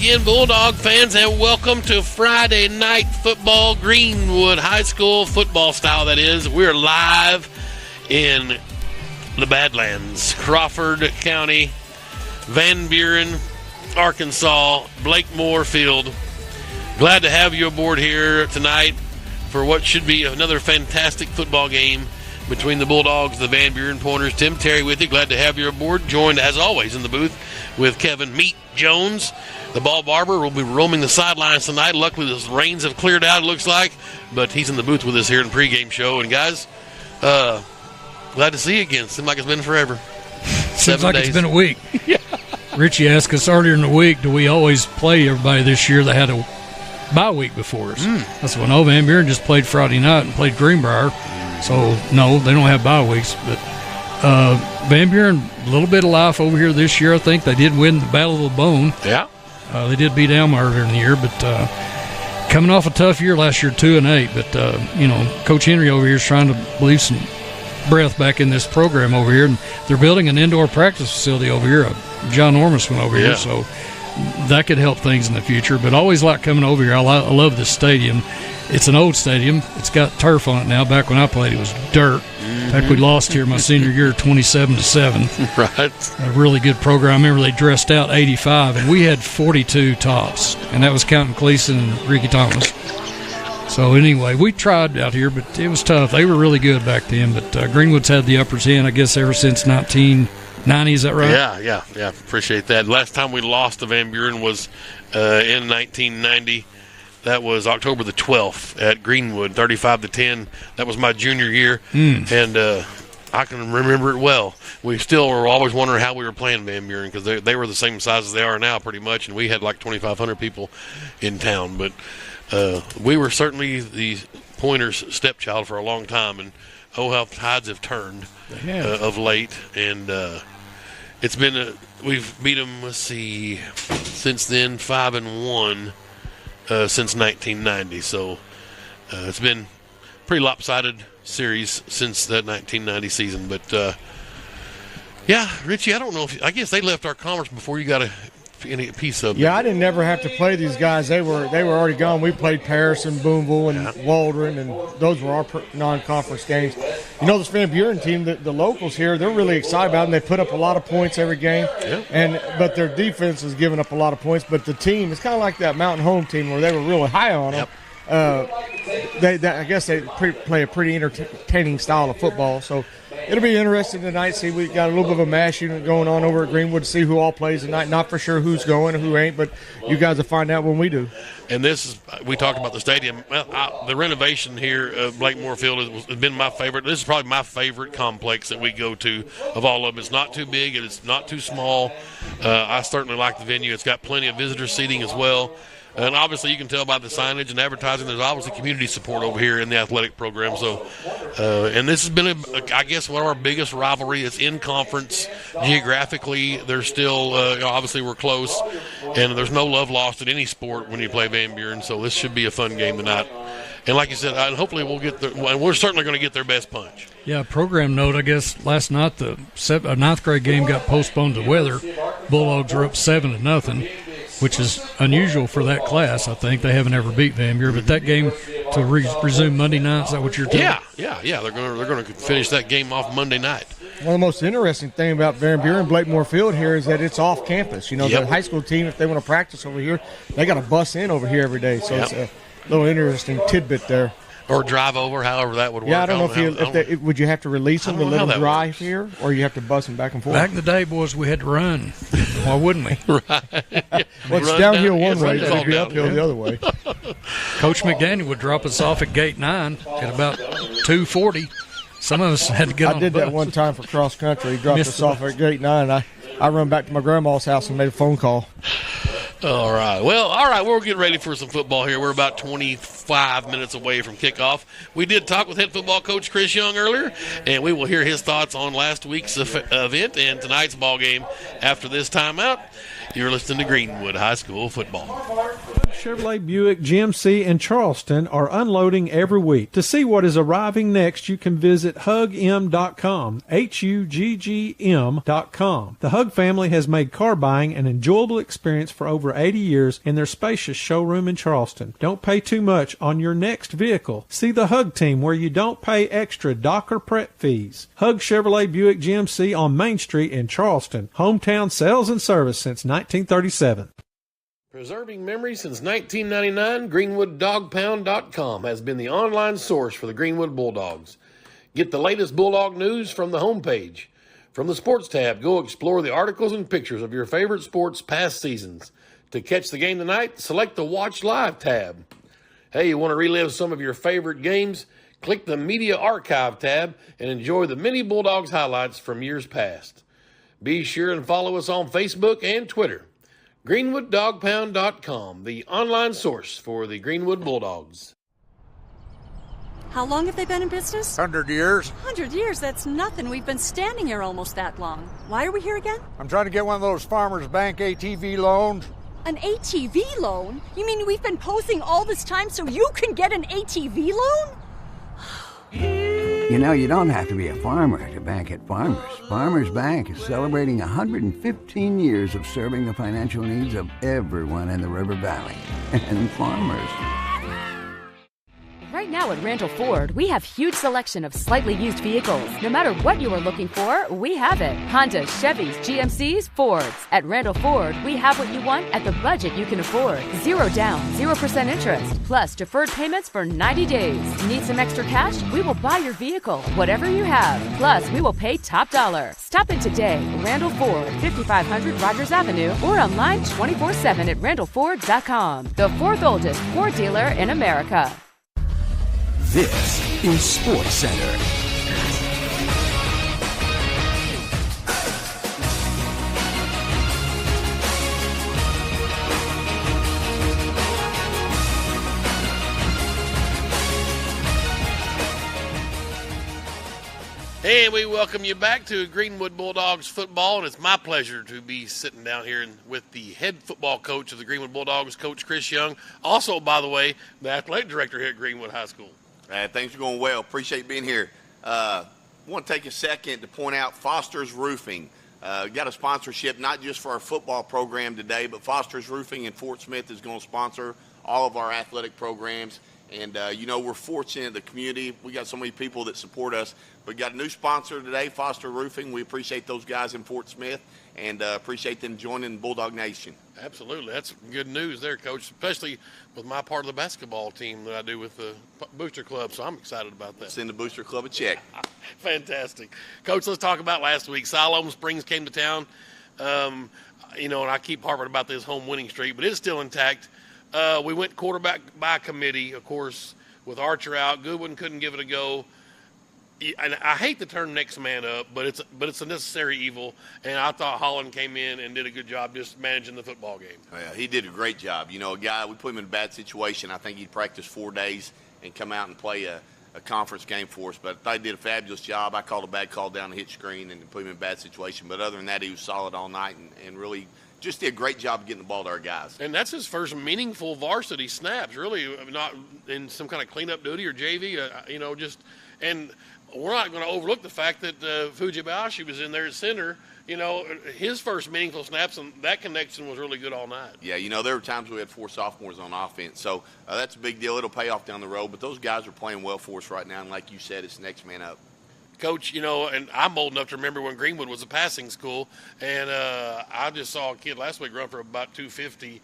again, Bulldog fans, and welcome to Friday Night Football, Greenwood High School football style, that is. We're live in the Badlands, Crawford County, Van Buren, Arkansas, Blakemore Field. Glad to have you aboard here tonight for what should be another fantastic football game between the Bulldogs and the Van Buren Pointers. Tim Terry with you. Glad to have you aboard. Joined, as always, in the booth with Kevin Meat Jones. The ball barber will be roaming the sidelines tonight. Luckily, the rains have cleared out, it looks like. But he's in the booth with us here in the pregame show. And, guys, glad to see you again. Seems like it's been forever. Seems like days. It's been a week. Yeah. Richie asked us earlier in the week, do we always play everybody this year that had a bye week before us? I said, well, no, Van Buren just played Friday night and played Greenbrier. So, no, they don't have bye weeks. But Van Buren, a little bit of life over here this year. I think they did win the Battle of the Bone. Yeah. They did beat Alma earlier in the year, but coming off a tough year last year, 2-8. But, Coach Henry over here is trying to breathe some breath back in this program over here. And they're building an indoor practice facility over here, a John Ormus one over here. So that could help things in the future. But I always like coming over here. I love this stadium. It's an old stadium. It's got turf on it now. Back when I played, it was dirt. In fact, we lost here my senior year 27-7. Right. A really good program. I remember they dressed out 85, and we had 42 tops, and that was counting Cleason and Ricky Thomas. So, anyway, we tried out here, but it was tough. They were really good back then, but Greenwood's had the upper hand, I guess, ever since 1990. Is that right? Yeah. Appreciate that. Last time we lost to Van Buren was in 1990. That was October the 12th at Greenwood, 35-10. That was my junior year, and I can remember it well. We still were always wondering how we were playing Van Buren because they were the same size as they are now pretty much, and we had like 2,500 people in town. But we were certainly the Pointers' stepchild for a long time, and how tides have turned of late. And it's been we've beat them, since then, 5-1. Since 1990, so it's been a pretty lopsided series since that 1990 season. But Richie, I don't know I guess they left our conference before you got any piece of it. Yeah, I didn't never have to play these guys. They were already gone. We played Paris and Boonville and Waldron, and those were our non-conference games. This Van Buren team, the locals here, they're really excited about it, and they put up a lot of points every game. Yeah. But their defense is giving up a lot of points. But the team, it's kind of like that Mountain Home team where they were really high on them. I guess they play a pretty entertaining style of football. So it'll be interesting tonight. See, we got a little bit of a mash unit going on over at Greenwood to see who all plays tonight. Not for sure who's going and who ain't, but you guys will find out when we do. And we talked about the stadium. Well, the renovation here of Blakemore Field has been my favorite. This is probably my favorite complex that we go to of all of them. It's not too big and it's not too small. I certainly like the venue. It's got plenty of visitor seating as well. And obviously, you can tell by the signage and advertising, there's obviously community support over here in the athletic program. So, and this has been, I guess, one of our biggest rivalry. It's in conference. Geographically, there's still, obviously, we're close. And there's no love lost in any sport when you play Van Buren. So this should be a fun game tonight. And like you said, hopefully we're certainly going to get their best punch. Yeah, program note, I guess last night the ninth grade game got postponed to weather. Bulldogs were up 7-0. Which is unusual for that class. I think they haven't ever beat Van Buren, but that game to resume Monday night. Is that what you're telling me? Yeah. They're going to finish that game off Monday night. One of the most interesting thing about Van Buren Blakemore Field here is that it's off campus. The high school team, if they want to practice over here, they got to bus in over here every day. So it's a little interesting tidbit there. Or drive over, however that would work. Yeah, I don't know if would you have to release them to let them drive here, or you have to bus them back and forth? Back in the day, boys, we had to run. Why wouldn't we? Right. It's downhill one way, it'd be uphill the other way. Coach McDaniel would drop us off at Gate 9 at about 2:40. Some of us had to get on the bus. I did that one time for cross country. He dropped us off at Gate 9. I run back to my grandma's house and made a phone call. All right. Well, we're getting ready for some football here. We're about 25 minutes away from kickoff. We did talk with head football coach Chris Young earlier, and we will hear his thoughts on last week's event and tonight's ball game after this timeout. You're listening to Greenwood High School football. Chevrolet Buick GMC in Charleston are unloading every week. To see what is arriving next, you can visit hugm.com, HUGGM.com. The Hug family has made car buying an enjoyable experience for over 80 years in their spacious showroom in Charleston. Don't pay too much on your next vehicle. See the Hug team where you don't pay extra dock or prep fees. Hug Chevrolet Buick GMC on Main Street in Charleston. Hometown sales and service since 1937. Preserving memories since 1999, GreenwoodDogPound.com has been the online source for the Greenwood Bulldogs. Get the latest Bulldog news from the homepage. From the Sports tab, go explore the articles and pictures of your favorite sports past seasons. To catch the game tonight, select the Watch Live tab. Hey, you want to relive some of your favorite games? Click the Media Archive tab and enjoy the many Bulldogs highlights from years past. Be sure and follow us on Facebook and Twitter. GreenwoodDogPound.com, the online source for the Greenwood Bulldogs. How long have they been in business? 100 years. 100 years? That's nothing. We've been standing here almost that long. Why are we here again? I'm trying to get one of those Farmers Bank ATV loans. An ATV loan? You mean we've been posing all this time so you can get an ATV loan? You know, you don't have to be a farmer to bank at Farmers. Farmers Bank is celebrating 115 years of serving the financial needs of everyone in the River Valley. And Farmers. Right now at Randall Ford, we have huge selection of slightly used vehicles. No matter what you are looking for, we have it. Hondas, Chevys, GMCs, Fords. At Randall Ford, we have what you want at the budget you can afford. 0 down, 0% interest, plus deferred payments for 90 days. Need some extra cash? We will buy your vehicle, whatever you have. Plus, we will pay top dollar. Stop in today. Randall Ford, 5500 Rogers Avenue, or online 24/7 at randallford.com. The fourth oldest Ford dealer in America. This is Sports Center. Hey, we welcome you back to Greenwood Bulldogs football, and it's my pleasure to be sitting down here with the head football coach of the Greenwood Bulldogs, Coach Chris Young. Also, by the way, the athletic director here at Greenwood High School. Things are going well. Appreciate being here. I want to take a second to point out Foster's Roofing. Got a sponsorship not just for our football program today, but Foster's Roofing in Fort Smith is going to sponsor all of our athletic programs. And, we're fortunate in the community. We got so many people that support us. We got a new sponsor today, Foster Roofing. We appreciate those guys in Fort Smith and appreciate them joining Bulldog Nation. Absolutely. That's good news there, Coach, especially with my part of the basketball team that I do with the Booster Club, so I'm excited about that. Send the Booster Club a check. Fantastic. Coach, let's talk about last week. Siloam Springs came to town, and I keep harping about this home winning streak, but it's still intact. We went quarterback by committee, of course, with Archer out. Goodwin couldn't give it a go. And I hate to turn next man up, but it's a necessary evil. And I thought Holland came in and did a good job just managing the football game. Yeah, he did a great job. A guy, we put him in a bad situation. I think he'd practice 4 days and come out and play a conference game for us. But I thought he did a fabulous job. I called a bad call down the hit screen and put him in a bad situation. But other than that, he was solid all night and really just did a great job of getting the ball to our guys. And that's his first meaningful varsity snaps, really, not in some kind of cleanup duty or JV, and we're not going to overlook the fact that Fujibayashi was in there at center. His first meaningful snaps, and that connection was really good all night. Yeah, there were times we had 4 sophomores on offense, so that's a big deal. It'll pay off down the road, but those guys are playing well for us right now, and like you said, it's next man up. Coach, and I'm old enough to remember when Greenwood was a passing school, and I just saw a kid last week run for about 250,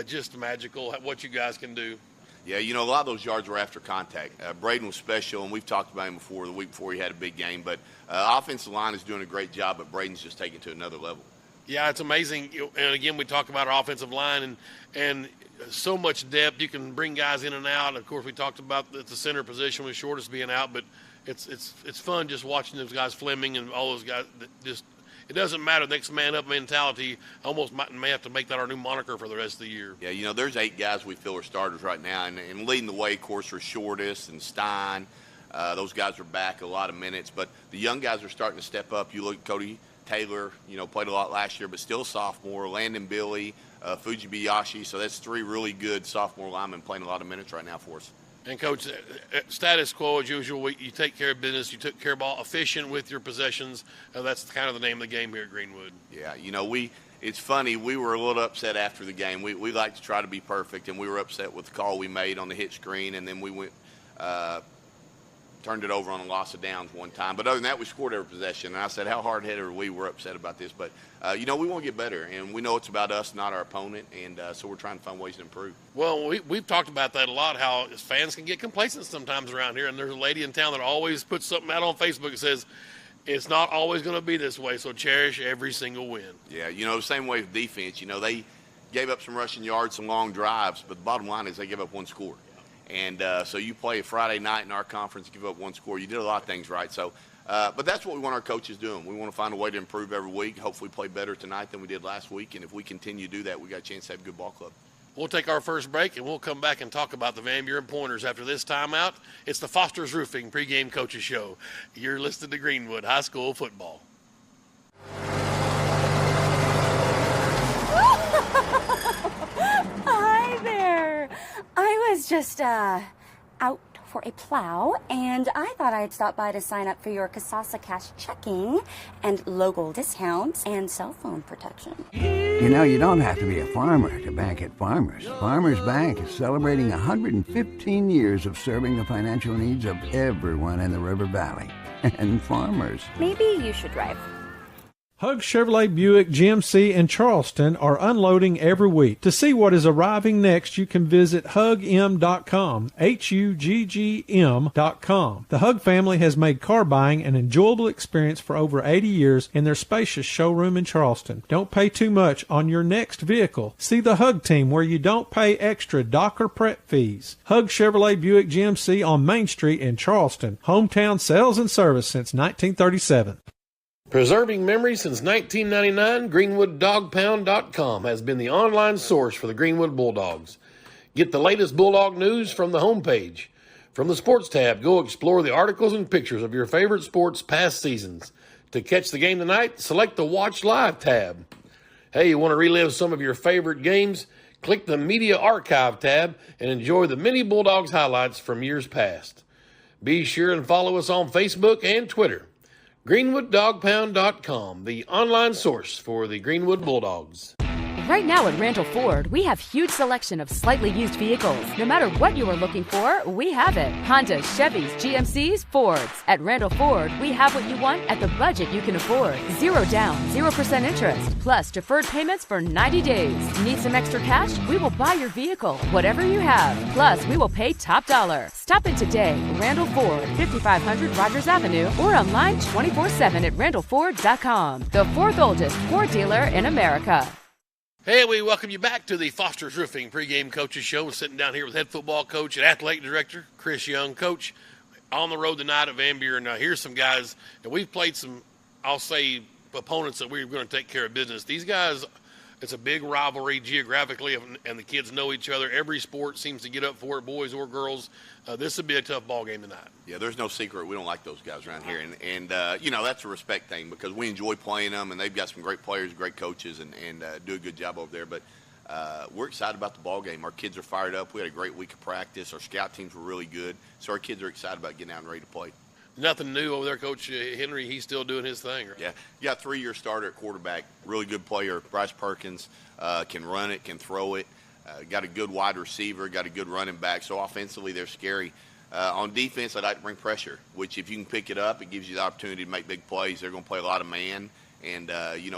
just magical, what you guys can do. Yeah, a lot of those yards were after contact. Braden was special, and we've talked about him before, the week before he had a big game, but offensive line is doing a great job, but Braden's just taking it to another level. Yeah, it's amazing, and again, we talk about our offensive line and so much depth. You can bring guys in and out. Of course, we talked about the center position with Shortest being out, but it's fun just watching those guys, Fleming and all those guys. It doesn't matter. Next man up mentality. Almost may have to make that our new moniker for the rest of the year. Yeah, there's 8 guys we feel are starters right now, and leading the way, of course, are Shortest and Stein. Those guys are back a lot of minutes, but the young guys are starting to step up. You look at Cody Taylor, played a lot last year, but still sophomore. Landon Billy, Fujibayashi. So that's 3 really good sophomore linemen playing a lot of minutes right now for us. And, Coach, status quo as usual. You take care of business. You took care of ball, efficient with your possessions. That's kind of the name of the game here at Greenwood. Yeah, it's funny. We were a little upset after the game. We like to try to be perfect, and we were upset with the call we made on the hit screen, and then we went turned it over on a loss of downs one time. But other than that, we scored every possession. And I said, how hard-headed are we? We're upset about this. But, we want to get better. And we know it's about us, not our opponent. And so we're trying to find ways to improve. Well, we've talked about that a lot, how fans can get complacent sometimes around here. And there's a lady in town that always puts something out on Facebook that says, it's not always going to be this way, so cherish every single win. Yeah, the same way with defense. They gave up some rushing yards, some long drives. But the bottom line is they gave up 1 score. And so you play a Friday night in our conference, give up 1 score. You did a lot of things right. So, but that's what we want our coaches doing. We want to find a way to improve every week, hopefully play better tonight than we did last week. And if we continue to do that, we got a chance to have a good ball club. We'll take our first break, and we'll come back and talk about the Van Buren Pointers after this timeout. It's the Foster's Roofing pregame coaches show. You're listening to Greenwood High School football. Hi there. I was just out for a plow, and I thought I'd stop by to sign up for your Kasasa Cash checking and local discounts and cell phone protection. You don't have to be a farmer to bank at Farmers. Farmers Bank is celebrating 115 years of serving the financial needs of everyone in the River Valley. And farmers. Maybe you should drive. Hug Chevrolet Buick GMC in Charleston are unloading every week. To see what is arriving next, you can visit hugm.com, HUGGM.com. The Hug family has made car buying an enjoyable experience for over 80 years in their spacious showroom in Charleston. Don't pay too much on your next vehicle. See the Hug team where you don't pay extra dock or prep fees. Hug Chevrolet Buick GMC on Main Street in Charleston. Hometown sales and service since 1937. Preserving memories since 1999, GreenwoodDogPound.com has been the online source for the Greenwood Bulldogs. Get the latest Bulldog news from the homepage. From the Sports tab, go explore the articles and pictures of your favorite sports past seasons. To catch the game tonight, select the Watch Live tab. Hey, you want to relive some of your favorite games? Click the Media Archive tab and enjoy the many Bulldogs highlights from years past. Be sure and follow us on Facebook and Twitter. GreenwoodDogPound.com, the online source for the Greenwood Bulldogs. Right now at Randall Ford, we have huge selection of slightly used vehicles. No matter what you are looking for, we have it. Hondas, Chevys, GMCs, Fords. At Randall Ford, we have what you want at the budget you can afford. 0 down, 0% interest, plus deferred payments for 90 days. Need some extra cash? We will buy your vehicle, whatever you have. Plus, we will pay top dollar. Stop in today. Randall Ford, 5500 Rogers Avenue, or online 24/7 at randallford.com. The 4th oldest Ford dealer in America. Hey, we welcome you back to the Foster's Roofing pregame coaches show. We're sitting down here with head football coach and athletic director Chris Young. Coach, on the road tonight at Van Buren. Now, here's some guys, and we've played some, I'll say, opponents that we're going to take care of business. These guys, it's a big rivalry geographically, and the kids know each other. Every sport seems to get up for it, boys or girls. This would be a tough ball game tonight. Yeah, there's no secret. We don't like those guys around here. And that's a respect thing because we enjoy playing them, and they've got some great players, great coaches, and do a good job over there. But we're excited about the ball game. Our kids are fired up. We had a great week of practice. Our scout teams were really good. So our kids are excited about getting out and ready to play. Nothing new over there, Coach Henry. He's still doing his thing, right? Yeah. You got a 3-year starter at quarterback. Really good player. Bryce Perkins can run it, can throw it. Got a good wide receiver, got a good running back. So offensively, they're scary. On defense, I'd like to bring pressure, which if you can pick it up, it gives you the opportunity to make big plays. They're going to play a lot of man. And,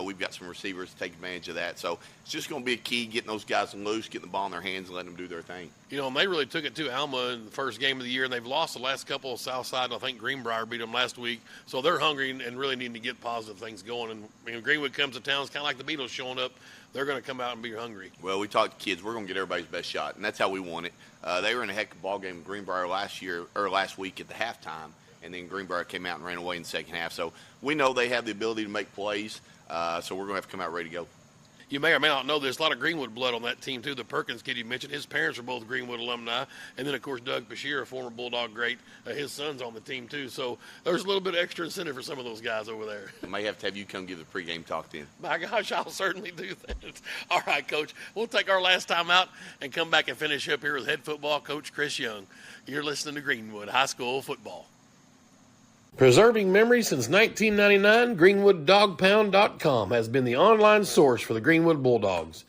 we've got some receivers to take advantage of that. So it's just going to be a key, getting those guys loose, getting the ball in their hands and letting them do their thing. And they really took it to Alma in the first game of the year, and they've lost the last couple of Southside. I think Greenbrier beat them last week. So they're hungry and really needing to get positive things going. And when Greenwood comes to town, it's kind of like the Beatles showing up. They're going to come out and be hungry. Well, we talked to kids. We're going to get everybody's best shot, and that's how we want it. They were in a heck of a ball game with Greenbrier last week at the halftime, and then Greenbrier came out and ran away in the second half. So we know they have the ability to make plays. So we're going to have to come out ready to go. you may or may not know there's a lot of Greenwood blood on that team, too. The Perkins kid you mentioned, his parents are both Greenwood alumni. And then, of course, Doug Bashir, a former Bulldog great, his son's on the team, too. So there's a little bit of extra incentive for some of those guys over there. I may have to have you come give the pregame talk then. My gosh, I'll certainly do that. All right, Coach, we'll take our last time out and come back and finish up here with head football coach Chris Young. You're listening to Greenwood High School Football. Preserving memories since 1999, GreenwoodDogPound.com has been the online source for the Greenwood Bulldogs.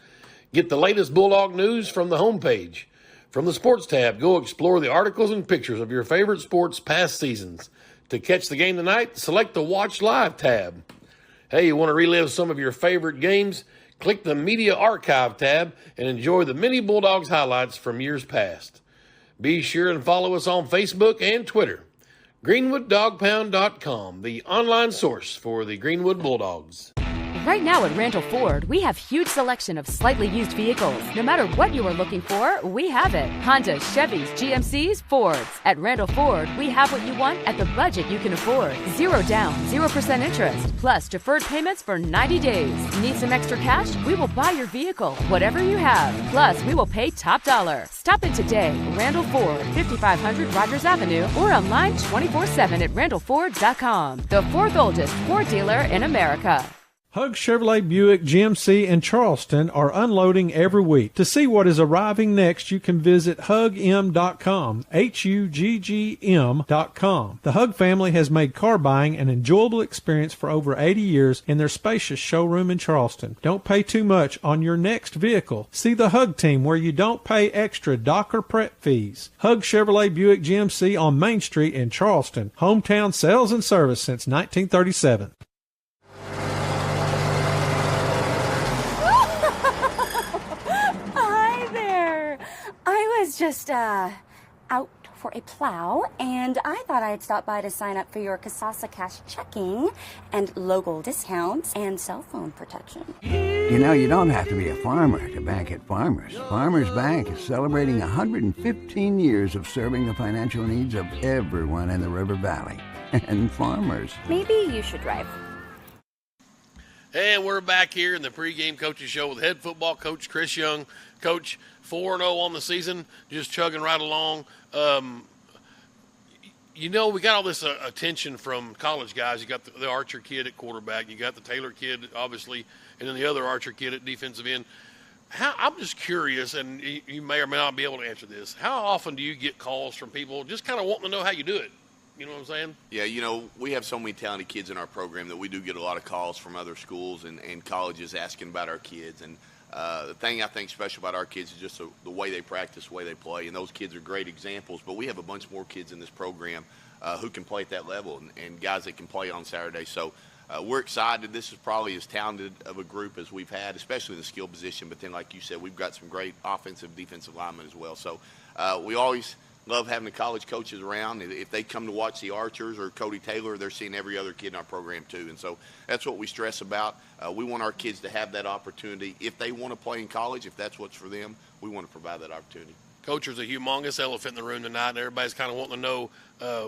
Get the latest Bulldog news from the homepage. From the Sports tab, go explore the articles and pictures of your favorite sports past seasons. To catch the game tonight, select the Watch Live tab. Hey, you want to relive some of your favorite games? Click the Media Archive tab and enjoy the many Bulldogs highlights from years past. Be sure and follow us on Facebook and Twitter. GreenwoodDogPound.com, the online source for the Greenwood Bulldogs. Right now at Randall Ford, we have huge selection of slightly used vehicles. No matter what you are looking for, we have it. Hondas, Chevys, GMCs, Fords. At Randall Ford, we have what you want at the budget you can afford. 0 down, 0% interest, plus deferred payments for 90 days. Need some extra cash? We will buy your vehicle, whatever you have. Plus, we will pay top dollar. Stop in today. Randall Ford, 5500 Rogers Avenue, or online 24/7 at randallford.com. The fourth oldest Ford dealer in America. Hug Chevrolet Buick GMC in Charleston are unloading every week. To see what is arriving next, you can visit hugm.com, HUGGM.com. The Hug family has made car buying an enjoyable experience for over 80 years in their spacious showroom in Charleston. Don't pay too much on your next vehicle. See the Hug team where you don't pay extra docker prep fees. Hug Chevrolet Buick GMC on Main Street in Charleston. Hometown sales and service since 1937. I was just, out for a plow, and I thought I'd stop by to sign up for your Kasasa Cash checking and local discounts and cell phone protection. You know, you don't have to be a farmer to bank at Farmers. Farmers Bank is celebrating 115 years of serving the financial needs of everyone in the River Valley. And farmers. Maybe you should drive. And we're back here in the pregame coaches show with head football coach Chris Young. Coach, 4-0 on the season, just chugging right along. You know, we got all this attention from college guys. You got the Archer kid at quarterback. You got the Taylor kid, obviously, and then the other Archer kid at defensive end. I'm just curious, and you may or may not be able to answer this. How often do you get calls from people just kind of wanting to know how you do it? You know what I'm saying? Yeah, you know, we have so many talented kids in our program that we do get a lot of calls from other schools and colleges asking about our kids. And the thing I think special about our kids is just the way they practice, the way they play. And those kids are great examples. But we have a bunch more kids in this program who can play at that level and guys that can play on Saturday. So we're excited. This is probably as talented of a group as we've had, especially in the skill position. But then, like you said, we've got some great offensive, defensive linemen as well. So we always love having the college coaches around. If they come to watch the Archers or Cody Taylor, they're seeing every other kid in our program too. And so that's what we stress about. We want our kids to have that opportunity. If they want to play in college, if that's what's for them, we want to provide that opportunity. Coach, there's a humongous elephant in the room tonight, and everybody's kind of wanting to know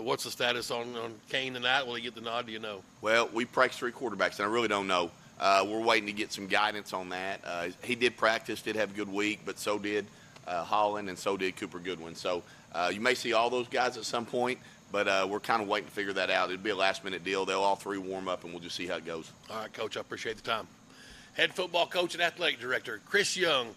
what's the status on Kane tonight. Will he get the nod? Do you know? Well, we practiced 3 quarterbacks, and I really don't know. We're waiting to get some guidance on that. He did practice, did have a good week, but so did Holland, and so did Cooper Goodwin. So you may see all those guys at some point, but we're kind of waiting to figure that out. It'll be a last-minute deal. They'll all 3 warm up, and we'll just see how it goes. All right, Coach, I appreciate the time. Head football coach and athletic director Chris Young.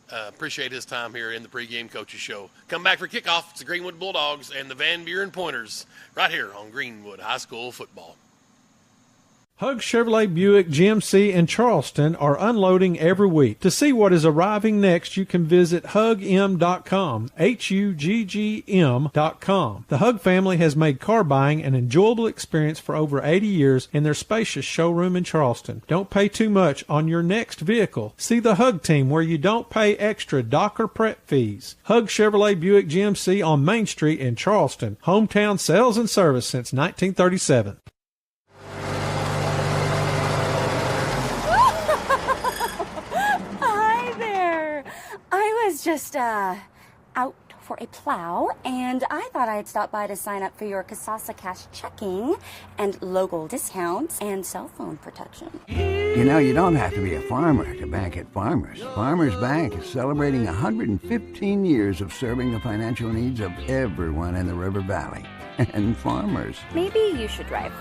Appreciate his time here in the pregame coaches show. Come back for kickoff. It's the Greenwood Bulldogs and the Van Buren Pointers right here on Greenwood High School Football. Hug Chevrolet Buick GMC in Charleston are unloading every week. To see what is arriving next, you can visit hugm.com, HUGGM.com. The Hug family has made car buying an enjoyable experience for over 80 years in their spacious showroom in Charleston. Don't pay too much on your next vehicle. See the Hug team where you don't pay extra docker prep fees. Hug Chevrolet Buick GMC on Main Street in Charleston. Hometown sales and service since 1937. I was just, out for a plow, and I thought I'd stop by to sign up for your Kasasa Cash checking and local discounts and cell phone protection. You know, you don't have to be a farmer to bank at Farmers. Farmers Bank is celebrating 115 years of serving the financial needs of everyone in the River Valley. And farmers. Maybe you should drive.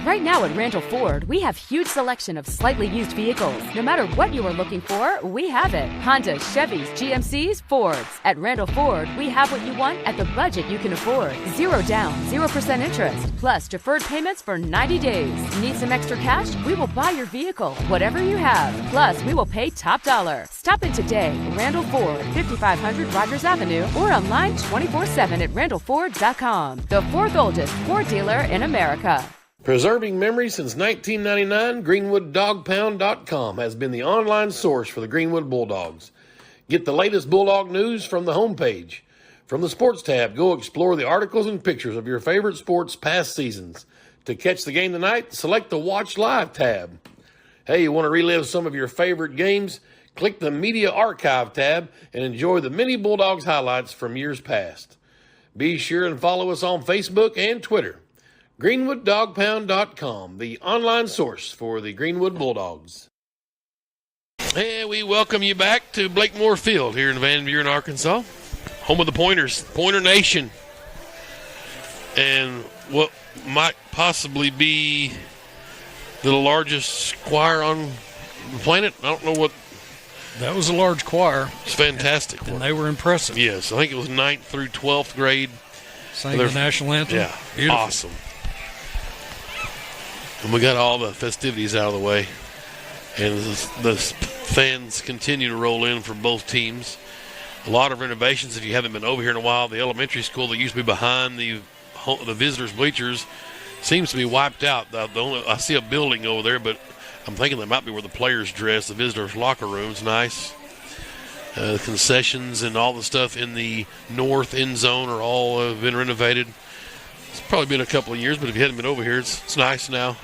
Right now at Randall Ford, we have huge selection of slightly used vehicles. No matter what you are looking for, we have it. Hondas, Chevys, GMCs, Fords. At Randall Ford, we have what you want at the budget you can afford. 0 down, 0% interest, plus deferred payments for 90 days. Need some extra cash? We will buy your vehicle, whatever you have. Plus, we will pay top dollar. Stop in today. Randall Ford, 5500 Rogers Avenue, or online 24/7 at randallford.com. The 4th oldest Ford dealer in America. Preserving memories since 1999, GreenwoodDogPound.com has been the online source for the Greenwood Bulldogs. Get the latest Bulldog news from the homepage. From the Sports tab, go explore the articles and pictures of your favorite sports past seasons. To catch the game tonight, select the Watch Live tab. Hey, you want to relive some of your favorite games? Click the Media Archive tab and enjoy the many Bulldogs highlights from years past. Be sure and follow us on Facebook and Twitter. GreenwoodDogPound.com, the online source for the Greenwood Bulldogs. And we welcome you back to Blakemore Field here in Van Buren, Arkansas, home of the Pointers, Pointer Nation, and what might possibly be the largest choir on the planet. I don't know what. That was a large choir. It's fantastic. And they were impressive. Yes, I think it was 9th through 12th grade. Sang the national anthem. Yeah, beautiful. Awesome. And we got all the festivities out of the way. And the fans continue to roll in for both teams. A lot of renovations. If you haven't been over here in a while, the elementary school that used to be behind the visitors' bleachers seems to be wiped out. I see a building over there, but I'm thinking that might be where the players dress. The visitors' locker room's nice. Concessions and all the stuff in the north end zone are all been renovated. It's probably been a couple of years, but if you hadn't been over here, it's nice now.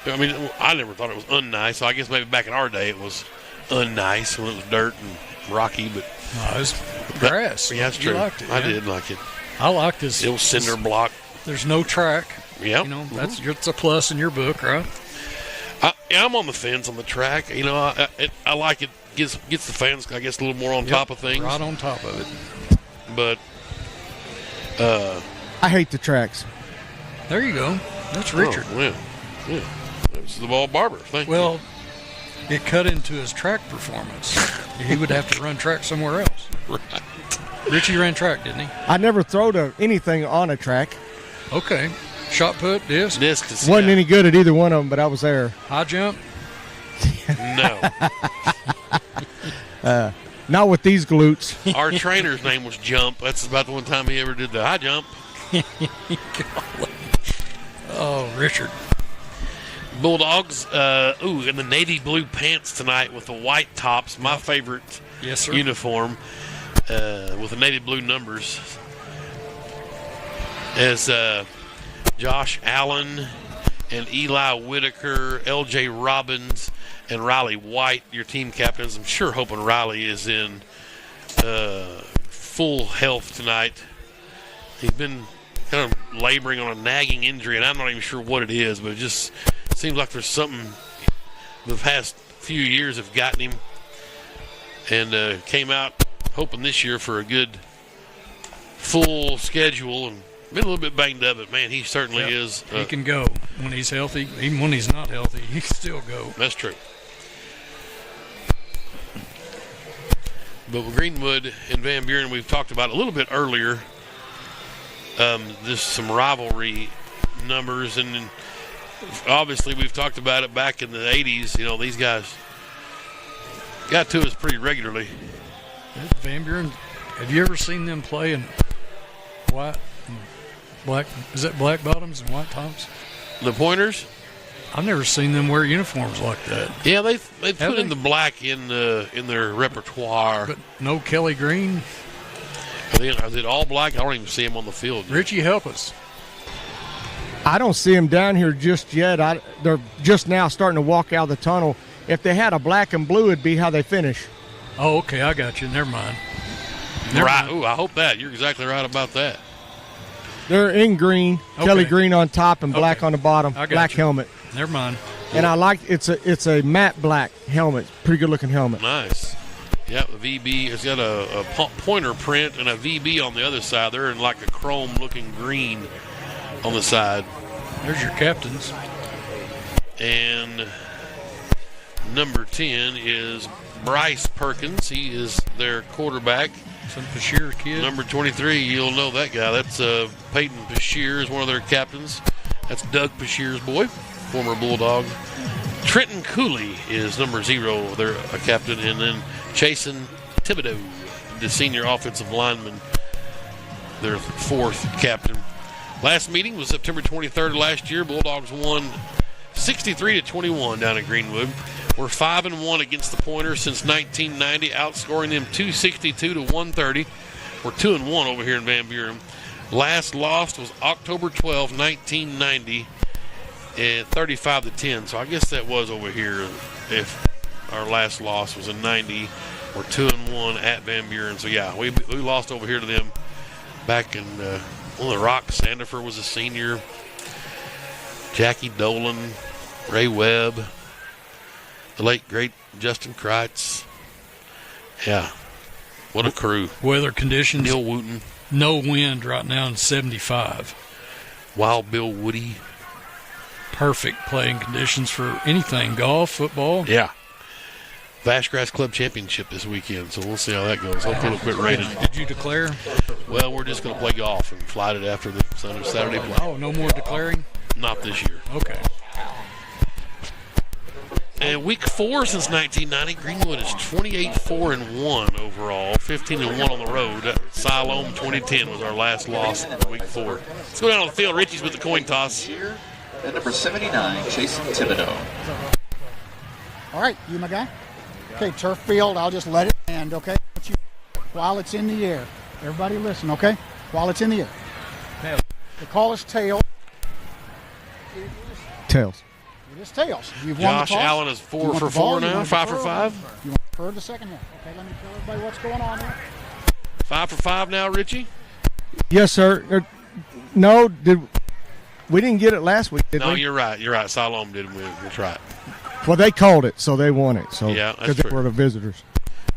I mean, I never thought it was unnice. So I guess maybe back in our day it was unnice when it was dirt and rocky. But no, it was grass. Yeah, that's true. You liked it, I did like it. I like this. It was cinder block. There's no track. Yeah, you know that's a plus in your book, right? I'm on the fence on the track. You know, I like it. Gets the fans, I guess, a little more on top of things. Right on top of it. But I hate the tracks. There you go. That's Richard. Oh, yeah. This is the ball barber. Thank you. It cut into his track performance. He would have to run track somewhere else. Right. Richie ran track, didn't he? I never throwed anything on a track. Okay. Shot put, disc? Disc. Wasn't any good at either one of them, but I was there. High jump? No. Not with these glutes. Our trainer's name was Jump. That's about the one time he ever did the high jump. Oh, Richard. Bulldogs, in the navy blue pants tonight with the white tops, my favorite uniform, with the navy blue numbers. As Josh Allen and Eli Whitaker, L.J. Robbins, and Riley White, your team captains. I'm sure hoping Riley is in full health tonight. He's been kind of laboring on a nagging injury, and I'm not even sure what it is, but it just seems like there's something the past few years have gotten him, and came out hoping this year for a good full schedule, and been a little bit banged up, but man, he certainly is. He can go when he's healthy. Even when he's not healthy, he can still go. That's true. But with Greenwood and Van Buren, we've talked about a little bit earlier. Just some rivalry numbers, and obviously we've talked about it back in the 80s. You know, these guys got to us pretty regularly. Van Buren, have you ever seen them play in white and black? Is that black bottoms and white tops? The Pointers? I've never seen them wear uniforms like that. Yeah, they put in the black in their repertoire. But no Kelly Green? Is it all black? I don't even see them on the field. Richie, help us. I don't see them down here just yet. They're just now starting to walk out of the tunnel. If they had a black and blue, it'd be how they finish. Oh, okay, I got you. Never mind. Right. Ooh, I hope that. You're exactly right about that. They're in green, Kelly green on top and black on the bottom, black helmet. Never mind. And I like it's a matte black helmet. Pretty good looking helmet. Nice. Yep, the VB has got a pointer print and a VB on the other side. They're in like a chrome looking green on the side. There's your captains. And number 10 is Bryce Perkins. He is their quarterback. Some Bashir kid. Number 23, you'll know that guy. That's Peyton Bashir is one of their captains. That's Doug Bashir's boy, former Bulldog. Trenton Cooley is number 0, their captain. And then Chasen Thibodeau, the senior offensive lineman, their 4th captain. Last meeting was September 23rd last year. Bulldogs won 63-21 down at Greenwood. We're 5-1 against the Pointers since 1990, outscoring them 262-130. We're 2-1 over here in Van Buren. Last loss was October 12, 1990, at 35-10. So I guess that was over here. If our last loss was in 90, we're 2-1 at Van Buren. So yeah, we lost over here to them back in on the Rock. Sandifer was a senior. Jackie Dolan, Ray Webb, the late, great Justin Kreitz. Yeah, what a crew. Weather conditions. Neil Wooten. No wind right now in 75. Wild Bill Woody. Perfect playing conditions for anything, golf, football. Yeah. Vashgrass Club Championship this weekend, so we'll see how that goes. Hopefully it'll quit raining. Did you declare? Well, we're just going to play golf and flight it after the Saturday play. Oh, no more declaring? Not this year. Okay. And week 4 since 1990, Greenwood is 28-4-1 overall, 15-1 on the road. Siloam 2010 was our last loss in week 4. Let's go down on the field. Richie's with the coin toss. And number 79, Chasen Thibodeau. All right, you my guy. Okay, turf field, I'll just let it land, okay? While it's in the air. Everybody listen, okay? While it's in the air. Tails. The call is tails. Tails. It is tails. You've Josh won the toss. Allen is 4 for 4 now, 5 for 5. You want for the second half. Okay, let me tell everybody what's going on here. 5 for 5 now, Richie? Yes, sir. No, we didn't get it last week, did we? No, you're right. You're right. Siloam did win. That's right. Well, they called it, so they won it. So yeah, because they were the visitors.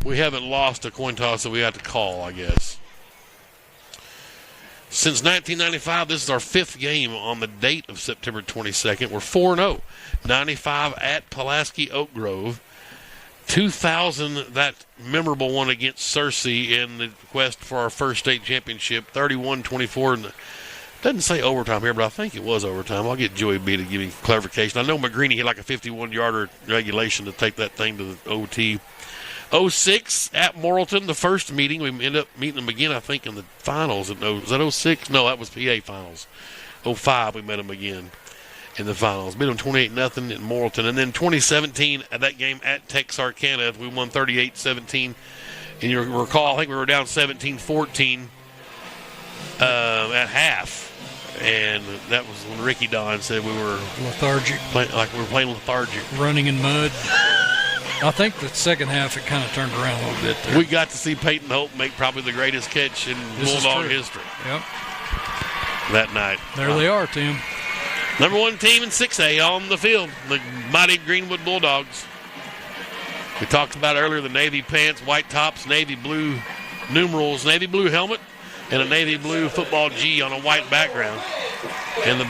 We haven't lost a coin toss that we have to call, I guess. Since 1995, this is our 5th game on the date of September 22nd. We're 4-0. 95 at Pulaski Oak Grove. 2000, that memorable one against Searcy in the quest for our first state championship. 31-24. Doesn't say overtime here, but I think it was overtime. I'll get Joey B to give me clarification. I know McGreeny hit like a 51-yarder regulation to take that thing to the OT. 06 at Morrilton, the first meeting. We ended up meeting them again, I think, in the finals. Was that 06? No, that was PA finals. 05, we met them again in the finals. Beat them 28-0 at Morrilton. And then 2017, at that game at Texarkana, we won 38-17. And you recall, I think we were down 17-14 at half. And that was when Ricky Don said we were lethargic. Like we were playing lethargic. Running in mud. I think the second half it kind of turned around a little bit there. We got to see Peyton Hope make probably the greatest catch in Bulldog history. Yep. That night. There they are, Tim. Number 1 team in 6A on the field, the mighty Greenwood Bulldogs. We talked about earlier the navy pants, white tops, navy blue numerals, navy blue helmet, and a navy blue football G on a white background. And the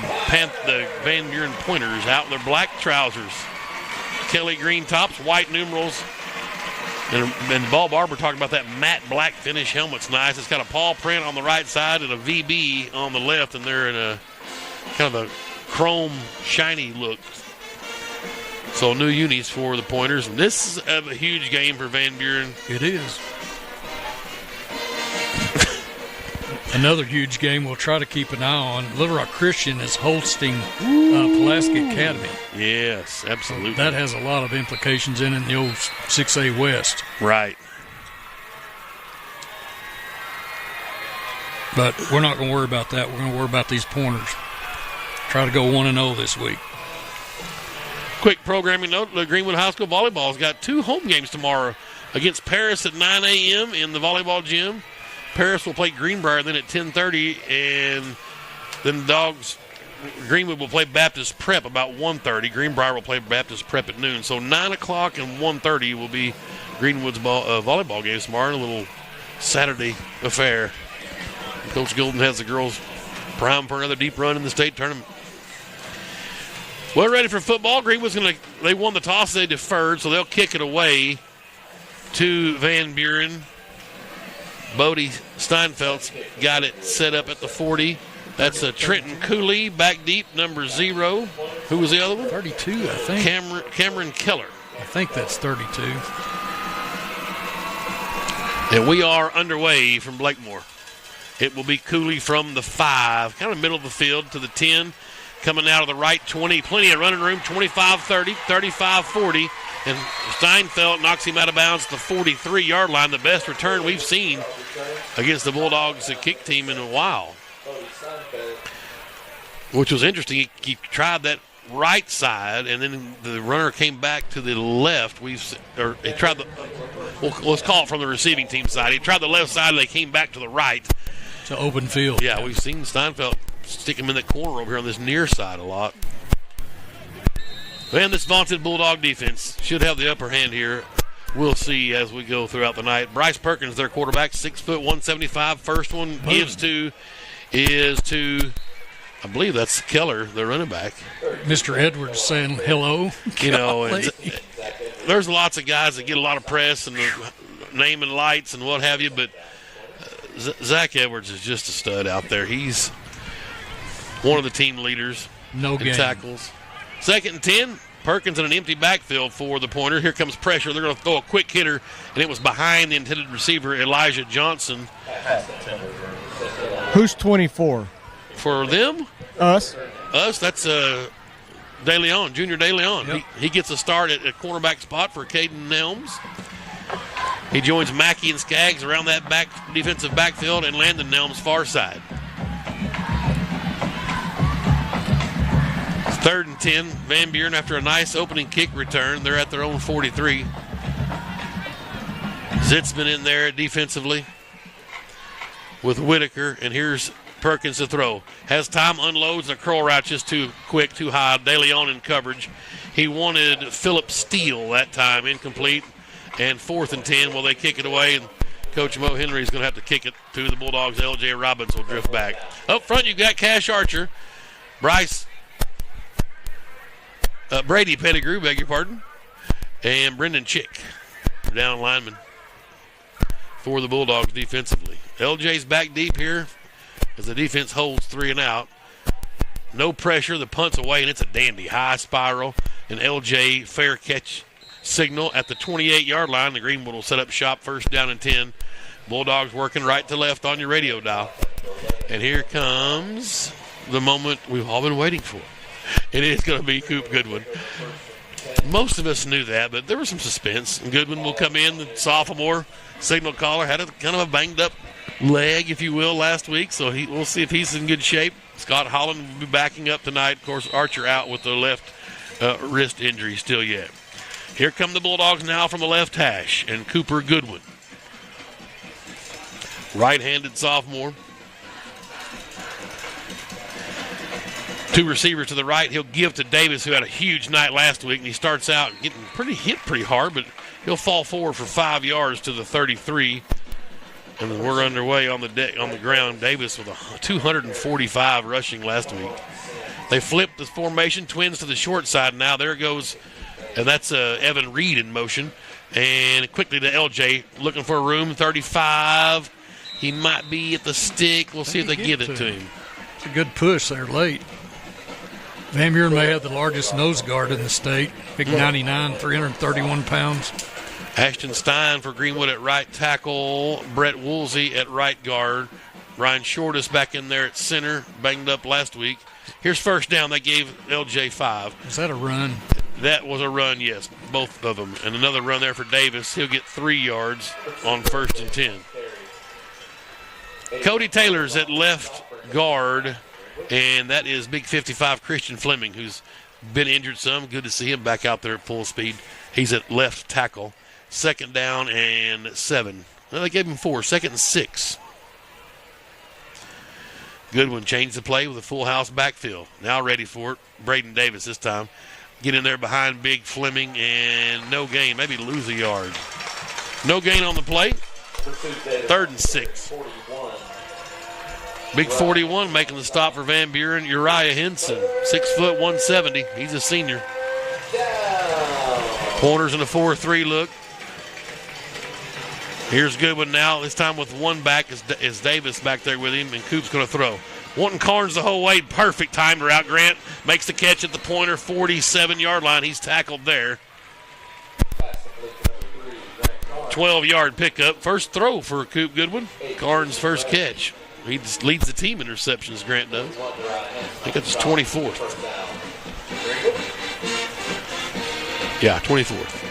Van Buren Pointers out in their black trousers. Kelly green tops, white numerals. And Ball Barber talking about that matte black finish helmet's nice. It's got a paw print on the right side and a VB on the left, and they're in a kind of a chrome shiny look. So new unis for the Pointers. And this is a huge game for Van Buren. It is. Another huge game we'll try to keep an eye on. Little Rock Christian is hosting Pulaski Academy. Yes, absolutely. That has a lot of implications in the old 6A West. Right. But we're not going to worry about that. We're going to worry about these Pointers. Try to go 1-0 this week. Quick programming note, the Greenwood High School Volleyball's got 2 home games tomorrow against Paris at 9 a.m. in the volleyball gym. Paris will play Greenbrier then at 10:30, and then Greenwood will play Baptist Prep about 1:30. Greenbrier will play Baptist Prep at noon. So 9 o'clock and 1:30 will be Greenwood's volleyball games tomorrow. A little Saturday affair. Coach Golden has the girls primed for another deep run in the state tournament. We're ready for football. Greenwood's they won the toss. They deferred, so they'll kick it away to Van Buren. Bodie Steinfeld's got it set up at the 40. That's Trenton Cooley, back deep, number 0. Who was the other one? 32, I think. Cameron Keller. I think that's 32. And we are underway from Blakemore. It will be Cooley from the 5, kind of middle of the field to the 10. Coming out of the right 20, plenty of running room, 25-30, 35-40. And Steinfeld knocks him out of bounds at the 43-yard line, the best return we've seen against the Bulldogs, the kick team, in a while. Which was interesting. He tried that right side, and then the runner came back to the left. He tried let's call it from the receiving team side. He tried the left side, and they came back to the right. It's an open field. Yeah, we've seen Steinfeld stick him in the corner over here on this near side a lot. And this vaunted Bulldog defense should have the upper hand here. We'll see as we go throughout the night. Bryce Perkins, their quarterback, 6 foot 175. First one is to, I believe that's Keller, the running back. Mr. Edwards saying hello. You know, and there's lots of guys that get a lot of press and name and lights and what have you, but Zach Edwards is just a stud out there. He's one of the team leaders in tackles. 2nd and 10. Perkins in an empty backfield for the pointer. Here comes pressure. They're going to throw a quick hitter, and it was behind the intended receiver, Elijah Johnson. Who's 24? For them? Us. That's De Leon, Junior De Leon. Yep. He gets a start at a cornerback spot for Caden Nelms. He joins Mackey and Skaggs around that defensive backfield, and Landon Nelms far side. 3rd and 10. Van Buren, after a nice opening kick return, they're at their own 43. Zitzman in there defensively with Whitaker, and here's Perkins to throw. Has time, unloads, and a curl route just too quick, too high. De Leon in coverage. He wanted Phillip Steele that time, incomplete. And 4th and 10, well, they kick it away, and Coach Mo Henry is going to have to kick it to the Bulldogs. L.J. Robbins will drift back. Up front, you got Cash Archer, Brady Pettigrew, beg your pardon, and Brendan Chick, down lineman for the Bulldogs defensively. LJ's back deep here as the defense holds 3 and out. No pressure, the punt's away, and it's a dandy. High spiral, and LJ fair catch signal at the 28-yard line. The Greenwood will set up shop, 1st down and 10. Bulldogs working right to left on your radio dial. And here comes the moment we've all been waiting for. It is going to be Coop Goodwin. Most of us knew that, but there was some suspense. And Goodwin will come in, the sophomore signal caller, had a kind of a banged-up leg, if you will, last week. So we'll see if he's in good shape. Scott Holland will be backing up tonight. Of course, Archer out with the left wrist injury still yet. Here come the Bulldogs now from the left hash, and Cooper Goodwin. Right-handed sophomore. 2 receivers to the right. He'll give to Davis, who had a huge night last week, and he starts out getting hit pretty hard, but he'll fall forward for 5 yards to the 33. And then we're underway on the ground. Davis with 245 rushing last week. They flipped the formation, twins to the short side now. There goes, and that's Evan Reed in motion. And quickly to LJ, looking for a room, 35. He might be at the stick. We'll see if they give it to him. It's a good push there late. Van Buren may have the largest nose guard in the state. Big 99, 331 pounds. Ashton Stein for Greenwood at right tackle. Brett Woolsey at right guard. Ryan Shortus back in there at center. Banged up last week. Here's 1st down. They gave LJ 5. Was that a run? That was a run, yes. Both of them. And another run there for Davis. He'll get 3 yards on 1st and 10. Cody Taylor's at left guard. And that is big 55 Christian Fleming, who's been injured some. Good to see him back out there at full speed. He's at left tackle. 2nd down and 7. Well, they gave him 4. 2nd and 6. Goodwin changed the play with a full house backfield. Now ready for it. Braden Davis this time. Get in there behind Big Fleming, and no gain. Maybe lose a yard. No gain on the play. 3rd and 6. Big 41 making the stop for Van Buren. Uriah Henson, 6 foot 170. He's a senior. Pointers in a 4-3 look. Here's Goodwin now. This time with one back is Davis back there with him, and Coop's going to throw. Wanting Carnes the whole way. Perfect time route. Grant makes the catch at the pointer, 47-yard line. He's tackled there. 12-yard pickup. First throw for Coop Goodwin. Carnes' first catch. He just leads the team in receptions, Grant does. I think it's 24th. Yeah, 24th.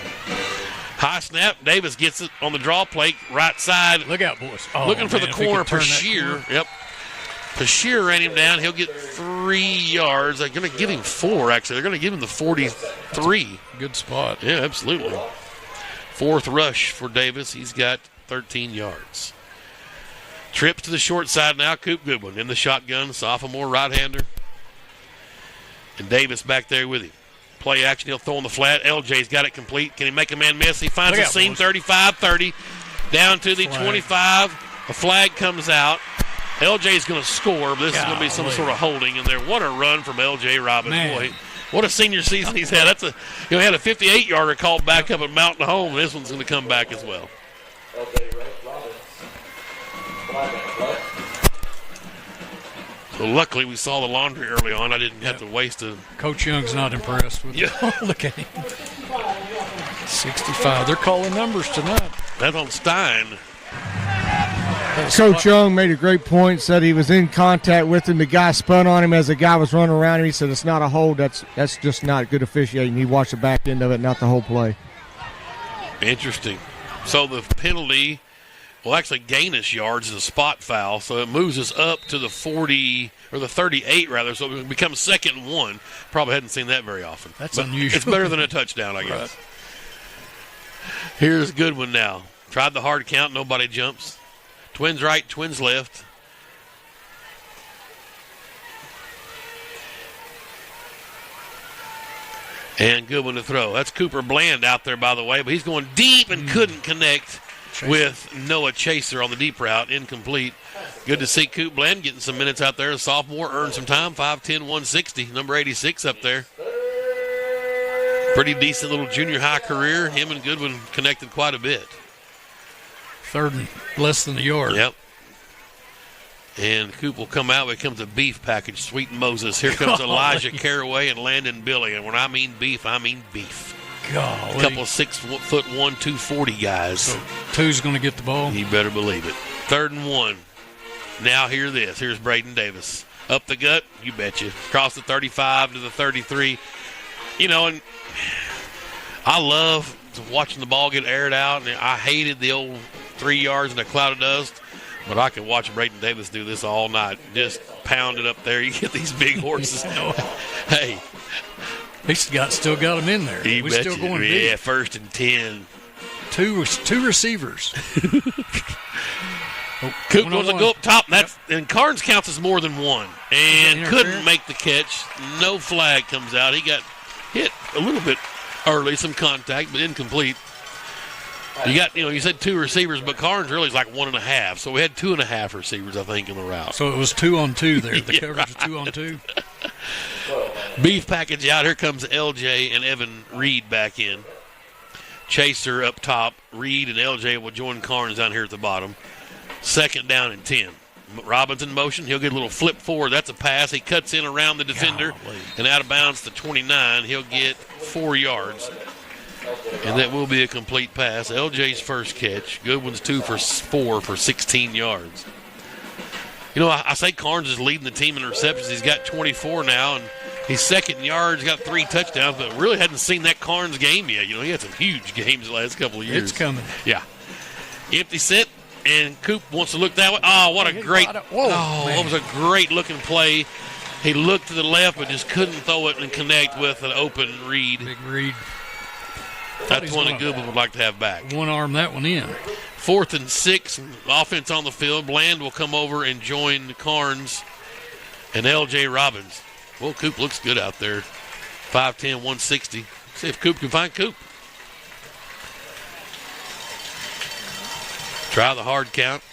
High snap. Davis gets it on the draw plate, right side. Look out, boys. Looking for the corner. Pashear. Yep. Pashear ran him down. He'll get 3 yards. They're going to give him 4, actually. They're going to give him the 43. Good spot. Yeah, absolutely. 4th rush for Davis. He's got 13 yards. Trips to the short side now. Coop Goodwin in the shotgun. Sophomore right-hander. And Davis back there with him. Play action. He'll throw on the flat. LJ's got it complete. Can he make a man miss? He finds a seam. 35-30. Down to the 25. A flag comes out. LJ's going to score, but this is going to be some sort of holding in there. What a run from LJ Robbins. Boy, what a senior season he's had. He had a 58-yarder called back up at Mountain Home, and this one's going to come back as well. So luckily we saw the laundry early on. I didn't have to waste it. Coach Young's not impressed with the game. 65. They're calling numbers tonight. That's on Stein. Coach Young made a great point, said he was in contact with him. The guy spun on him as the guy was running around him. He said it's not a hold. That's just not good officiating. He watched the back end of it, not the whole play. Interesting. So the penalty will actually gain us yards as a spot foul, so it moves us up to the 40, or the 38 rather, so it becomes 2nd and 1. Probably hadn't seen that very often. That's unusual. It's better than a touchdown, I guess. Right. Here's Goodwin now. Tried the hard count, nobody jumps. Twins right, twins left. And Goodwin to throw. That's Cooper Bland out there, by the way, but he's going deep and couldn't connect with Noah Chaser on the deep route. Incomplete. Good to see Coop Bland getting some minutes out there. A sophomore, earned some time. 5'10", 160. Number 86 up there. Pretty decent little junior high career. Him and Goodwin connected quite a bit. 3rd and less than a yard. Yep. And Coop will come out. Here comes a beef package. Sweet Moses. Here comes Elijah Caraway and Landon Billy. And when I mean beef, I mean beef. Golly. A couple of 6'1", 240 guys. So 2's going to get the ball. You better believe it. 3rd and 1. Now hear this. Here's Braden Davis. Up the gut, you betcha. Across the 35 to the 33. You know, and I love watching the ball get aired out. And I hated the old 3 yards in a cloud of dust. But I can watch Braden Davis do this all night. Just pound it up there. You get these big horses. Hey. He's still got him in there. We're still going deep. Yeah, 1st and 10. Two receivers. Coop wants to go up top, and Carnes counts as more than one. And couldn't make the catch. No flag comes out. He got hit a little bit early, some contact, but incomplete. You said 2 receivers, but Carnes really is like 1.5. So we had 2.5 receivers, I think, in the route. So it was 2 on 2 there. The coverage was 2 on 2. Beef package out. Here comes LJ and Evan Reed back in. Chaser up top. Reed and LJ will join Carnes down here at the bottom. 2nd down and 10. Robbins in motion. He'll get a little flip forward. That's a pass. He cuts in around the defender and out of bounds to 29. He'll get 4 yards. And that will be a complete pass. LJ's first catch. Goodwin's 2 for 4 for 16 yards. You know, I say Carnes is leading the team in receptions. He's got 24 now, and he's 2nd in yards, got 3 touchdowns, but really hadn't seen that Carnes game yet. You know, he had some huge games the last couple of years. It's coming. Yeah. Empty set, and Coop wants to look that way. Oh, what a great – that was a great-looking play. He looked to the left, but just couldn't throw it and connect with an open Reed. Big Reed. That's one that Goodwin would like to have back. One arm that one in. 4th and 6, offense on the field. Bland will come over and join Carnes And L.J. Robbins. Well, Coop looks good out there. 5'10", 160. See if Coop can find Coop. Try the hard count.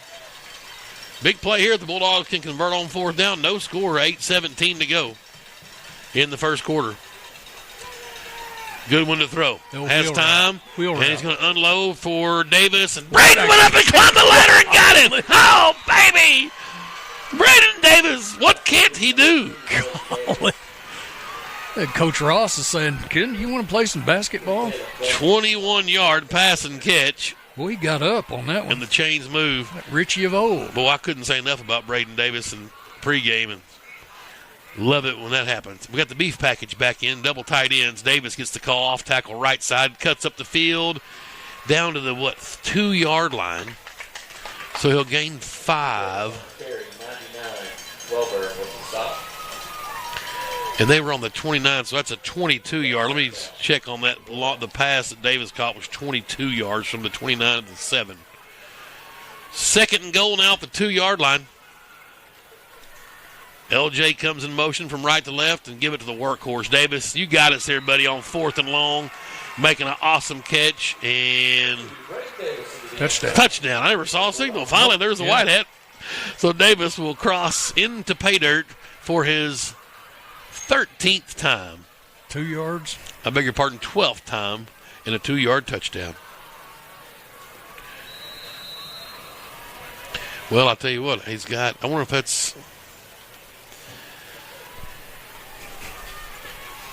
Big play here. The Bulldogs can convert on fourth down. No score, 8:17 to go in the first quarter. Good one to throw. Has time. And he's going to unload for Davis. And Braden went up and climbed the ladder and got him. Oh, baby. Braden Davis, what can't he do? Coach Ross is saying, "Kid, you want to play some basketball?" 21-yard pass and catch. Boy, he got up on that one. And the chains move. Richie of old. Boy, I couldn't say enough about Braden Davis in pregame, and love it when that happens. We got the beef package back in, double tight ends. Davis gets the call off tackle right side, cuts up the field down to the, 2-yard line. So he'll gain 5. And they were on the 29, so that's a 22-yard. Let me check on that. The pass that Davis caught was 22 yards from the 29 to the 7. Second and goal now at the 2-yard line. LJ comes in motion from right to left and give it to the workhorse. Davis, you got us there, buddy, on 4th and long, making an awesome catch and touchdown. I never saw a signal. Finally, there's the white hat. So Davis will cross into pay dirt for his 13th time. 2 yards? I beg your pardon, 12th time in a 2-yard touchdown. Well, I'll tell you what, he's got, I wonder if that's,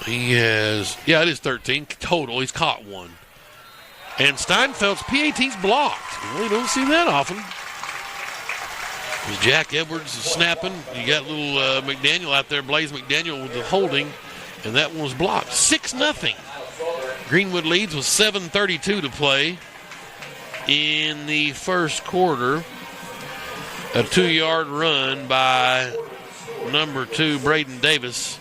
he has, it is 13 total. He's caught one. And Steinfeld's PAT's blocked. We don't see that often. Jack Edwards is snapping. You got little McDaniel out there, Blaze McDaniel with the holding, and that one was blocked. 6-0. Greenwood leads with 7:32 to play in the first quarter. A 2-yard run by number 2, Braden Davis.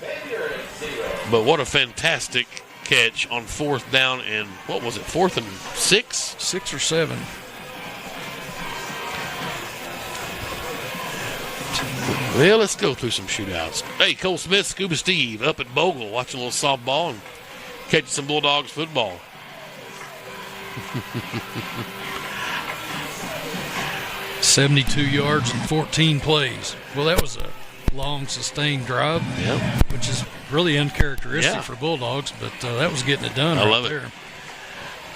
But what a fantastic catch on 4th down and, 4th and 6? 6 or 7. Well, let's go through some shootouts. Hey, Cole Smith, Scuba Steve up at Bogle watching a little softball and catching some Bulldogs football. 72 yards and 14 plays. Well, that was a long, sustained drive, which is really uncharacteristic for Bulldogs, but that was getting it done. I love there. it.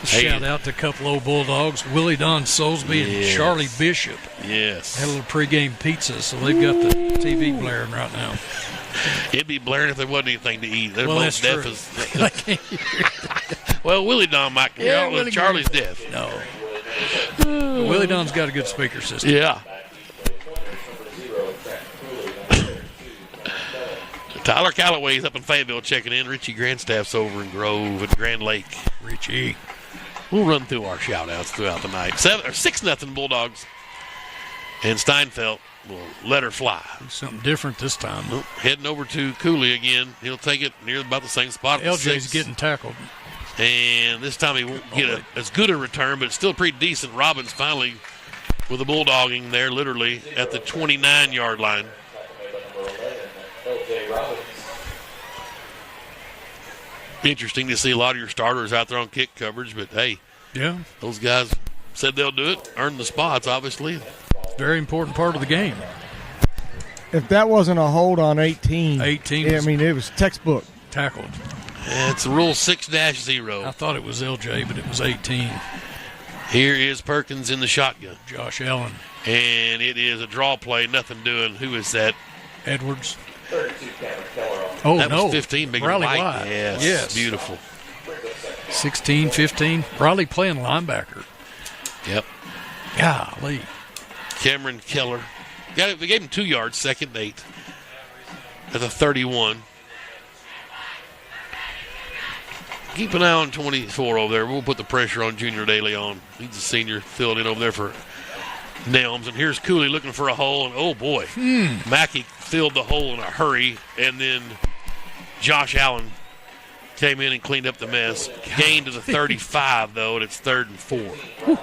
Shout out to a couple old Bulldogs, Willie Don Soulsby and Charlie Bishop. Yes. Had a little pregame pizza, so they've got the TV blaring right now. It'd be blaring if there wasn't anything to eat. They're both deaf true. as. Well, Willie Don might can hear it. Charlie's deaf. No. Willie Don's got a good speaker system. Yeah. Tyler Callaway's up in Fayetteville checking in. Richie Grandstaff's over in Grove and Grand Lake. Richie. We'll run through our shout-outs throughout the night. 6-0 Bulldogs. And Steinfeld will let her fly. Something different this time. Heading over to Cooley again. He'll take it near about the same spot. LJ's getting tackled. And this time he won't get as good a return, but it's still pretty decent. Robbins finally with a bulldogging there, literally at the 29-yard line. Interesting to see a lot of your starters out there on kick coverage, but hey, those guys said they'll do it, earn the spots, obviously. Very important part of the game. If that wasn't a hold on 18, it was textbook. Tackled. It's Rule 6-0. I thought it was LJ, but it was 18. Here is Perkins in the shotgun. Josh Allen. And it is a draw play, nothing doing. Who is that? Edwards. Oh, that was 15. Big Riley White. White. Yes. Beautiful. 16, 15. Riley playing linebacker. Yep. Golly. Cameron Keller. They gave him 2 yards, 2nd and 8. At the 31. Keep an eye on 24 over there. We'll put the pressure on Junior Daly on. He's a senior, filled in over there for Nelms. And here's Cooley looking for a hole. And oh, boy. Mackey filled the hole in a hurry. And then Josh Allen came in and cleaned up the mess. Gained to the 35, though, and it's 3rd and 4.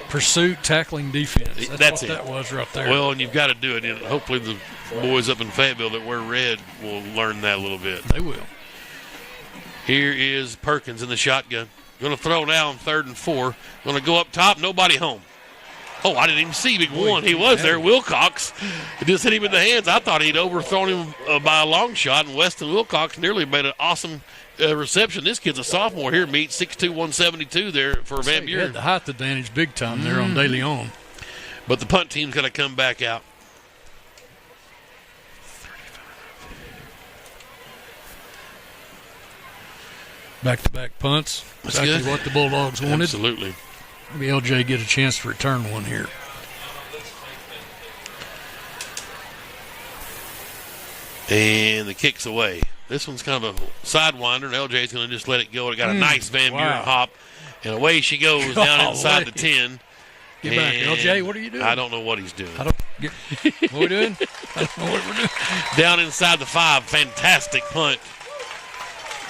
Pursuit, tackling, defense. That's what it. That was right there. Well, and you've got to do it. And hopefully the boys up in Fayetteville that wear red will learn that a little bit. They will. Here is Perkins in the shotgun. Going to throw now on 3rd and 4. Going to go up top. Nobody home. Oh, I didn't even see big one. He was there. Wilcox. It just hit him in the hands. I thought he'd overthrown him by a long shot, and Weston Wilcox nearly made an awesome reception. This kid's a sophomore here. Meets 6'2", 172 there for Van Buren. He had the height advantage big time there on De Leon. But the punt team's got to come back out. Back-to-back punts. That's exactly good. What the Bulldogs wanted. Absolutely. Maybe LJ get a chance to return one here. And the kick's away. This one's kind of a sidewinder, and LJ's going to just let it go. It got a nice Van Buren hop, and away she goes down inside the 10. Get back, LJ. What are you doing? I don't know what he's doing. What are we doing? I don't know what we're doing. Down inside the 5. Fantastic punt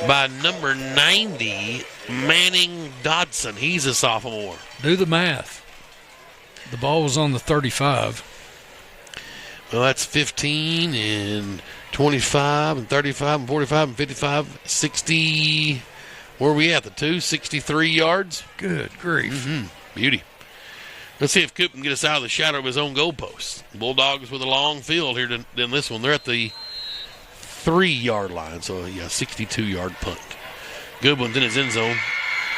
by number 90, Manning Dodson. He's a sophomore. Do the math. The ball was on the 35. Well, that's 15 and 25 and 35 and 45 and 55, 60. Where are we at? The 2, 63 yards? Good grief. Beauty. Let's see if Coop can get us out of the shadow of his own goalpost. Bulldogs with a long field here than this one. They're at the 3-yard line, so, 62-yard punt. Goodwin's in his end zone,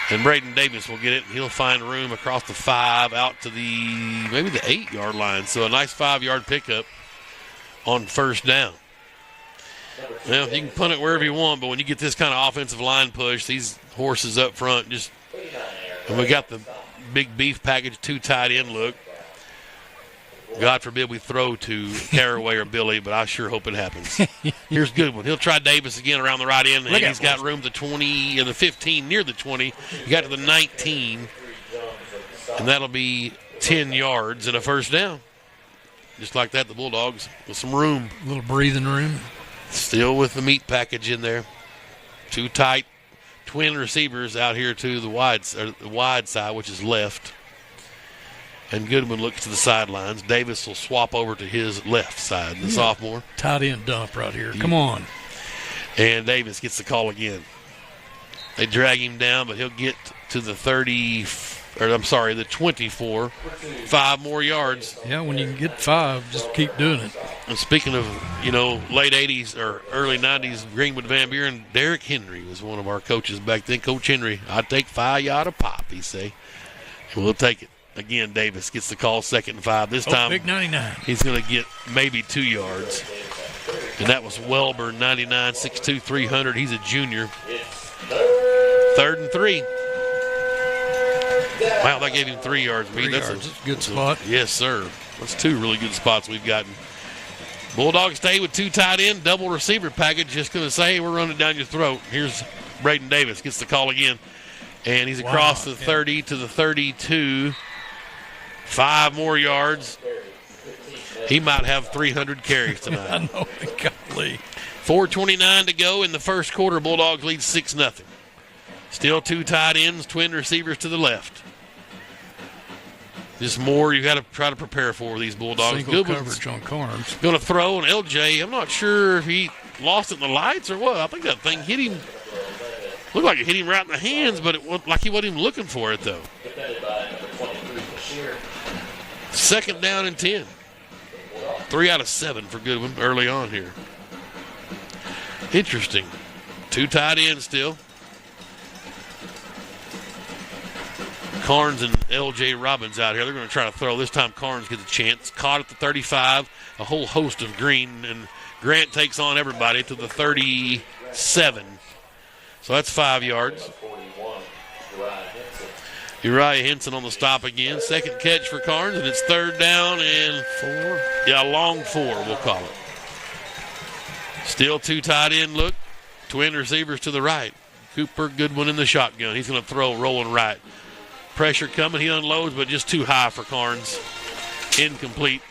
and Braden Davis will get it. He'll find room across the 5 out to maybe the 8-yard line, so a nice 5-yard pickup on first down. Well, you can punt it wherever you want, but when you get this kind of offensive line push, these horses up front and we got the big beef package, 2 tight end look. God forbid we throw to Caraway or Billy, but I sure hope it happens. Here's Goodwin. He'll try Davis again around the right end, and he's got room to 20 and the 15, near the 20. He got to the 19, and that'll be 10 yards and a first down. Just like that, the Bulldogs with some room. A little breathing room. Still with the meat package in there. 2 tight twin receivers out here to the wide side, which is left. And Goodwin looks to the sidelines. Davis will swap over to his left side, the sophomore. Tight end dump right here. Come on. And Davis gets the call again. They drag him down, but he'll get to the 24. 5 more yards. Yeah, when you can get 5, just keep doing it. And speaking of, late 80s or early 90s, Greenwood Van Buren, Derek Henry was one of our coaches back then. Coach Henry, I'd take 5 yard a pop, he say. And we'll take it. Again, Davis gets the call, 2nd and 5. This time, big 99. He's going to get maybe 2 yards. And that was Welber, 99, 6'2", 300. He's a junior. 3rd and 3. Wow, that gave him 3 yards. That's a good spot. Yes, sir. That's 2 really good spots we've gotten. Bulldogs stay with 2 tight end, double receiver package. Just going to say, hey, we're running down your throat. Here's Braden Davis. Gets the call again. And he's across the 30 to the 32. 5 more yards. He might have 300 carries tonight. I know. Golly. 4:29 to go in the first quarter. Bulldogs lead 6-0. Still 2 tight ends, twin receivers to the left. Just more you got to try to prepare for these Bulldogs. Single coverage on Carnes. Going to throw, and LJ, I'm not sure if he lost it in the lights or what. I think that thing hit him. Looked like it hit him right in the hands, but it looked like he wasn't even looking for it, though. 2nd down and 10. 3 out of 7 for Goodwin early on here. Interesting. 2 tight ends still. Carnes and L.J. Robbins out here. They're going to try to throw. This time Carnes gets a chance. Caught at the 35. A whole host of green. And Grant takes on everybody to the 37. So that's 5 yards. Uriah Henson on the stop again. 2nd catch for Carnes, and it's 3rd down and 4. Yeah, long 4, we'll call it. Still 2 tight end look. Twin receivers to the right. Cooper Goodwin in the shotgun. He's going to throw rolling right. Pressure coming. He unloads, but just too high for Carnes. Incomplete.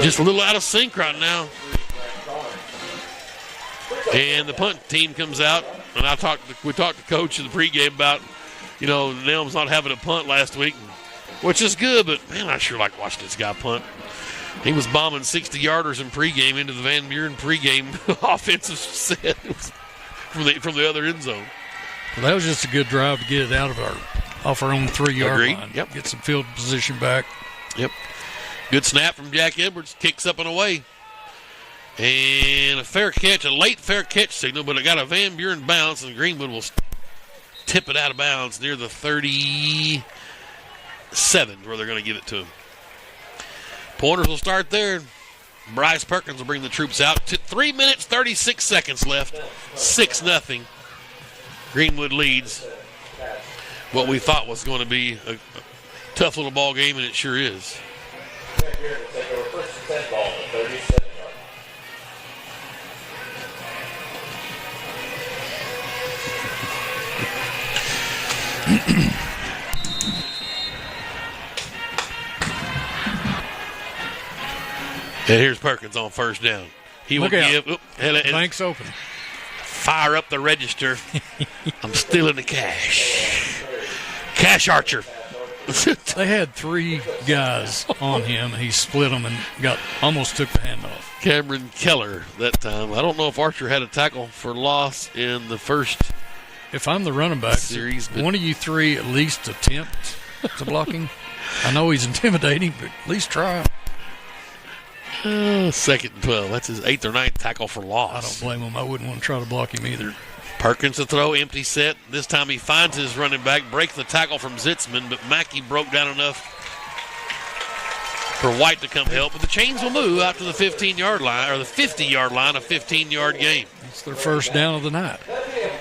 Just a little out of sync right now. And the punt team comes out. And we talked to Coach in the pregame about, Nelms not having a punt last week. which is good, but, man, I sure like watching this guy punt. He was bombing 60-yarders in pregame into the Van Buren pregame offensive set from the other end zone. Well, that was just a good drive to get it out of off our own 3-yard line. Yep. Get some field position back. Yep. Good snap from Jack Edwards. Kicks up and away. And a late fair catch signal, but it got a Van Buren bounce, and Greenwood will tip it out of bounds near the 37, where they're going to give it to him. Pointers will start there. Bryce Perkins will bring the troops out. 3 minutes, 36 seconds left. 6-0. Greenwood leads what we thought was going to be a tough little ball game, and it sure is. And here's Perkins on first down. He will give. Bank's open. Fire up the register. I'm stealing the cash. Cash Archer. They had 3 guys on him. He split them and almost took the handoff. Cameron Keller that time. I don't know if Archer had a tackle for loss in the first. If I'm the running back series, one of you 3 at least attempt to blocking. I know he's intimidating, but at least try. 2nd and 12. That's his 8th or 9th tackle for loss. I don't blame him. I wouldn't want to try to block him either. Perkins to throw, empty set. This time he finds his running back, breaks the tackle from Zitzman, but Mackey broke down enough for White to come help. But the chains will move out to the 15-yard line, or the 50-yard line, a 15-yard game. It's their first down of the night.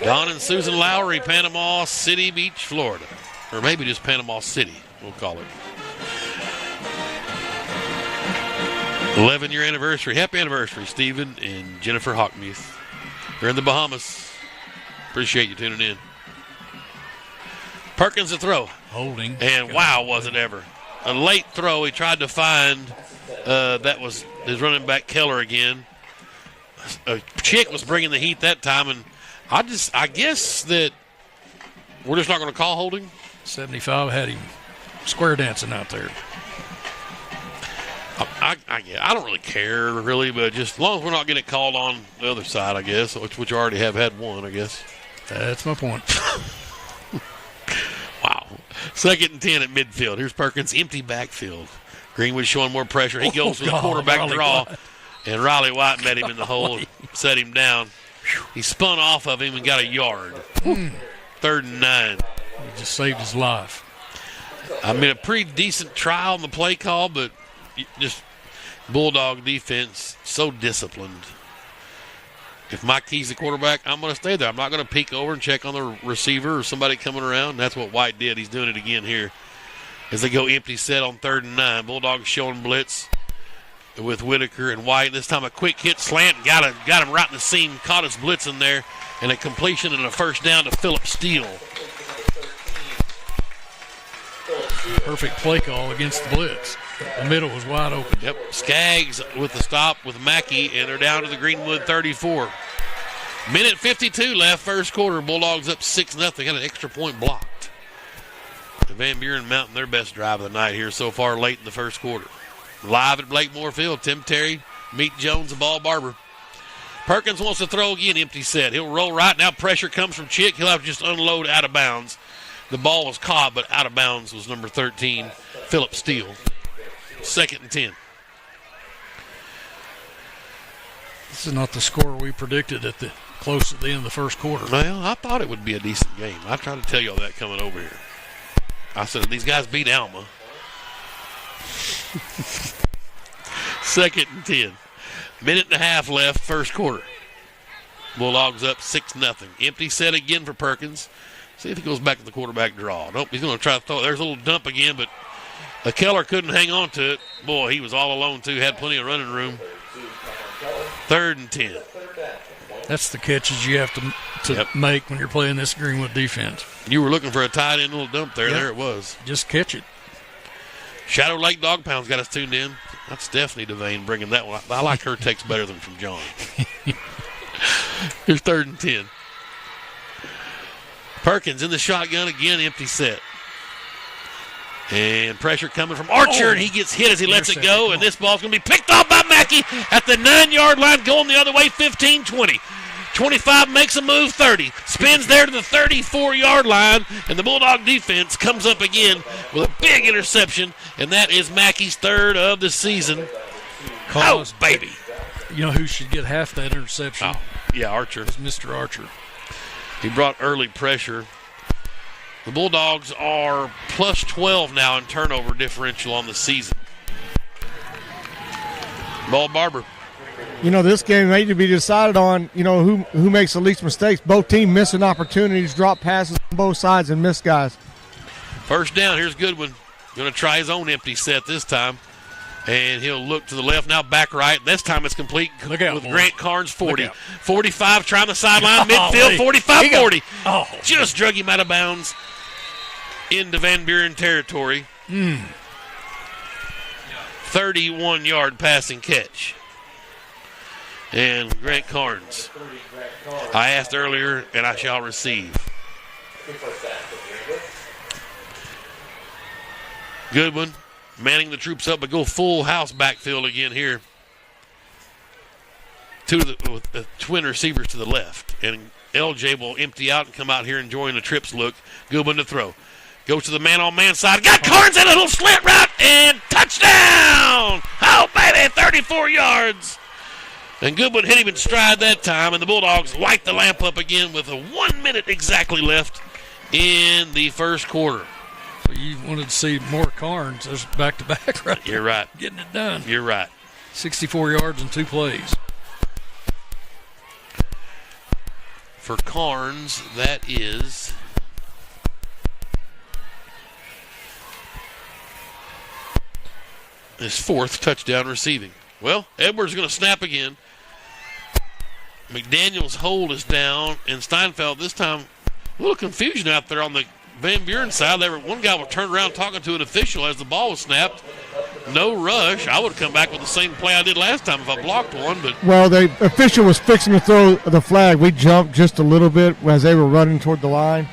Don and Susan Lowry, Panama City Beach, Florida. Or maybe just Panama City, we'll call it. 11-year anniversary. Happy anniversary, Stephen and Jennifer Hawkmuth. They're in the Bahamas. Appreciate you tuning in. Perkins to throw. Holding. And wow, was it ever. A late throw. He tried to find, that was his running back Keller again. Chick was bringing the heat that time, and I guess that we're just not going to call holding. 75 had him square dancing out there. I don't really care, really, but just as long as we're not getting it called on the other side, I guess, which you already have had one, I guess. That's my point. Wow. 2nd and 10 at midfield. Here's Perkins, empty backfield. Greenwood showing more pressure. He goes with the quarterback draw, and Riley White met him in the hole, set him down. He spun off of him and got a yard. 3rd and 9. He just saved his life. I mean, a pretty decent try on the play call, but just Bulldog defense, so disciplined. If Mike Key's the quarterback, I'm going to stay there. I'm not going to peek over and check on the receiver or somebody coming around. That's what White did. He's doing it again here as they go empty set on 3rd and 9. Bulldogs showing blitz with Whitaker and White. This time a quick hit slant. Got him right in the seam. Caught his blitz in there. And a completion and a first down to Phillip Steele. Perfect play call against the blitz. The middle was wide open. Yep. Skaggs with the stop with Mackey, and they're down to the Greenwood 34. Minute 52 left, first quarter. Bulldogs up 6-0. Got an extra point blocked. The Van Buren mounting their best drive of the night here so far late in the first quarter. Live at Blakemore Field, Tim Terry, Meet Jones, and Ball Barber. Perkins wants to throw again, empty set. He'll roll right. Now pressure comes from Chick. He'll have to just unload out of bounds. The ball was caught, but out of bounds was number 13, Phillip Steele. 2nd and 10. This is not the score we predicted at the end of the first quarter. Well, I thought it would be a decent game. I tried to tell y'all that coming over here. I said, these guys beat Alma. 2nd and 10. Minute and a half left, first quarter. Bulldogs up 6-0. Empty set again for Perkins. See if he goes back to the quarterback draw. Nope, he's going to try to throw it. There's a little dump again, but Keller couldn't hang on to it. Boy, he was all alone, too. Had plenty of running room. 3rd and 10. That's the catches you have to make when you're playing this Greenwood defense. You were looking for a tight end little dump there. Yep. There it was. Just catch it. Shadow Lake Dog Pound's got us tuned in. That's Stephanie Devane bringing that one. I like her text better than from John. Here's 3rd and 10. Perkins in the shotgun again, empty set. And pressure coming from Archer, and he gets hit as he lets it go. And this ball's going to be picked off by Mackey at the 9-yard line, going the other way, 15, 20. 25 makes a move, 30. Spins there to the 34-yard line, and the Bulldog defense comes up again with a big interception, and that is Mackey's third of the season. Oh, baby. You know who should get half that interception? Oh, yeah, Archer. It's Mr. Archer. He brought early pressure. The Bulldogs are plus 12 now in turnover differential on the season. Ball Barber. You know, this game may be decided on, you know, who makes the least mistakes. Both teams missing opportunities, drop passes on both sides, and miss guys. First down, here's Goodwin. Going to try his own empty set this time. And he'll look to the left, now back right. This time it's complete with Grant Carnes, 40. 45 trying the sideline, midfield, 45-40. Oh. Just drug him out of bounds into Van Buren territory. 31-yard passing catch. And Grant Carnes, I asked earlier, and I shall receive. Goodwin manning the troops up, but go full house backfield again here. With the twin receivers to the left. And LJ will empty out and come out here enjoying the trips look. Goodwin to throw. Goes to the man-on-man side. Got Carnes in a little slant route, and touchdown! Oh, baby, 34 yards. And Goodwin hit him in stride that time, and the Bulldogs light the lamp up again with 1 minute exactly left in the first quarter. You wanted to see more Carnes. There's back-to-back right there. You're right. Getting it done. You're right. 64 yards in 2 plays. For Carnes, that is his 4th touchdown receiving. Well, Edwards is going to snap again. McDaniel's hold is down, and Steinfeld this time, a little confusion out there on the Van Buren side. One guy was turned around talking to an official as the ball was snapped. No rush. I would have come back with the same play I did last time if I blocked one. But well, the official was fixing to throw the flag. We jumped just a little bit as they were running toward the line.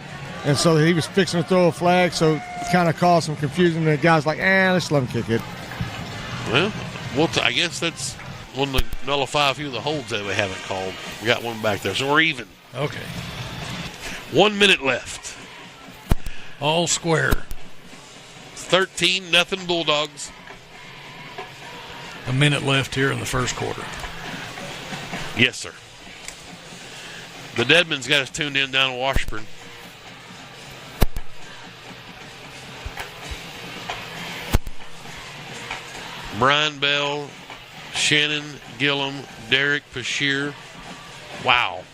And so he was fixing to throw a flag, so it kind of caused some confusion. And the guy's like, let's let him kick it. Well, I guess that's one to nullify a few of the holds that we haven't called. We got one back there, so we're even. Okay. 1 minute left. All square. 13-0 Bulldogs. A minute left here in the first quarter. Yes, sir. The Deadmans got us tuned in down in Washburn. Brian Bell, Shannon Gillum, Derek Pashear. Wow.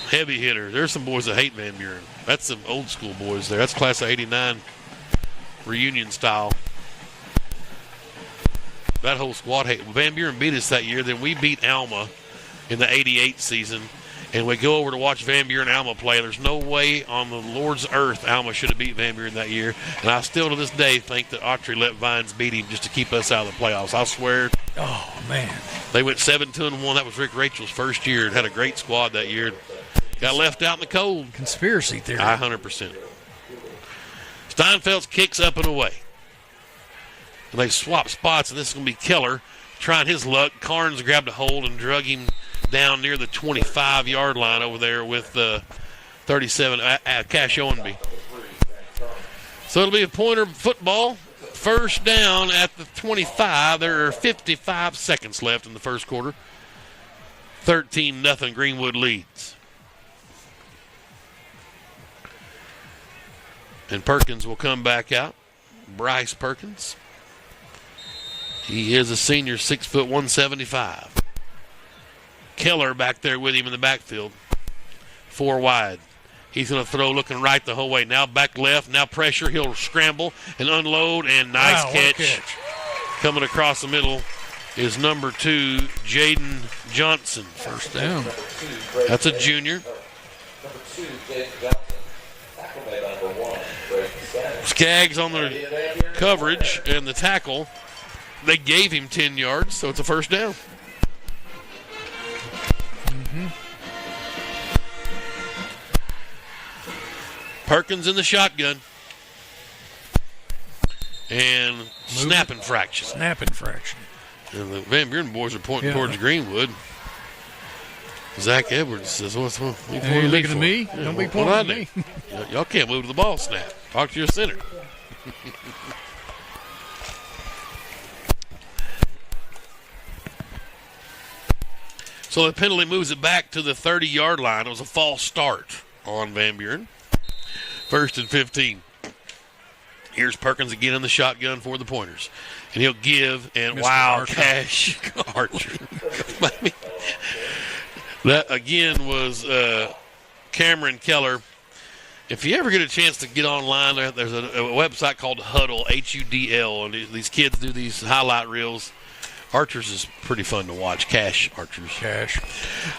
Heavy hitter. There's some boys that hate Van Buren. That's some old school boys there. That's class of 89 reunion style. That whole squad hate. Van Buren beat us that year. Then we beat Alma in the 88 season. And we go over to watch Van Buren Alma play. There's no way on the Lord's earth Alma should have beat Van Buren that year. And I still to this day think that Autry let Vines beat him just to keep us out of the playoffs. I swear. Oh, man. They went 7-2-1. That was Rick Rachel's first year. Had a great squad that year. Got left out in the cold. Conspiracy theory. 100%. Steinfeld's kicks up and away. And they swap spots, and this is going to be Keller trying his luck. Carnes grabbed a hold and drug him down near the 25-yard line over there with 37, Cash Owenby. So it'll be a pointer football. First down at the 25. There are 55 seconds left in the first quarter. 13-0 Greenwood leads. And Perkins will come back out. Bryce Perkins. He is a senior, 6 foot 175. Keller back there with him in the backfield. 4 wide. He's going to throw looking right the whole way. Now back left. Now pressure. He'll scramble and unload. And nice catch. Coming across the middle is number 2, Jaden Johnson. First down. That's a junior. Skaggs on the coverage and the tackle. They gave him 10 yards, so it's a first down. Perkins in the shotgun. and snap infraction. Snap infraction. And the Van Buren boys are pointing towards Greenwood. Zach Edwards says, "What's you looking at me? Yeah, Don't be pointing at me." Y'all can't move to the ball snap. Talk to your center." So the penalty moves it back to the 30-yard line. It was a false start on Van Buren. 1st and 15. Here's Perkins again in the shotgun for the Pointers. And he'll give, and Mr. Cash Archer. That, again, was Cameron Keller. If you ever get a chance to get online, there's a website called Huddle, Hudl, and these kids do these highlight reels. Archers is pretty fun to watch. Cash Archers. Cash.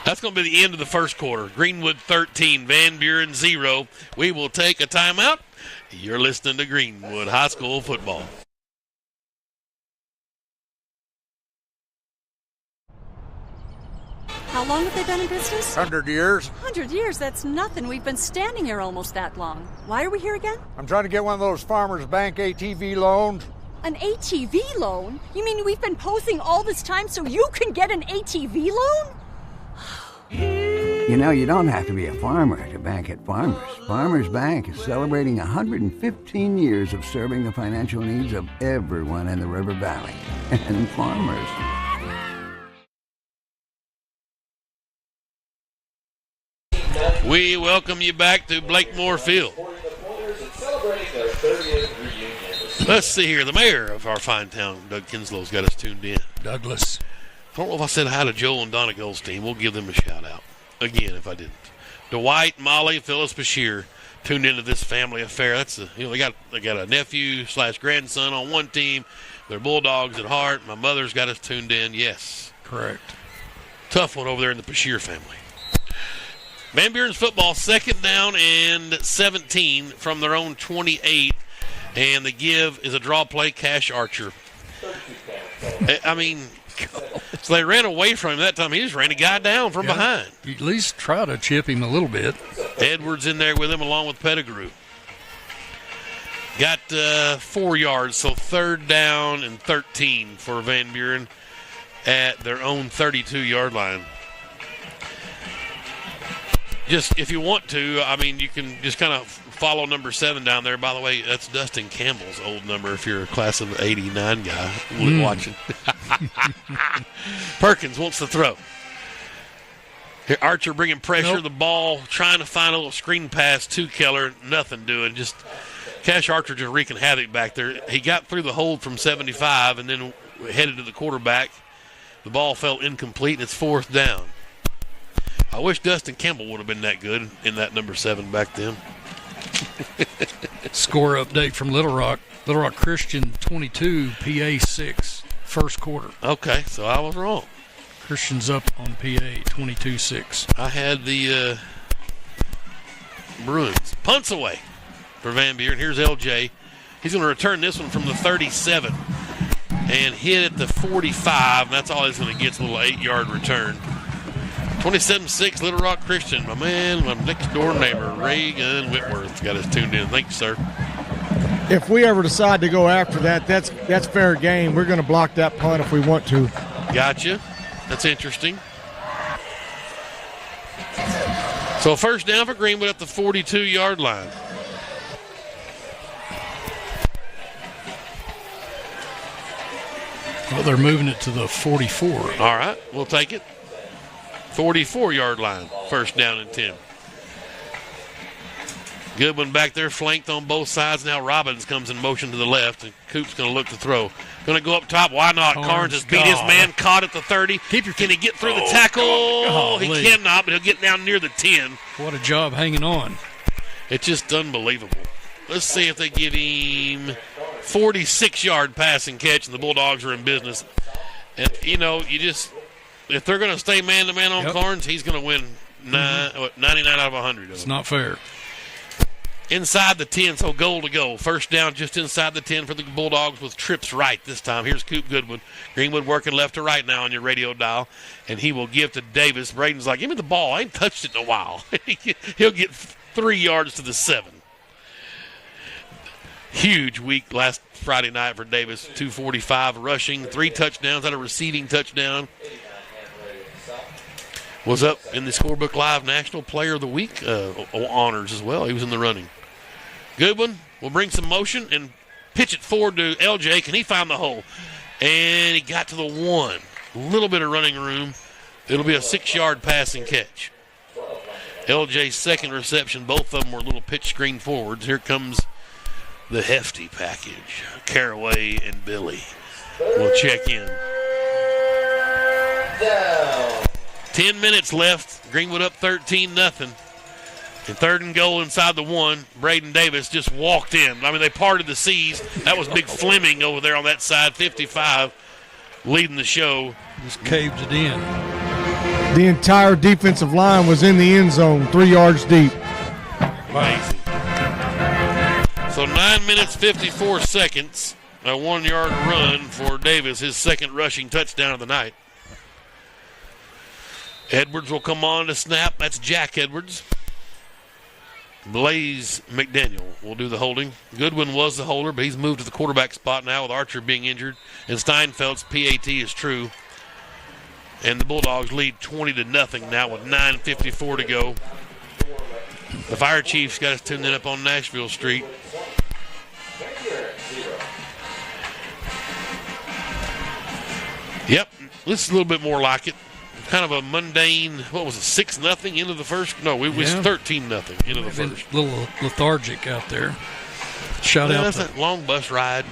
That's going to be the end of the first quarter. Greenwood 13, Van Buren 0. We will take a timeout. You're listening to Greenwood High School football. How long have they been in business? 100 years. 100 years? That's nothing. We've been standing here almost that long. Why are we here again? I'm trying to get one of those Farmers Bank ATV loans. An ATV loan? You mean we've been posing all this time so you can get an ATV loan? You know, you don't have to be a farmer to bank at Farmers. Farmers Bank is celebrating 115 years of serving the financial needs of everyone in the River Valley. And farmers. We welcome you back to Blakemore Field. Let's see here. The mayor of our fine town, Doug Kinslow's got us tuned in. Douglas. I don't know if I said hi to Joel and Donna Goldstein. We'll give them a shout out again if I didn't. Dwight, Molly, Phyllis Bashir tuned into this family affair. That's they got a nephew / grandson on one team. They're Bulldogs at heart. My mother's got us tuned in. Yes, correct. Tough one over there in the Bashir family. Van Buren's football, 2nd down and 17 from their own 28. And the give is a draw play, Cash Archer. I mean, so they ran away from him that time. He just ran a guy down from behind. You at least try to chip him a little bit. Edwards in there with him along with Pettigrew. Got 4 yards, so 3rd down and 13 for Van Buren at their own 32-yard line. Just if you want to, I mean, you can just kind of follow number 7 down there. By the way, that's Dustin Campbell's old number if you're a class of 89 guy watching. Perkins wants to throw. Here, Archer bringing pressure, the ball, trying to find a little screen pass to Keller. Nothing doing. Just Cash Archer just wreaking havoc back there. He got through the hold from 75 and then headed to the quarterback. The ball fell incomplete, and it's 4th down. I wish Dustin Campbell would have been that good in that number 7 back then. Score update from Little Rock. Little Rock Christian 22, PA 6, first quarter. Okay, so I was wrong. Christian's up on PA 22-6. I had the Bruins. Punts away for Van Buren. Here's LJ. He's going to return this one from the 37 and hit at the 45. And that's all he's going to get. It's a little 8-yard return. 27-6, Little Rock Christian. My man, my next-door neighbor, Reagan Whitworth, got us tuned in. Thank you, sir. If we ever decide to go after that, that's fair game. We're going to block that punt if we want to. Gotcha. That's interesting. So 1st down for Greenwood at the 42-yard line. Well, they're moving it to the 44. All right, we'll take it. 44-yard line, 1st down and 10. Goodwin back there, flanked on both sides. Now Robbins comes in motion to the left, and Coop's going to look to throw. Going to go up top. Why not? Carnes has beat his man, caught at the 30. Can he get through the tackle? He cannot, but he'll get down near the 10. What a job hanging on. It's just unbelievable. Let's see if they give him 46-yard passing catch, and the Bulldogs are in business. And, you know, if they're going to stay man-to-man on Carnes, he's going to win 99 out of 100. It's not fair. Inside the 10, so goal to go. 1st down just inside the 10 for the Bulldogs with trips right this time. Here's Coop Goodwin. Greenwood working left to right now on your radio dial, and he will give to Davis. Braden's like, give me the ball. I ain't touched it in a while. He'll get 3 yards to the 7. huge week last Friday night for Davis. 245 rushing, 3 touchdowns, had a receiving touchdown. Was up in the Scorebook Live National Player of the Week honors as well. He was in the running. Goodwin will bring some motion and pitch it forward to LJ. Can he find the hole? And he got to the 1. A little bit of running room. It'll be a 6-yard passing catch. LJ's second reception, both of them were little pitch screen forwards. Here comes the hefty package. Caraway and Billy will check in. 10 minutes left. Greenwood up 13-0. And 3rd and goal inside the 1. Braden Davis just walked in. I mean, they parted the seas. That was Big Fleming over there on that side, 55, leading the show. Just caved it in. The entire defensive line was in the end zone, 3 yards deep. Amazing. So 9 minutes, 54 seconds. A 1-yard run for Davis, his second rushing touchdown of the night. Edwards will come on to snap. That's Jack Edwards. Blaze McDaniel will do the holding. Goodwin was the holder, but he's moved to the quarterback spot now with Archer being injured. And Steinfeld's PAT is true. And the Bulldogs lead 20-0 now with 9:54 to go. The Fire Chiefs got us tuned in up on Nashville Street. Yep, this is a little bit more like it. Kind of a mundane, what was it, 6-0 into the first? No, it was 13-0 into the first. A little lethargic out there. Shout out that's to that long bus ride.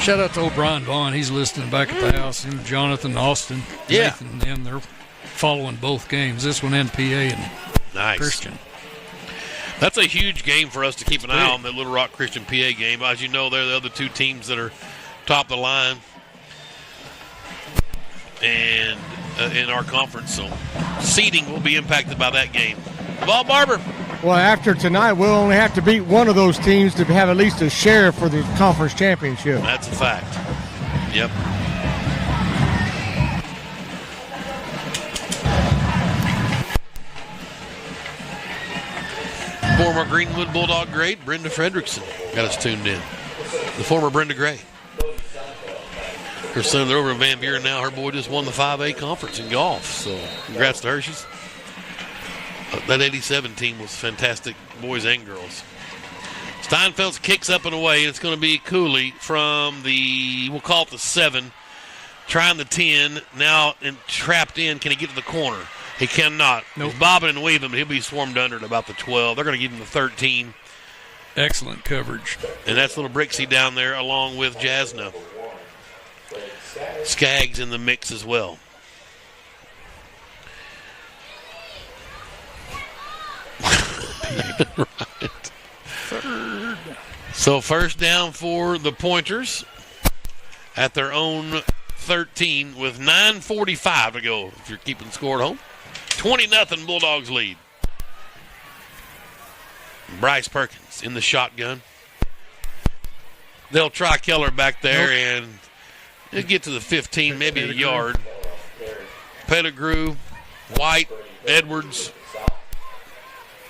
Shout out to O'Brien Vaughn. He's listening back at the house. Him, Jonathan, Austin, Nathan, and them. They're following both games. This one and PA and Christian. That's a huge game for us to keep an eye on, the Little Rock Christian PA game. As you know, they're the other 2 teams that are top of the line and in our conference. So seeding will be impacted by that game. Ball Barber. Well, after tonight, we'll only have to beat one of those teams to have at least a share for the conference championship. That's a fact. Yep. Former Greenwood Bulldog great Brenda Fredrickson got us tuned in. The former Brenda Gray. Her son, they're over in Van Buren now. Her boy just won the 5A conference in golf. So congrats to her. That 87 team was fantastic, boys and girls. Steinfeld's kicks up and away. It's going to be Cooley from we'll call it the 7, trying the 10, now trapped in. Can he get to the corner? He cannot. Nope. He's bobbing and weaving, but he'll be swarmed under at about the 12. They're going to give him the 13. Excellent coverage. And that's little Brixie down there along with Jasna. Skaggs in the mix as well. Right. So first down for the Pointers at their own 13 with 9:45 to go. If you're keeping score at home, 20-0 Bulldogs lead. Bryce Perkins in the shotgun. They'll try Keller back there and they'll get to the 15, maybe a yard. Pettigrew, White, Edwards.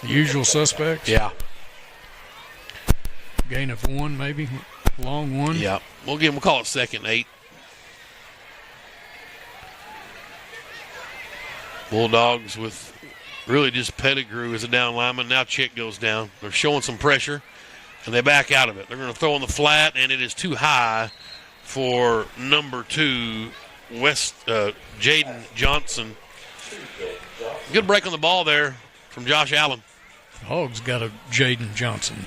The usual suspects. Yeah. Gain of 1, maybe. Long 1. Yeah. We'll call it 2nd and 8. Bulldogs with really just Pettigrew as a down lineman. Now Chick goes down. They're showing some pressure, and they back out of it. They're going to throw on the flat, and it is too high for number 2, Jaden Johnson. Good break on the ball there from Josh Allen. Hogs got a Jaden Johnson.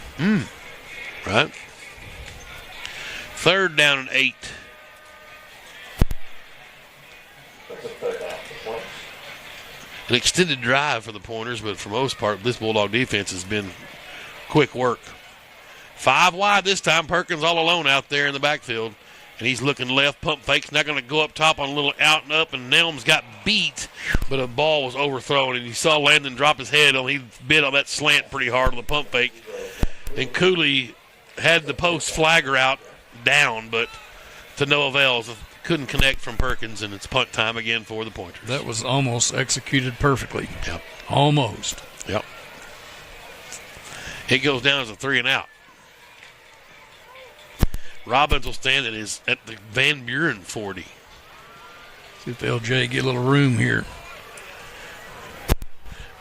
Right. 3rd down and 8. An extended drive for the Pointers, but for the most part, this Bulldog defense has been quick work. 5 wide this time. Perkins all alone out there in the backfield. And he's looking left. Pump fake's not going to go up top on a little out and up. And Nelms got beat, but a ball was overthrown. And you saw Landon drop his head on. He bit on that slant pretty hard on the pump fake. And Cooley had the post flag route down, but to no avail. Couldn't connect from Perkins, and it's punt time again for the Pointers. That was almost executed perfectly. Yep. Almost. Yep. It goes down as a 3 and out. Robbins will stand at the Van Buren 40. See if LJ get a little room here.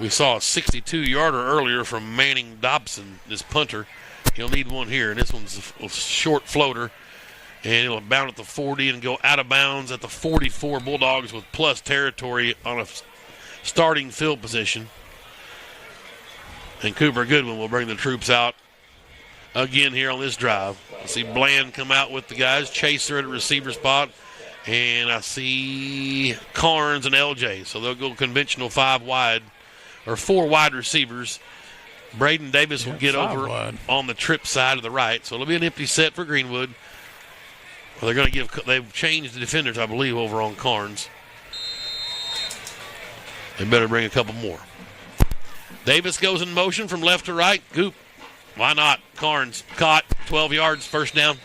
We saw a 62-yarder earlier from Manning Dobson, this punter. He'll need one here, and this one's a short floater. And it'll bound at the 40 and go out of bounds at the 44. Bulldogs with plus territory on a starting field position. And Cooper Goodwin will bring the troops out again here on this drive. I see Bland come out with the guys. Chaser at a receiver spot. And I see Carnes and LJ. So they'll go conventional 5 wide or 4 wide receivers. Braden Davis will get over wide on the trip side of the right. So it'll be an empty set for Greenwood. Well, they've changed the defenders, I believe, over on Carnes. They better bring a couple more. Davis goes in motion from left to right. Goop. Why not? Carnes caught 12 yards, first down.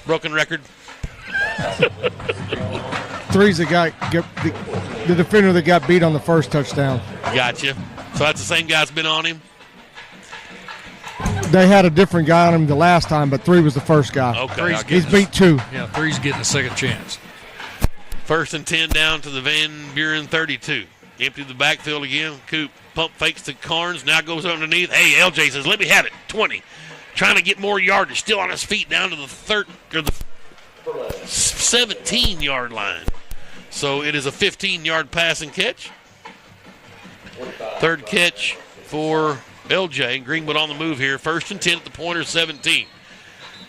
Broken record. Three's the guy, the defender that got beat on the first touchdown. Gotcha. So that's the same guy's been on him? They had a different guy on him the last time, but 3 was the first guy. Okay. He's beat 2. Yeah, 3's getting a second chance. 1st and 10 down to the Van Buren 32. Empty the backfield again. Coop pump fakes to Carnes. Now goes underneath. Hey, LJ says, let me have it. 20. Trying to get more yardage. Still on his feet down to the 17-yard line. So it is a 15-yard pass and catch. 3rd catch for LJ. Greenwood on the move here. 1st and 10 at the pointer, 17.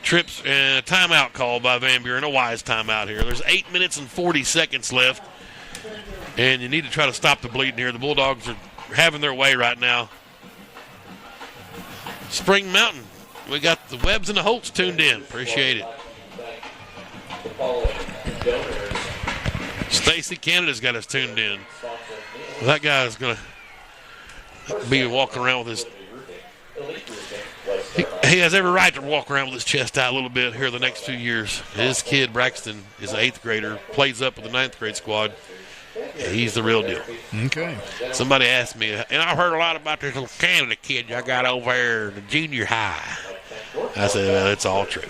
Trips and timeout call by Van Buren. A wise timeout here. There's 8 minutes and 40 seconds left. And you need to try to stop the bleeding here. The Bulldogs are having their way right now. Spring Mountain. We got the Webbs and the Holtz tuned in. Appreciate it. Stacy Canada's got us tuned in. Well, that guy's going to be walking around with his... He has every right to walk around with his chest out a little bit here the next few years. His kid, Braxton, is an 8th grader, plays up with the 9th grade squad. And he's the real deal. Okay. Somebody asked me, and I've heard a lot about this little Canada kid I got over there in the junior high. I said, well, it's all true.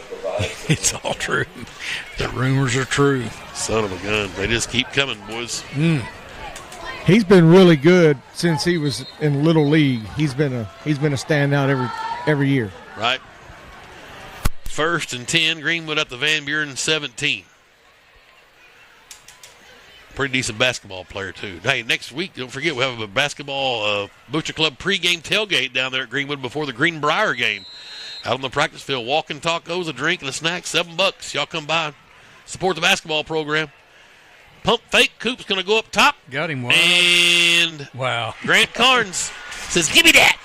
It's all true. The rumors are true. Son of a gun. They just keep coming, boys. He's been really good since he was in Little League. He's been a standout every year. Right. 1st and 10, Greenwood at the Van Buren 17. Pretty decent basketball player, too. Hey, next week, don't forget, we have a basketball Butcher Club pregame tailgate down there at Greenwood before the Greenbrier game. Out on the practice field, walking tacos, a drink, and a snack, $7. Y'all come by, support the basketball program. Pump fake, Coop's going to go up top. Got him. Wow. And wow. Grant Carnes says, give me that.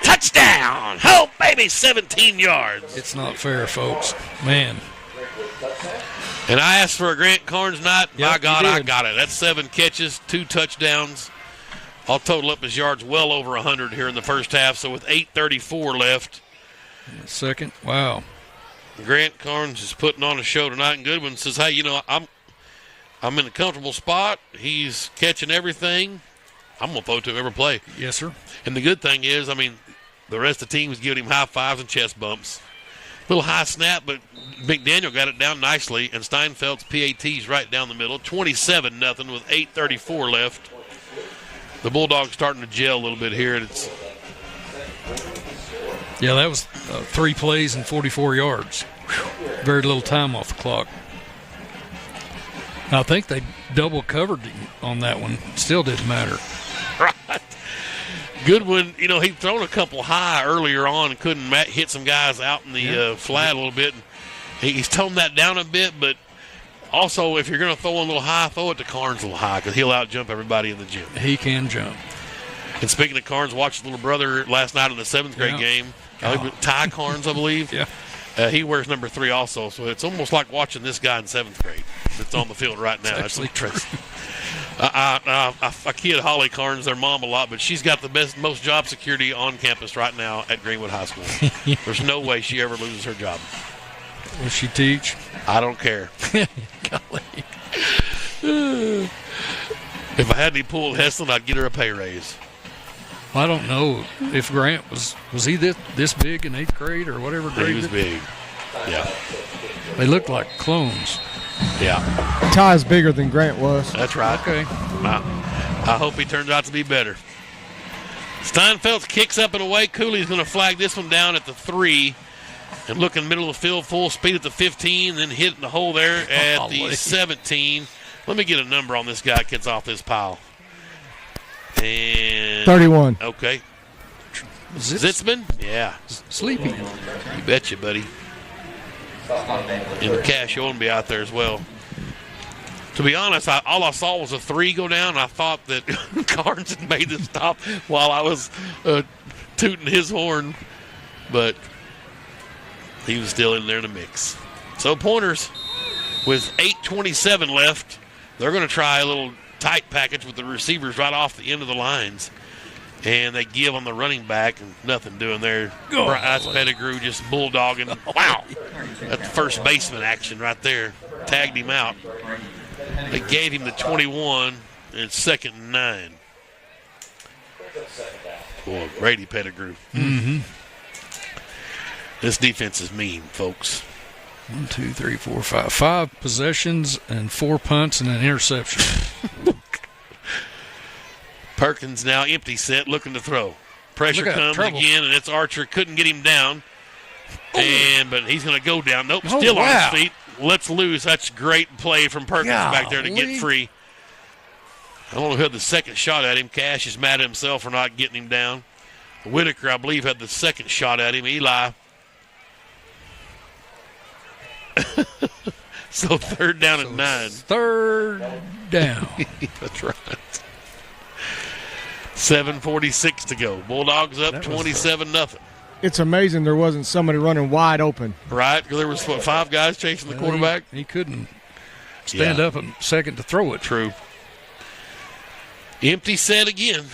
Touchdown. Oh, baby, 17 yards. It's not fair, folks. Man. And I asked for a Grant Carnes night. Yep, My God, I got it. That's 7 catches, 2 touchdowns. I'll total up his yards well over 100 here in the first half. So with 8:34 left. Second. Wow. Grant Carnes is putting on a show tonight. And Goodwin says, hey, I'm in a comfortable spot. He's catching everything. I'm going to throw to him every play. Yes, sir. And the good thing is, the rest of the team is giving him high fives and chest bumps. Little high snap, but McDaniel got it down nicely, and Steinfeld's PAT's right down the middle. 27-0 with 8:34 left. The Bulldogs starting to gel a little bit here. Yeah, that was 3 plays and 44 yards. Whew. Very little time off the clock. I think they double covered on that one. Still didn't matter. Right. Goodwin, he'd thrown a couple high earlier on and couldn't hit some guys out in the flat a little bit. He's toned that down a bit, but also if you're going to throw a little high, throw it to Carnes a little high because he'll out-jump everybody in the gym. He can jump. And speaking of Carnes, watched his little brother last night in the 7th grade game. Ty Carnes, I believe. Yeah. He wears number 3 also, so it's almost like watching this guy in 7th grade that's on the field right now. That's actually true. I kid Holly Carnes, their mom, a lot, but she's got the most job security on campus right now at Greenwood High School. There's no way she ever loses her job. Will she teach? I don't care. Golly. If I had any pull at Heslin, I'd get her a pay raise. I don't know if Grant was he this big in 8th grade or whatever grade? He was big. Yeah. They look like clones. Yeah. Ty's bigger than Grant was. That's right. Okay. I hope he turns out to be better. Steinfeld kicks up and away. Cooley's going to flag this one down at the 3 and look in the middle of the field, full speed at the 15, then hit the hole there at the 17. Let me get a number on this guy that gets off this pile. And 31. Okay. Zitzman? Yeah. Sleepy. You betcha, buddy. And Cash Owen be out there as well. To be honest, all I saw was a 3 go down, and I thought that Carnes had made the stop while I was tooting his horn. But he was still in there in the mix. So Pointers, with 8:27 left, they're going to try a little tight package with the receivers right off the end of the lines. And they give on the running back, and nothing doing there. Bryce Pettigrew just bulldogging. Wow. That's the first baseman action right there. Tagged him out. They gave him the 21, and it's 2nd and 9. Boy, Brady Pettigrew. Mm-hmm. This defense is mean, folks. 1, 2, 3, 4, 5. 5 possessions and 4 punts and an interception. Perkins now empty set, looking to throw. Pressure comes again, and it's Archer. Couldn't get him down. But he's going to go down. Nope, still on his feet. Lets loose. That's great play from Perkins back there to get free. I don't know who had the second shot at him. Cash is mad at himself for not getting him down. Whitaker, I believe, had the second shot at him. Eli. So 3rd down and 9. 3rd down. That's right. 7:46 to go. Bulldogs up 27-0. It's amazing there wasn't somebody running wide open. Right, because there was 5 guys chasing the quarterback. He couldn't stand up a second to throw it. True. Empty set again.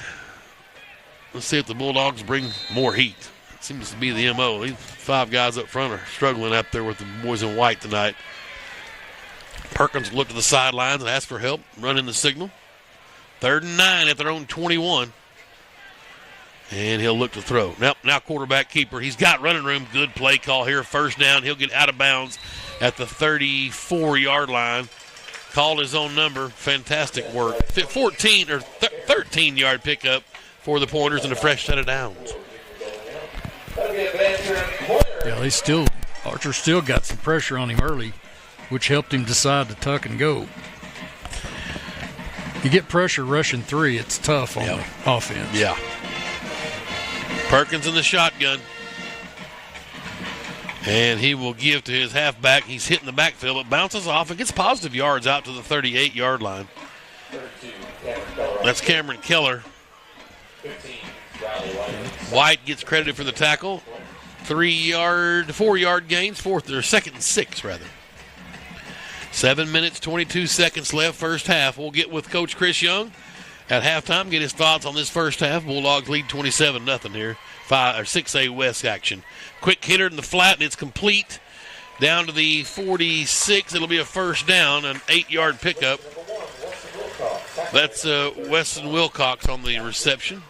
Let's see if the Bulldogs bring more heat. It seems to be the MO. These 5 guys up front are struggling up there with the boys in white tonight. Perkins looked to the sidelines and asked for help, running the signal. 3rd and 9 at their own 21. And he'll look to throw. Now quarterback keeper. He's got running room. Good play call here. 1st down. He'll get out of bounds at the 34-yard line. Called his own number. Fantastic work. 13-yard pickup for the Pointers and a fresh set of downs. Yeah, Archer still got some pressure on him early, which helped him decide to tuck and go. You get pressure rushing 3, it's tough on the offense. Yeah. Perkins in the shotgun. And he will give to his halfback. He's hitting the backfield. It bounces off and gets positive yards out to the 38-yard line. That's Cameron Keller. White gets credited for the tackle. 4-yard gains. 2nd and 6, rather. 7 minutes, 22 seconds left, first half. We'll get with Coach Chris Young at halftime, get his thoughts on this first half. Bulldogs lead 27-0 here. 6A West action. Quick hitter in the flat, and it's complete. Down to the 46. It'll be a 1st down, an 8-yard pickup. That's Weston Wilcox on the reception.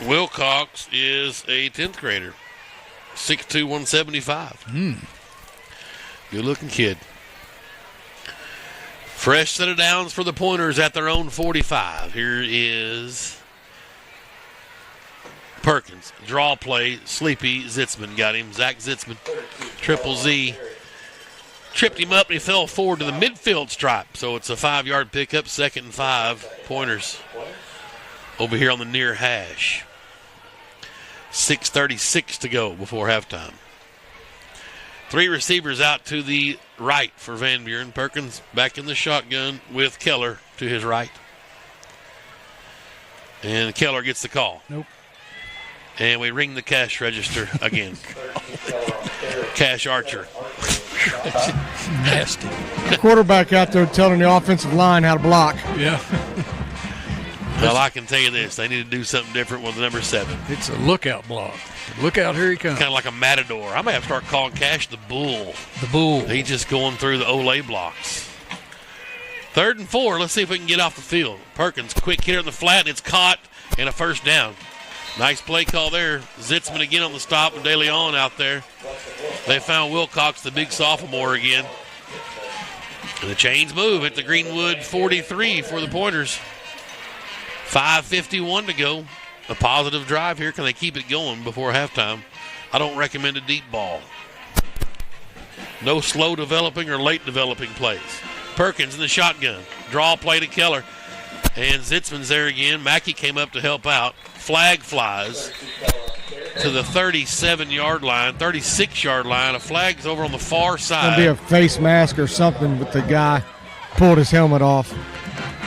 Wilcox is a 10th grader. 6'2", 175. Good-looking kid. Fresh set of downs for the Pointers at their own 45. Here is Perkins. Draw play. Sleepy. Zitzman got him. Zach Zitzman. Triple Z. Tripped him up and he fell forward to the midfield stripe. So it's a 5-yard pickup. 2nd and 5. Pointers over here on the near hash. 6:36 to go before halftime. 3 receivers out to the right for Van Buren. Perkins back in the shotgun with Keller to his right. And Keller gets the call. Nope. And we ring the cash register again. Cash Archer. Nasty. Quarterback out there telling the offensive line how to block. Yeah. Well, I can tell you this. They need to do something different with the number 7. It's a lookout block. Look out, here he comes. Kind of like a matador. I may have to start calling Cash the Bull. The Bull. He's just going through the Olay blocks. 3rd and 4. Let's see if we can get off the field. Perkins, quick hitter in the flat, and it's caught, and a 1st down. Nice play call there. Zitzman again on the stop with De Leon out there. They found Wilcox, the big sophomore, again. And the chains move at the Greenwood 43 for the Pointers. 5:51 to go. A positive drive here. Can they keep it going before halftime? I don't recommend a deep ball. No slow developing or late developing plays. Perkins in the shotgun. Draw play to Keller. And Zitzman's there again. Mackey came up to help out. Flag flies to the 37-yard line, 36-yard line. A flag's over on the far side. It'll be a face mask or something with the guy pulled his helmet off.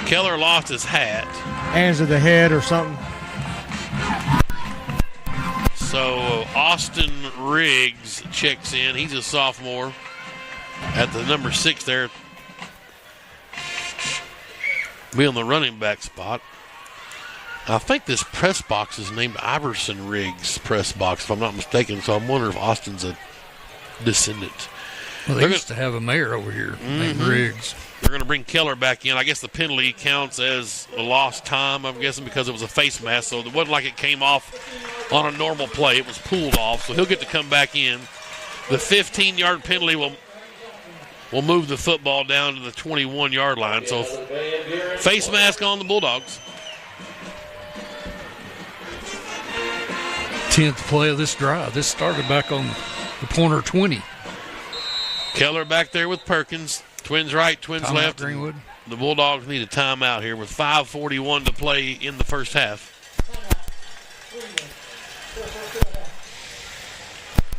Keller lost his hat. Hands to the head or something. So Austin Riggs checks in. He's a sophomore at the number 6 there. Be on the running back spot. I think this press box is named Iverson Riggs press box, if I'm not mistaken. So I'm wondering if Austin's a descendant. Well, they used to have a mayor over here named Riggs. They're going to bring Keller back in. I guess the penalty counts as a lost time, I'm guessing, because it was a face mask. So it wasn't like it came off on a normal play. It was pulled off. So he'll get to come back in. The 15-yard penalty will move the football down to the 21-yard line. So face mask on the Bulldogs. 10th play of this drive. This started back on the Pointer 20. Keller back there with Perkins. Twins right, Twins Timeout, left. Greenwood. The Bulldogs need a timeout here with 5:41 to play in the first half.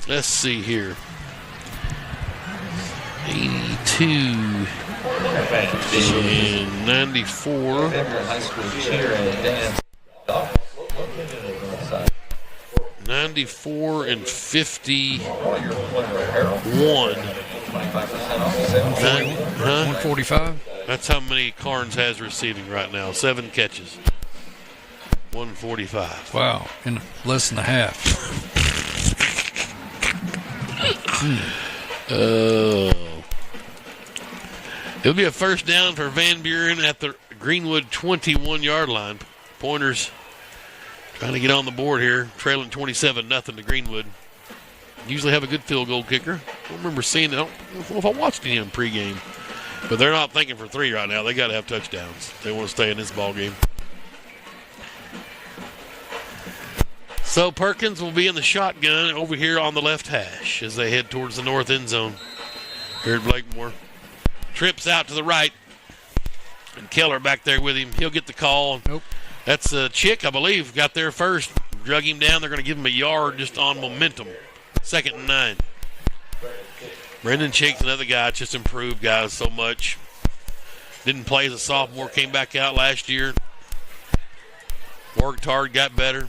Let's see here. 82 and 94. 94 and 51. 145. That's how many Carnes has receiving right now. 7 catches. 145. Wow, in less than a half. It'll be a first down for Van Buren at the Greenwood 21-yard line. Pointers trying to get on the board here, trailing 27-0 to Greenwood. Usually have a good field goal kicker. I don't remember seeing it. I don't know if I watched any in pregame. But they're not thinking for 3 right now. They got to have touchdowns. They want to stay in this ball game. So Perkins will be in the shotgun over here on the left hash as they head towards the north end zone here at Blakemore. Trips out to the right. And Keller back there with him. He'll get the call. Nope. That's Chick, I believe, got there first. Drug him down. They're going to give him a yard just on momentum. 2nd and 9. Brendan Chick's another guy, just improved guys so much. Didn't play as a sophomore, came back out last year. Worked hard, got better.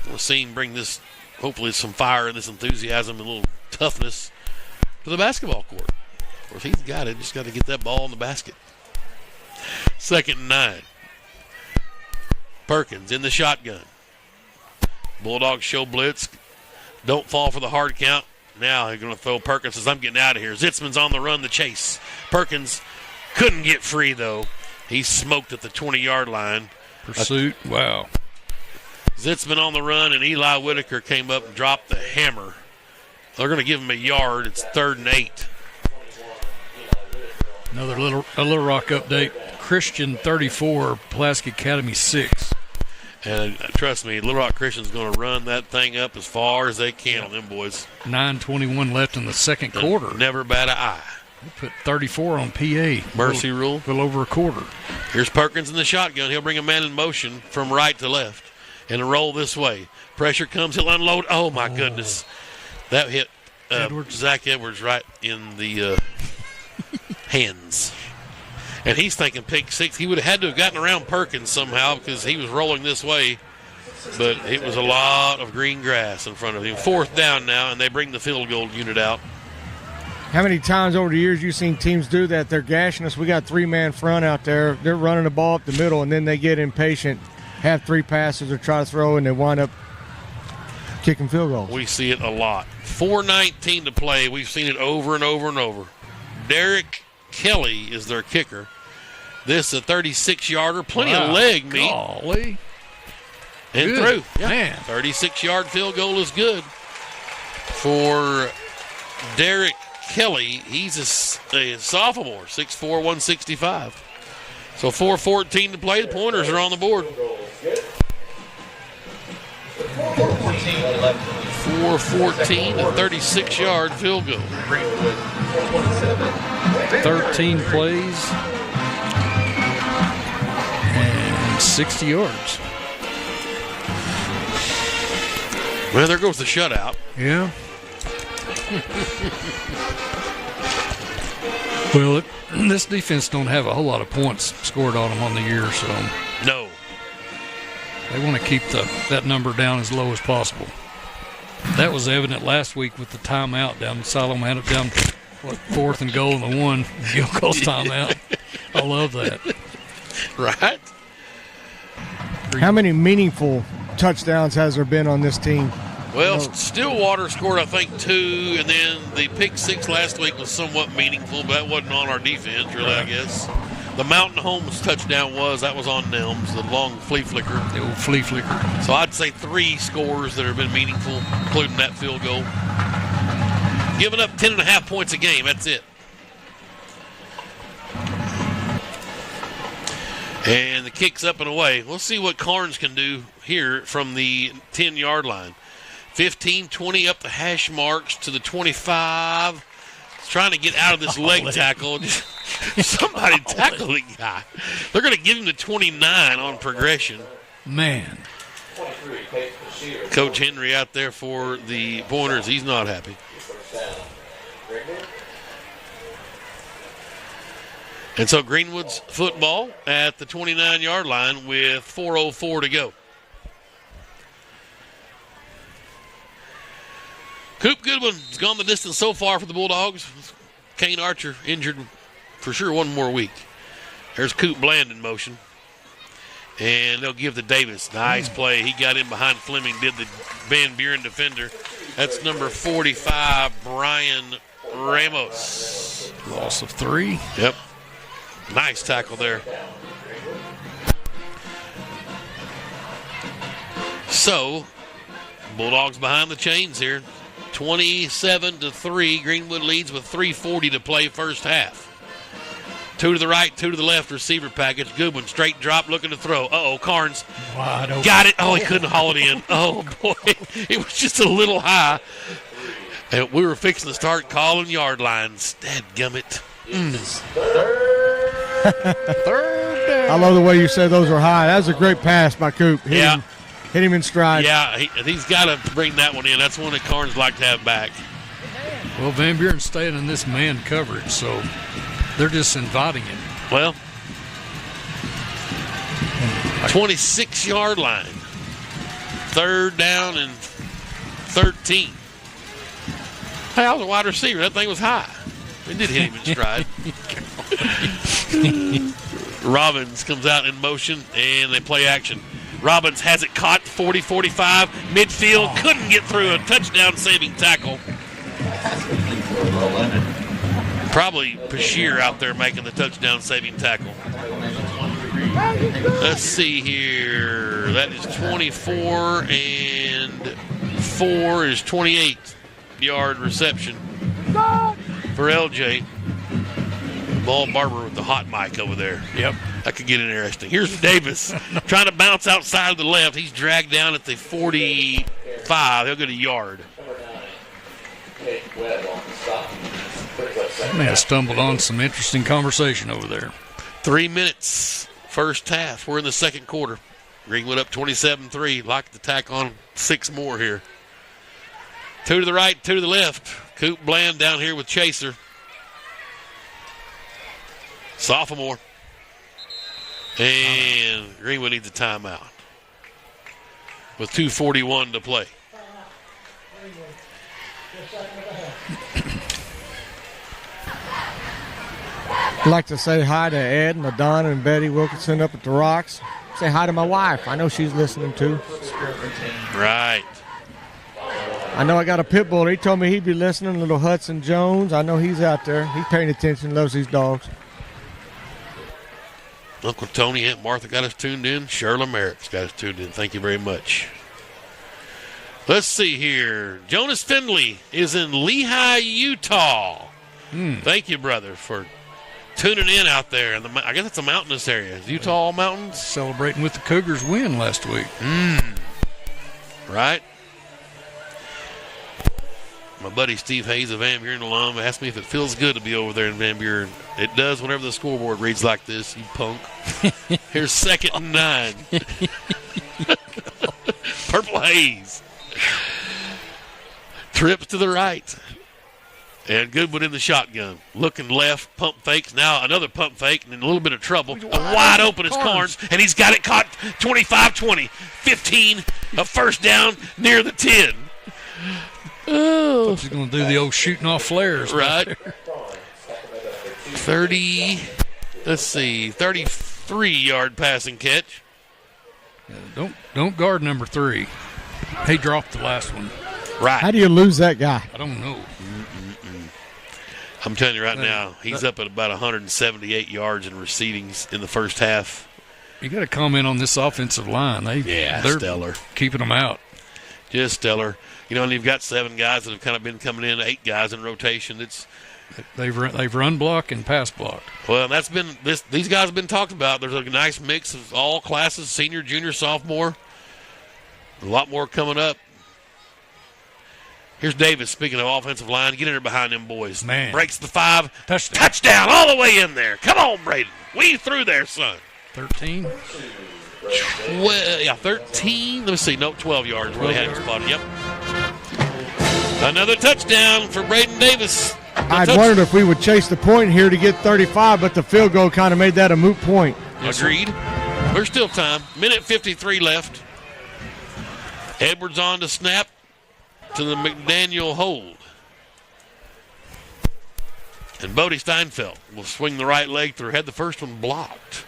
We'll see him bring this, hopefully some fire and this enthusiasm and a little toughness to the basketball court. Of course, he's got it. Just got to get that ball in the basket. 2nd and 9. Perkins in the shotgun. Bulldogs show blitz. Don't fall for the hard count. Now they're going to throw. Perkins says, I'm getting out of here. Zitzman's on the run, the chase. Perkins couldn't get free, though. He's smoked at the 20-yard line. Pursuit, wow. Zitzman on the run, and Eli Whitaker came up and dropped the hammer. They're going to give him a yard. It's 3rd and 8. Another Little Rock update. Christian 34, Pulaski Academy 6. And trust me, Little Rock Christian's going to run that thing up as far as they can on them boys. 9:21 left in the second quarter. Never bat an eye. They put 34 on PA. Mercy rule. A little over a quarter. Here's Perkins in the shotgun. He'll bring a man in motion from right to left and roll this way. Pressure comes. He'll unload. Oh, my goodness. That hit Zach Edwards right in the hands. And he's thinking pick 6. He would have had to have gotten around Perkins somehow because he was rolling this way. But it was a lot of green grass in front of him. 4th down now, and they bring the field goal unit out. How many times over the years you've seen teams do that? They're gashing us. We got 3-man front out there. They're running the ball up the middle, and then they get impatient, have 3 passes or try to throw, and they wind up kicking field goals. We see it a lot. 4:19 to play. We've seen it over and over and over. Derek Kelly is their kicker. This is a 36-yarder. Plenty of leg meat. Golly. And good. through. Yeah. Man. 36-yard field goal is good for Derek Kelly, he's a sophomore, 6'4", 165. So 4:14 to play. The Pointers are on the board. 4:14, a 36-yard field goal. 13 plays and 60 yards. Well, there goes the shutout. Yeah. Well, this defense don't have a whole lot of points scored on them on the year, so no. They want to keep that number down as low as possible. That was evident last week with the timeout down. Solomon had it down 4th and goal in the 1. Gilco's timeout. I love that. Right? How many meaningful touchdowns has there been on this team? Well, Stillwater scored, I think, 2, and then the pick 6 last week was somewhat meaningful, but that wasn't on our defense, really, I guess. The Mountain Homes touchdown that was on Nelms, the long flea flicker. The old flea flicker. So I'd say 3 scores that have been meaningful, including that field goal. Giving up 10.5 points a game, that's it. And the kick's up and away. We'll see what Carnes can do here from the 10-yard line. 15-20 up the hash marks to the 25. He's trying to get out of this leg tackle. Somebody tackle the guy. They're going to give him the 29 on progression. Man. Coach Henry out there for the Pointers. He's not happy. And so Greenwood's football at the 29-yard line with 4:04 to go. Coop Goodwin's gone the distance so far for the Bulldogs. Kane Archer injured for sure one more week. There's Coop Bland in motion. And they'll give to Davis. Nice play. He got in behind Fleming, did the Van Buren defender. That's number 45, Brian Ramos. Loss of 3. Yep. Nice tackle there. So, Bulldogs behind the chains here. 27-3. Greenwood leads with 3:40 to play first half. 2 to the right, 2 to the left, receiver package. Goodwin, straight drop, looking to throw. Uh-oh, Carnes. Wide open. Got it. Oh, he couldn't haul it in. Oh, boy. It was just a little high. And we were fixing to start calling yard lines. Dadgummit. Third down. I love the way you say those are high. That was a great pass by Coop. Hit him in stride. Yeah, he's got to bring that one in. That's one that Carnes like to have back. Well, Van Buren's staying in this man coverage, so they're just inviting it. Well, 26-yard line. 3rd down and 13. Hey, I was a wide receiver. That thing was high. It did hit him in stride. Robbins comes out in motion, and they play action. Robbins has it caught, 40-45, midfield, couldn't get through a touchdown-saving tackle. Probably Bashir out there making the touchdown-saving tackle. Let's see here. That is 24, and 4 is 28-yard reception for LJ. Ball Barber with the hot mic over there. Yep. That could get interesting. Here's Davis trying to bounce outside of the left. He's dragged down at the 45. He'll get a yard. May have stumbled on some interesting conversation over there. 3 minutes, first half. We're in the second quarter. Greenwood up 27-3. Like to tack on 6 more here. 2 to the right, 2 to the left. Coop Bland down here with Chaser. Sophomore. And Greenwood needs a timeout with 2:41 to play. I'd like to say hi to Ed and Adon and Betty Wilkinson up at the Rocks. Say hi to my wife. I know she's listening too. Right. I know I got a pit bull. He told me he'd be listening, little Hudson Jones. I know he's out there. He's paying attention, loves these dogs. Uncle Tony, Aunt Martha got us tuned in. Shirley Merrick's got us tuned in. Thank you very much. Let's see here. Jonas Findley is in Lehi, Utah. Thank you, brother, for tuning in out there. I guess it's a mountainous area. Is Utah all mountains? Celebrating with the Cougars' win last week. Right. My buddy Steve Hayes, a Van Buren alum, asked me if it feels good to be over there in Van Buren. It does whenever the scoreboard reads like this, you punk. Here's 2nd and 9. Purple Haze. Trips to the right. And Goodwood in the shotgun. Looking left, pump fakes. Now another pump fake and in a little bit of trouble. Wide open is Carnes, and he's got it caught 25-20. 15, a first down near the 10. Oh. He's going to do the old shooting off flares. Right. 33-yard passing catch. Don't guard number 3. He dropped the last one. Right. How do you lose that guy? I don't know. I'm telling you right now, he's up at about 178 yards in receivings in the first half. You got to comment on this offensive line. They're stellar. Keeping them out. Just stellar. You know, and you've got 7 guys that have kind of been coming in, 8 guys in rotation. They've run block and pass block. Well, that's been these guys have been talked about. There's a nice mix of all classes, senior, junior, sophomore. A lot more coming up. Here's Davis, speaking of offensive line. Get in there behind them boys. Man. Breaks the 5. Touchdown all the way in there. Come on, Braden. Weave through there, son. 13? 13. Let me see. No, 12 yards. Really had him spotted. Yep. Another touchdown for Braden Davis. I'd wondered if we would chase the point here to get 35, but the field goal kind of made that a moot point. Agreed. There's still time. 1:53 left. Edwards on to snap to the McDaniel hold. And Bodie Steinfeld will swing the right leg through. Had the first one blocked.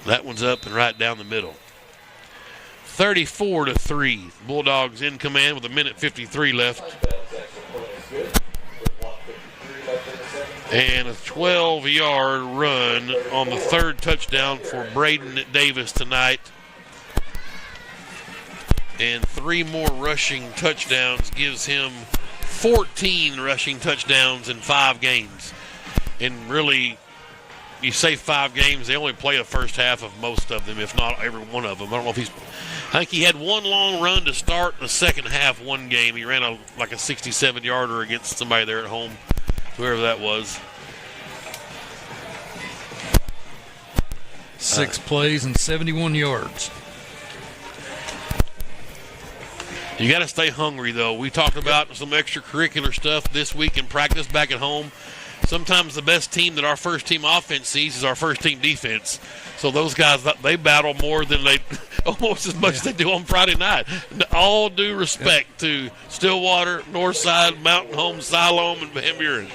That one's up and right down the middle. 34-3. Bulldogs in command with 1:53 left. And a 12-yard run on the 3rd touchdown for Braden Davis tonight. And 3 more rushing touchdowns gives him 14 rushing touchdowns in 5 games. And really, you say 5 games, they only play the first half of most of them, if not every one of them. I don't know if I think he had one long run to start the second half one game. He ran a 67-yarder against somebody there at home, whoever that was. 6 plays and 71 yards. You got to stay hungry, though. We talked about some extracurricular stuff this week in practice back at home. Sometimes the best team that our first team offense sees is our first team defense. So those guys, they battle more than they almost as much as they do on Friday night. All due respect to Stillwater, Northside, Mountain Home, Siloam, and Van Buren.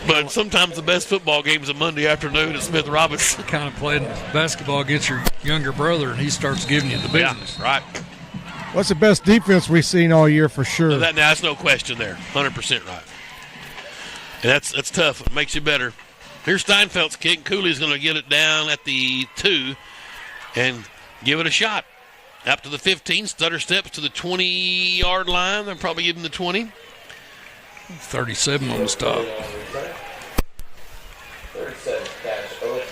But sometimes the best football game is a Monday afternoon at Smith Robinson. Kind of playing basketball against your younger brother, and he starts giving you the business. Yeah, right. What's the best defense we've seen all year for sure? That's no question there. 100% right. And that's tough. It makes you better. Here's Steinfeld's kick. Cooley's going to get it down at the 2 and give it a shot. Up to the 15. Stutter steps to the 20-yard line. They'll probably give him the 20. 37 on the stop.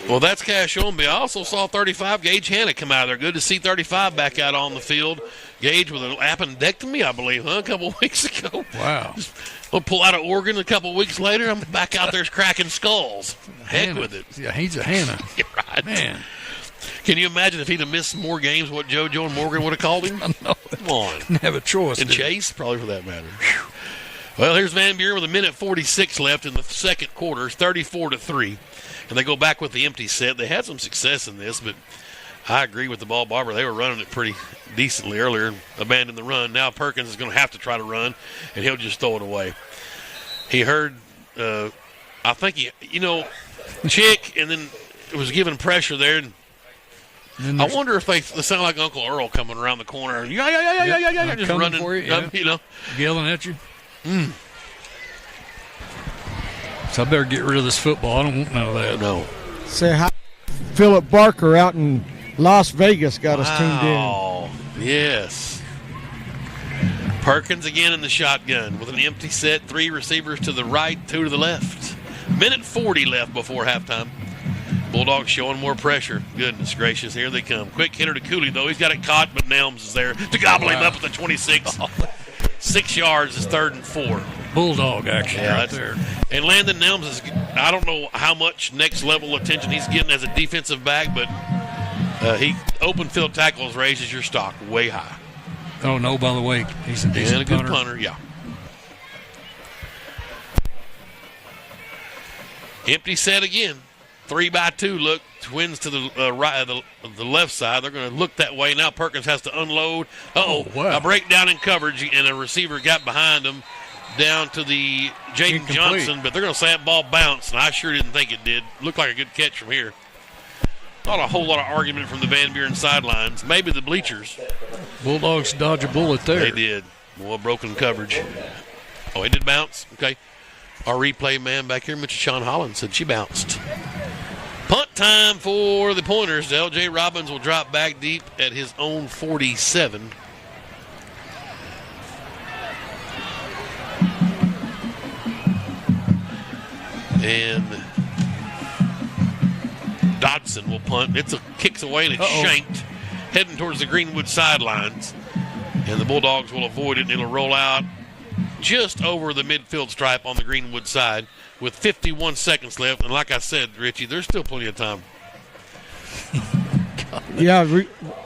Well, that's Cash Omby. I also saw 35, Gage Hanna, come out of there. Good to see 35 back out on the field. Gage with an appendectomy, I believe, a couple of weeks ago. Wow. We'll pull out of Oregon a couple of weeks later. I'm back out there cracking skulls. Heck with it. Yeah, he's a Hanna. You're right. Man. Can you imagine if he'd have missed more games, what JoJo and Morgan would have called him? No. Come on. Didn't have a choice. And Chase, probably for that matter. Whew. Well, here's Van Buren with 1:46 left in the second quarter, 34-3. And they go back with the empty set. They had some success in this, but I agree with the ball barber. They were running it pretty decently earlier and abandoned the run. Now Perkins is going to have to try to run, and he'll just throw it away. He heard, I think Chick, and then it was giving pressure there. And I wonder if they sound like Uncle Earl coming around the corner. Yeah, just running, for you, yelling at you. So I better get rid of this football. I don't want none of that. No. Say hi. Philip Barker out in Las Vegas got us tuned in. Yes. Perkins again in the shotgun with an empty set. 3 receivers to the right, 2 to the left. Minute 40 left before halftime. Bulldogs showing more pressure. Goodness gracious, here they come. Quick hitter to Cooley, though. He's got it caught, but Nelms is there to gobble him up at the 26. 6 yards is 3rd and 4. Bulldog action right there. And Landon Nelms is, I don't know how much next level attention he's getting as a defensive back, but he open field tackles raises your stock way high. Oh, no, by the way, he's a decent good punter, yeah. Empty set again. 3-by-2 look. Twins to the right, the left side. They're going to look that way. Now Perkins has to unload. A breakdown in coverage, and a receiver got behind him down to the Jaden Johnson, but they're going to say that ball bounced, and I sure didn't think it did. Looked like a good catch from here. Not a whole lot of argument from the Van Buren sidelines. Maybe the bleachers. Bulldogs dodge a bullet there. They did. Well, broken coverage. Oh, it did bounce? Okay. Our replay man back here, Mr. Sean Holland, said she bounced. Punt time for the Pointers. L.J. Robbins will drop back deep at his own 47. And Dodson will punt. It's a kicks away and it's shanked, heading towards the Greenwood sidelines. And the Bulldogs will avoid it, and it'll roll out just over the midfield stripe on the Greenwood side with 51 seconds left. And like I said, Richie, there's still plenty of time. Yeah,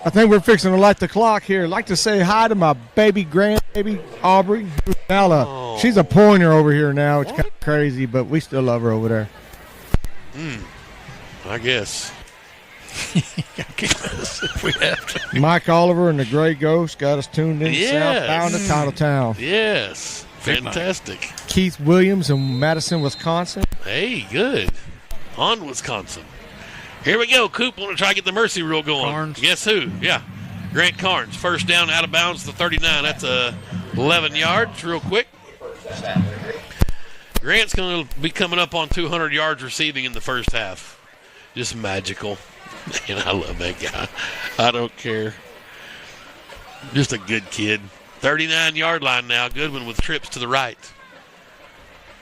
I think we're fixing to light the clock here. I'd like to say hi to my baby grandbaby, Aubrey. She's a pointer over here now. It's kind of crazy, but we still love her over there. I guess. If we have to. Mike Oliver and the Gray Ghost got us tuned in southbound to Titletown. Yes. Fantastic. Keith Williams in Madison, Wisconsin. Hey, good. On Wisconsin. Here we go. Coop want to try to get the mercy rule going. Carnes. Guess who? Yeah. Grant Carnes. First down, out of bounds to 39. That's 11 yards real quick. Grant's going to be coming up on 200 yards receiving in the first half. Just magical. Man, I love that guy. I don't care. Just a good kid. 39-yard line now. Goodwin with trips to the right.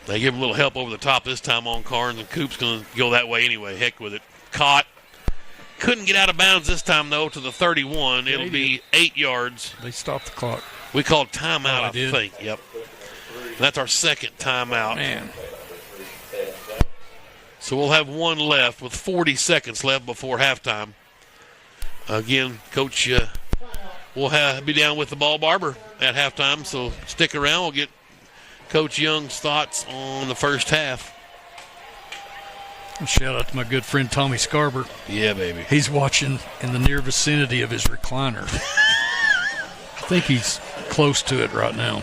They give him a little help over the top this time on Carnes, and Coop's going to go that way anyway. Heck with it. Caught. Couldn't get out of bounds this time, though, to the 31. It'll be 8 yards. They stopped the clock. We called timeout, I think. Yep. That's our second timeout. Man. So we'll have one left with 40 seconds left before halftime. Again, Coach will be down with the ball barber at halftime, so stick around. We'll get Coach Young's thoughts on the first half. Shout out to my good friend Tommy Scarber. Yeah, baby. He's watching in the near vicinity of his recliner. I think he's close to it right now.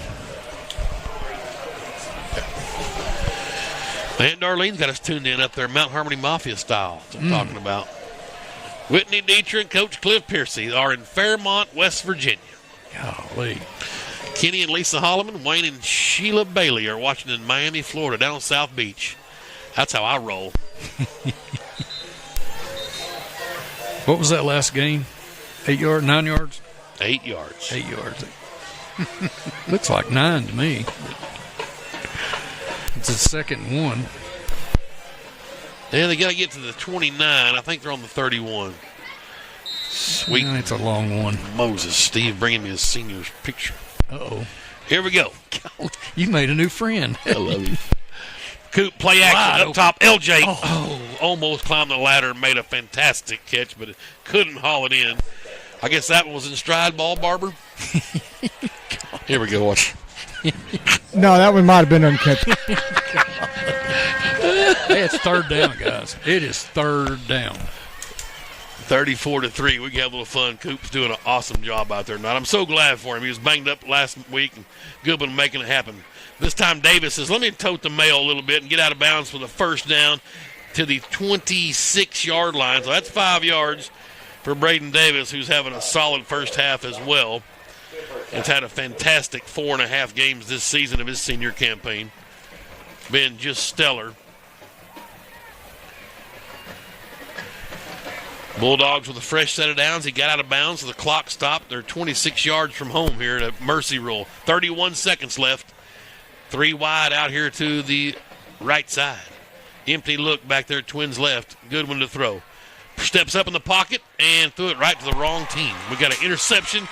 And Darlene's got us tuned in up there, Mount Harmony Mafia style. That's what I'm talking about. Whitney Dietrich and Coach Cliff Piercy are in Fairmont, West Virginia. Golly. Kenny and Lisa Holloman, Wayne and Sheila Bailey are watching in Miami, Florida, down on South Beach. That's how I roll. What was that last game? 8 yards, 9 yards? 8 yards. 8 yards. Looks like 9 to me. It's a second and 1. Yeah, they got to get to the 29. I think they're on the 31. Sweet. It's a long one. Moses. Steve bringing me his senior's picture. Uh-oh. Here we go. You made a new friend. I love you. Coop, play action up top. LJ almost climbed the ladder and made a fantastic catch, but couldn't haul it in. I guess that one was in stride, ball barber. Here we go. Watch. No, that one might have been uncatchable. Hey, it's third down, guys. It is third down. 34-3. We can have a little fun. Coop's doing an awesome job out there tonight. I'm so glad for him. He was banged up last week, and Goodwin making it happen. This time Davis says, let me tote the mail a little bit and get out of bounds for the first down to the 26-yard line. So that's 5 yards for Braden Davis, who's having a solid first half as well. It's had a fantastic 4.5 games this season of his senior campaign. Been just stellar. Bulldogs with a fresh set of downs. He got out of bounds, so the clock stopped. They're 26 yards from home here in a mercy rule. 31 seconds left. 3 wide out here to the right side. Empty look back there, Twins left. Good one to throw. Steps up in the pocket and threw it right to the wrong team. We got an interception.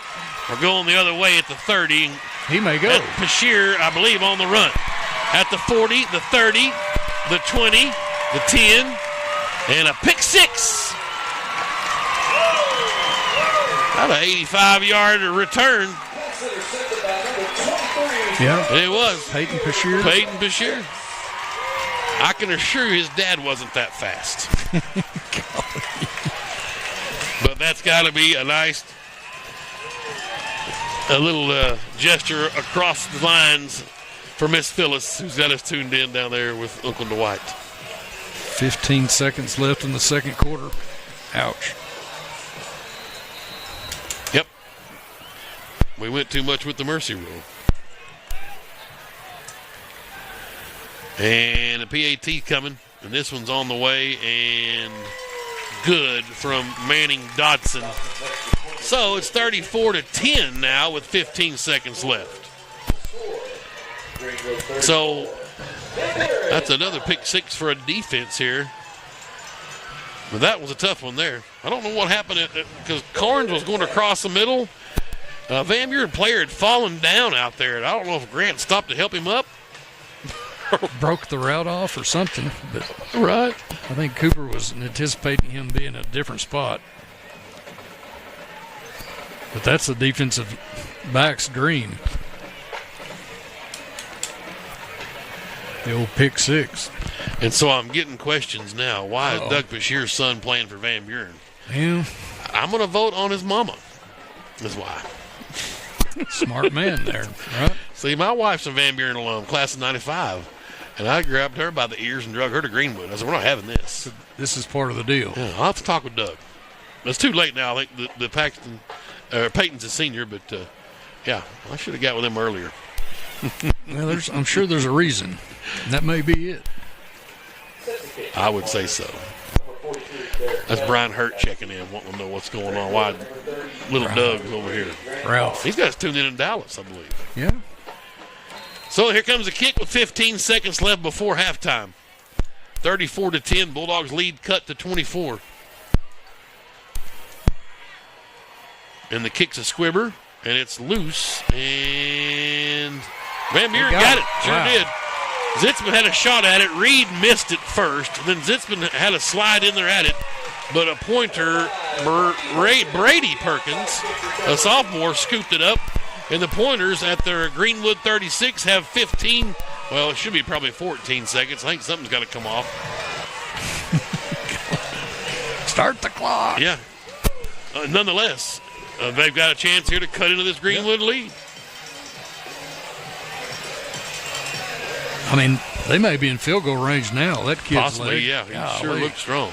We're going the other way at the 30. He may go. Bashir, I believe, on the run. At the 40, the 30, the 20, the 10, and a pick 6. About an 85-yard return. Yeah. It was. Peyton Bashir. I can assure you his dad wasn't that fast. But that's got to be a nice little gesture across the lines for Miss Phyllis, who's got us tuned in down there with Uncle Dwight. 15 seconds left in the second quarter. Ouch. Yep. We went too much with the mercy rule. And the PAT coming, and this one's on the way, and good from Manning Dodson. So it's 34-10 now with 15 seconds left. So that's another pick 6 for a defense here. But that was a tough one there. I don't know what happened because Carnes was going across the middle. Van Buren player had fallen down out there, and I don't know if Grant stopped to help him up. Broke the route off or something. But right. I think Cooper was anticipating him being in a different spot. But that's the defensive back's dream. The old pick 6. And so I'm getting questions now. Why is Doug Bashir's son playing for Van Buren? Yeah. I'm going to vote on his mama. That's why. Smart man there, right? See, my wife's a Van Buren alum, class of 95. And I grabbed her by the ears and drug her to Greenwood. I said, we're not having this. This is part of the deal. Yeah, I'll have to talk with Doug. It's too late now. I think the Paxton, Peyton's a senior, but, yeah, I should have got with him earlier. Well, I'm sure there's a reason. And that may be it. I would say so. That's Brian Hurt checking in, wanting to know what's going on. Why little Doug's over here. Ralph. These guys tuned in Dallas, I believe. Yeah. So here comes a kick with 15 seconds left before halftime. 34-10, Bulldogs lead cut to 24. And the kick's a squibber, and it's loose, and Van Buren got it. Sure did. Zitzman had a shot at it. Reed missed it first. Then Zitzman had a slide in there at it. But a pointer, Brady Perkins, a sophomore, scooped it up. And the Pointers at their Greenwood 36 have 15. Well, it should be probably 14 seconds. I think something's got to come off. Start the clock. Yeah. Nonetheless, they've got a chance here to cut into this Greenwood lead. I mean, they may be in field goal range now. That kid's possibly, leg. Yeah. He sure looks strong.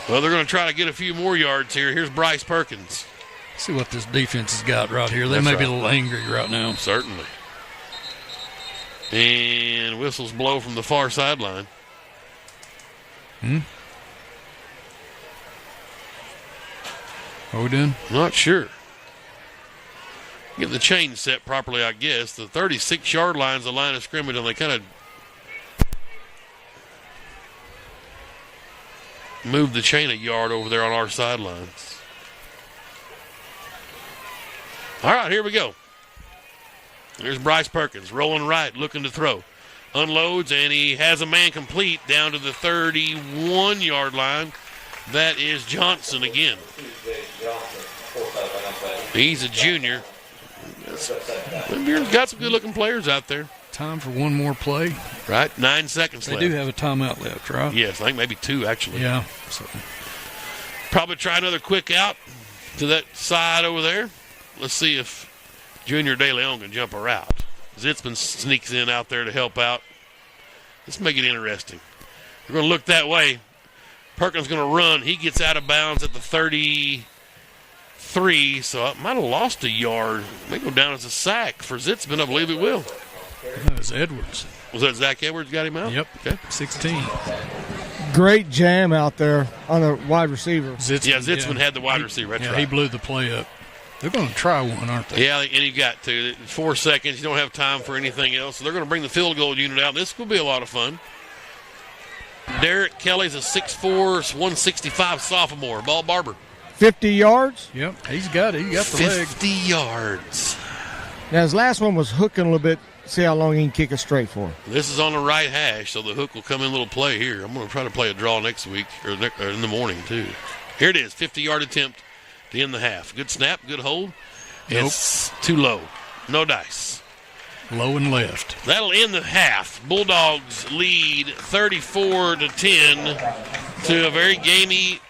Well, they're going to try to get a few more yards here. Here's Bryce Perkins. See what this defense has got right here. They may be a little angry right now. Certainly. And whistles blow from the far sideline. What are we doing? Not sure. Get the chain set properly, I guess. The 36-yard line is the line of scrimmage, and they kind of moved the chain a yard over there on our sidelines. All right, here we go. There's Bryce Perkins rolling right, looking to throw. Unloads, and he has a man complete down to the 31-yard line. That is Johnson again. He's a junior. Buren's got some good-looking players out there. Time for one more play. Right, 9 seconds left. They do have a timeout left, right? Yes, I think maybe 2, actually. Yeah. So. Probably try another quick out to that side over there. Let's see if Junior De Leon can jump a route. Zitzman sneaks in out there to help out. Let's make it interesting. We're going to look that way. Perkins going to run. He gets out of bounds at the 33, so I might have lost a yard. It may go down as a sack for Zitzman. I believe it will. That was Edwards. Was that Zach Edwards got him out? Yep. Okay. 16. Great jam out there on the wide receiver. Zitzman had the wide receiver. That's right. He blew the play up. They're going to try one, aren't they? Yeah, and you got to. 4 seconds. You don't have time for anything else. So they're going to bring the field goal unit out. This will be a lot of fun. Derek Kelly's a 6'4", 165 sophomore. Ball barber. 50 yards? Yep, he's got it. He got the leg. 50 yards. Now, his last one was hooking a little bit. See how long he can kick it straight for. This is on the right hash, so the hook will come in a little play here. I'm going to try to play a draw next week, or in the morning, too. Here it is, 50-yard attempt to end the half. Good snap, good hold. Nope. It's too low. No dice. Low and left. That'll end the half. Bulldogs lead 34-10 to a very gamey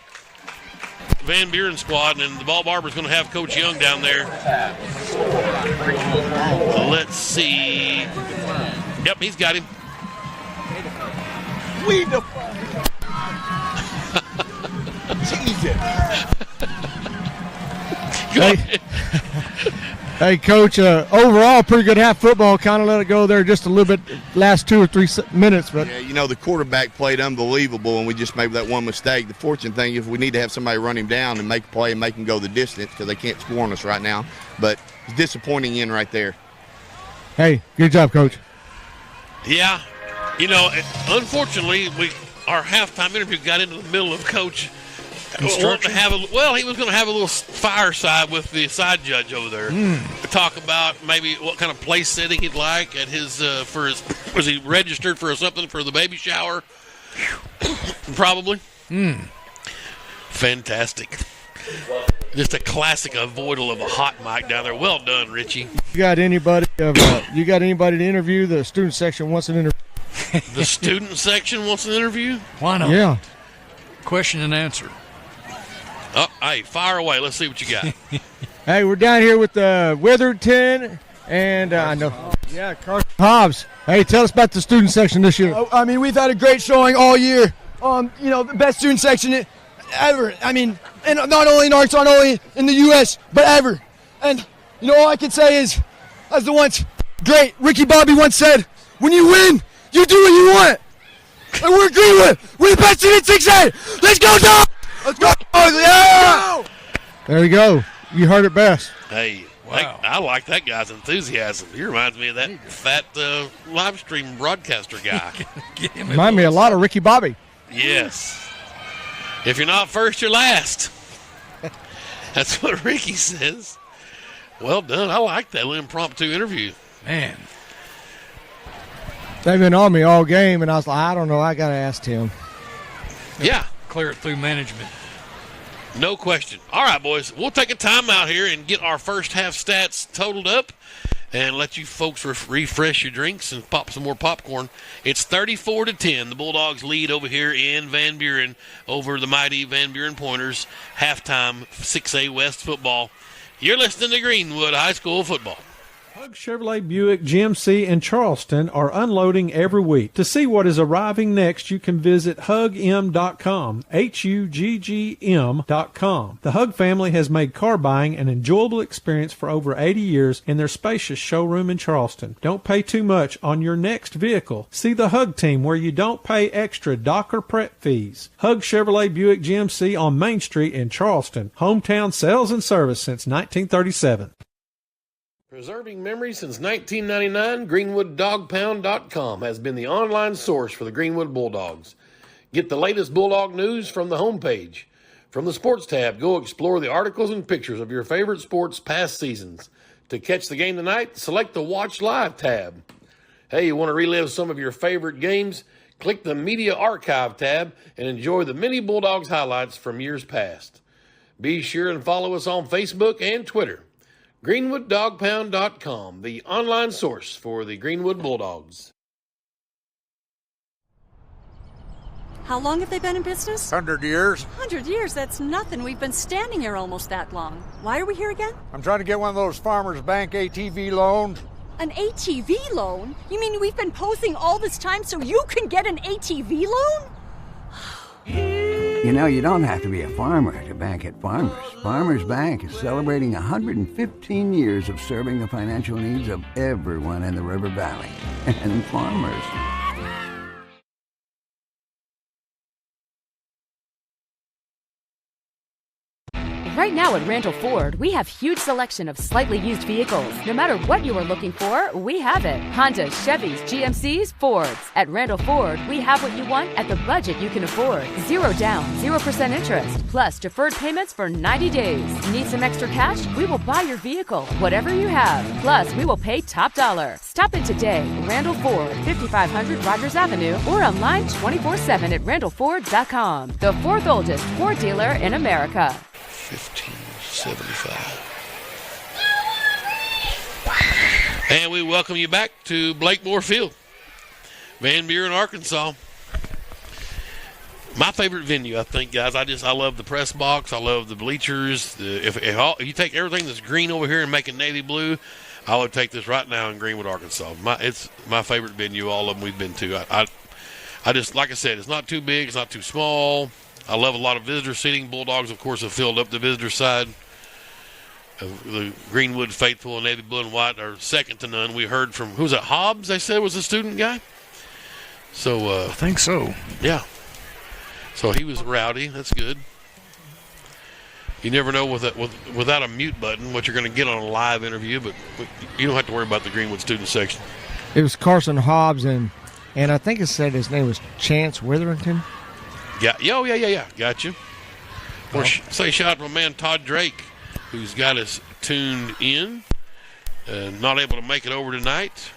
Van Buren squad, and the ball barber's going to have Coach Young down there. Let's see. Yep, he's got him. We the Jesus. Hey, Coach, overall, pretty good half football. Kind of let it go there just a little bit last 2 or 3 minutes. But yeah, the quarterback played unbelievable, and we just made that one mistake. The fortunate thing is we need to have somebody run him down and make a play and make him go the distance because they can't score on us right now. But it's disappointing in right there. Hey, good job, Coach. Yeah. Unfortunately, our halftime interview got into the middle of Coach he was going to have a little fireside with the side judge over there to talk about maybe what kind of place setting he'd like at his was he registered for something for the baby shower? Probably. Fantastic. Just a classic avoidal of a hot mic down there. Well done, Richie. You got anybody to interview? The student section wants an interview. The student section wants an interview? Why not? Yeah. Question and answer. Oh, hey, fire away. Let's see what you got. Hey, we're down here with Witherton and I know. Yeah, Carson Hobbs. Hey, tell us about the student section this year. I mean, we've had a great showing all year. The best student section ever. I mean, and not only in Arkansas, not only in the U.S., but ever. And, all I can say is, as the once great Ricky Bobby once said, when you win, you do what you want. And we're Greenwood. We're the best team in 6A. Let's go, Dog! Let's go! Yeah! There you go. You heard it best. Hey, wow. I like that guy's enthusiasm. He reminds me of that fat live stream broadcaster guy. Remind me a lot of Ricky Bobby. Yes. If you're not first, you're last. That's what Ricky says. Well done. I like that little impromptu interview. Man. They've been on me all game, and I was like, I don't know. I got to ask Tim. Yeah. Clear it through management. No question. All right, boys. We'll take a timeout here and get our first half stats totaled up and let you folks refresh your drinks and pop some more popcorn. It's 34-10. The Bulldogs lead over here in Van Buren over the mighty Van Buren Pointers. Halftime 6A West football. You're listening to Greenwood High School football. Hug Chevrolet Buick GMC in Charleston are unloading every week. To see what is arriving next, you can visit hugm.com, HUGGM.com. The Hug family has made car buying an enjoyable experience for over 80 years in their spacious showroom in Charleston. Don't pay too much on your next vehicle. See the Hug team where you don't pay extra dock or prep fees. Hug Chevrolet Buick GMC on Main Street in Charleston. Hometown sales and service since 1937. Preserving memories since 1999, GreenwoodDogPound.com has been the online source for the Greenwood Bulldogs. Get the latest Bulldog news from the homepage. From the Sports tab, go explore the articles and pictures of your favorite sports past seasons. To catch the game tonight, select the Watch Live tab. Hey, you want to relive some of your favorite games? Click the Media Archive tab and enjoy the many Bulldogs highlights from years past. Be sure and follow us on Facebook and Twitter. GreenwoodDogPound.com, the online source for the Greenwood Bulldogs. How long have they been in business? 100 years. 100 years? That's nothing. We've been standing here almost that long. Why are we here again? I'm trying to get one of those Farmers Bank ATV loans. An ATV loan? You mean we've been posing all this time so you can get an ATV loan? You don't have to be a farmer to bank at Farmers. Farmers Bank is celebrating 115 years of serving the financial needs of everyone in the River Valley. And farmers Right now at Randall Ford, we have huge selection of slightly used vehicles. No matter what you are looking for, we have it. Hondas, Chevys, GMCs, Fords. At Randall Ford, we have what you want at the budget you can afford. 0 down, 0% interest, plus deferred payments for 90 days. Need some extra cash? We will buy your vehicle, whatever you have. Plus, we will pay top dollar. Stop in today. Randall Ford, 5500 Rogers Avenue, or online 24/7 at randallford.com. The 4th oldest Ford dealer in America. 1575. And we welcome you back to Blakemore Field, Van Buren, Arkansas. My favorite venue, I think, guys. I love the press box. I love the bleachers. If you take everything that's green over here and make it navy blue, I would take this right now in Greenwood, Arkansas. It's my favorite venue. All of them we've been to. I just, like I said, it's not too big. It's not too small. I love a lot of visitor seating. Bulldogs, of course, have filled up the visitor side. The Greenwood faithful and navy blue and white are second to none. We heard from, who's that, Hobbs, they said was a student guy? So I think so. Yeah. So he was rowdy. That's good. You never know without a mute button what you're going to get on a live interview, but you don't have to worry about the Greenwood student section. It was Carson Hobbs, and I think it said his name was Chance Witherington. Yeah. Got you. Or say shout out to my man Todd Drake, who's got us tuned in. Not able to make it over tonight.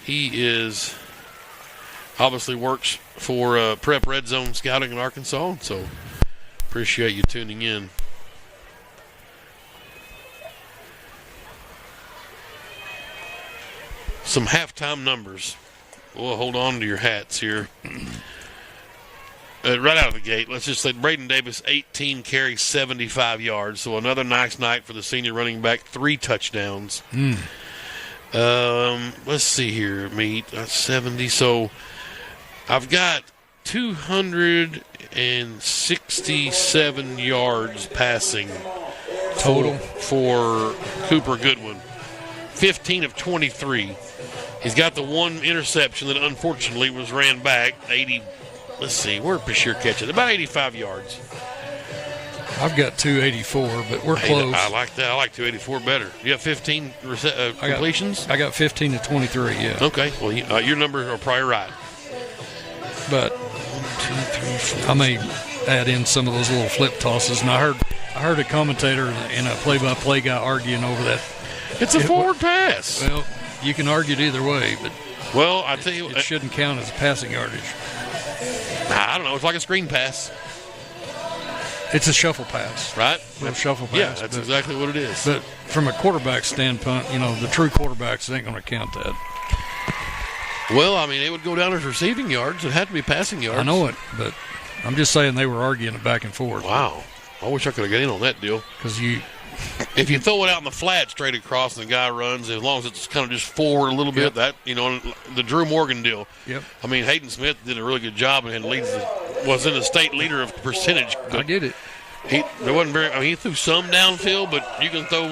He is obviously works for Prep Red Zone Scouting in Arkansas, so appreciate you tuning in. Some halftime numbers. We'll hold on to your hats here. Right out of the gate, let's just say Braden Davis, 18 carries, 75 yards. So another nice night for the senior running back, 3 touchdowns. Let's see here, Meet. That's 70. So I've got 267 yards passing total for Cooper Goodwin. 15 of 23. He's got the one interception that unfortunately was ran back, 80. Let's see, where did Bashir catch it? About 85 yards. I've got 284, but we're close. I like that. I like 284 better. You have 15 completions? I got 15 to 23, yeah. Okay, well, your numbers are probably right. But 1, 2, 3, 4. I may add in some of those little flip tosses, and I heard a commentator and a play-by-play guy arguing over that. It's a forward pass. Well, you can argue it either way, but I tell you, it shouldn't count as passing yardage. I don't know. It's like a screen pass. It's a shuffle pass. Right? A shuffle pass. Yeah, that's exactly what it is. But from a quarterback standpoint, the true quarterbacks ain't going to count that. Well, I mean, it would go down as receiving yards. It had to be passing yards. I know it, but I'm just saying they were arguing it back and forth. Wow. I wish I could have got in on that deal. Because if you throw it out in the flat straight across and the guy runs, as long as it's kind of just forward a little bit, that the Drew Morgan deal. Yep. I mean, Hayden Smith did a really good job and was in the state leader of percentage. I get it. He threw some downfield, but you can throw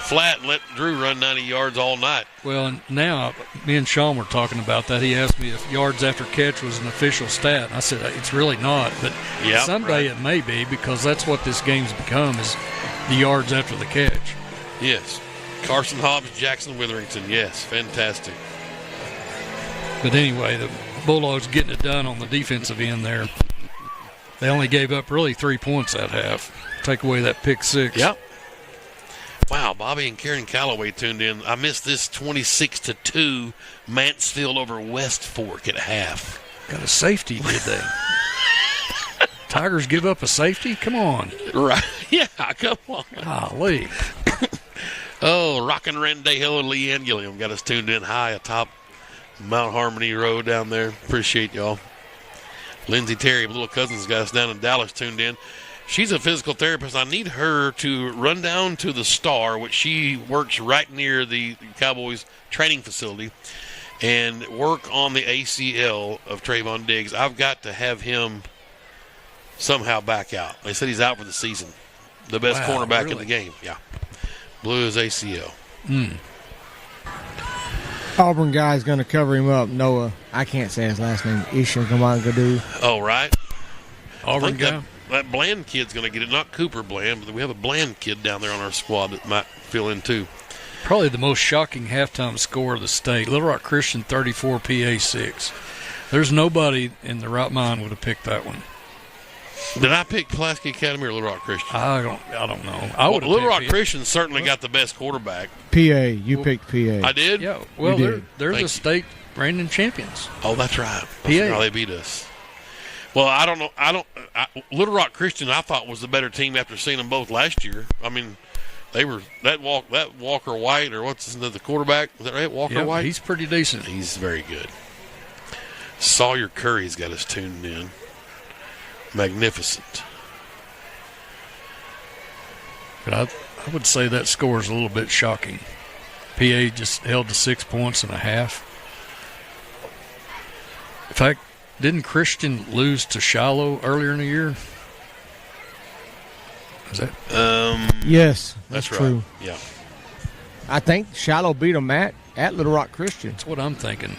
flat and let Drew run 90 yards all night. Well, and now me and Sean were talking about that. He asked me if yards after catch was an official stat. And I said it's really not, but someday it may be, because that's what this game's become, is the yards after the catch. Yes. Carson Hobbs, Jackson Witherington. Yes, fantastic. But anyway, the Bulldogs getting it done on the defensive end there. They only gave up really 3 points that half. Take away that pick six. Yep. Wow, Bobby and Karen Calloway tuned in. I missed this 26-2 Mansfield over West Fork at half. Got a safety, did they? Tigers give up a safety? Come on. Right. Yeah, come on. Golly. Rockin' Rendejo and Leanne Gilliam got us tuned in high atop Mount Harmony Road down there. Appreciate y'all. Lindsay Terry, Little Cousins, got us down in Dallas tuned in. She's a physical therapist. I need her to run down to the Star, which she works right near the Cowboys training facility, and work on the ACL of Trayvon Diggs. I've got to have him somehow back out. They said he's out for the season. The best cornerback in the game. Yeah. Blew his ACL. Auburn guy's going to cover him up. Noah, I can't say his last name, Isha Gamagadu. Oh, right. Auburn guy? that Bland kid's going to get it. Not Cooper Bland, but we have a Bland kid down there on our squad that might fill in too. Probably the most shocking halftime score of the state. Little Rock Christian 34, PA 6. There's nobody in the right mind would have picked that one. Did I pick Pulaski Academy or Little Rock Christian? I don't know. Little Rock Christian certainly got the best quarterback. PA, you picked PA. I did? Yeah. Well, they're the state reigning champions. Oh, that's right. PA. They beat us. Well, I don't know. Little Rock Christian, I thought, was the better team after seeing them both last year. I mean, they were that Walker White, or what's his name, the quarterback? Is that right? Walker White? He's pretty decent. He's very good. Sawyer Curry's got us tuned in. Magnificent. But I would say that score is a little bit shocking. PA just held to 6 points and a half. In fact, didn't Christian lose to Shiloh earlier in the year? Is that? Yes, that's true. Right. Yeah. I think Shiloh beat them at Little Rock Christian. That's what I'm thinking.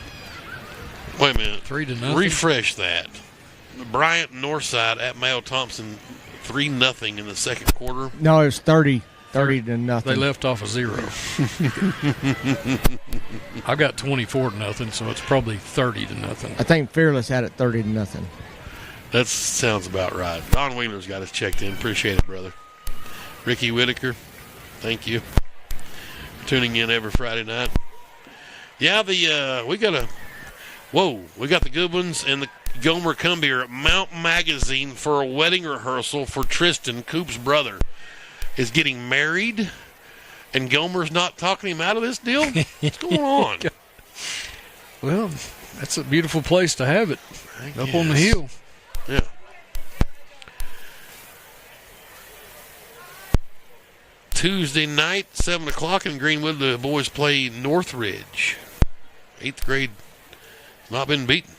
Wait a minute. 3-0. Refresh that. Bryant Northside at Mayo Thompson 3-0 in the second quarter. No, it was 30 to nothing. They left off a 0. I got 24-0, so it's probably 30-0. I think Fearless had it 30 to nothing. That sounds about right. Don Wheeler's got us checked in. Appreciate it, brother. Ricky Whitaker, thank you for tuning in every Friday night. Yeah, we got the good ones and the Gomer come here at Mount Magazine for a wedding rehearsal for Tristan. Coop's brother is getting married, and Gomer's not talking him out of this deal? What's going on? Well, that's a beautiful place to have it, up on the hill. Yeah. Tuesday night, 7 o'clock in Greenwood, the boys play Northridge. 8th grade, not been beaten.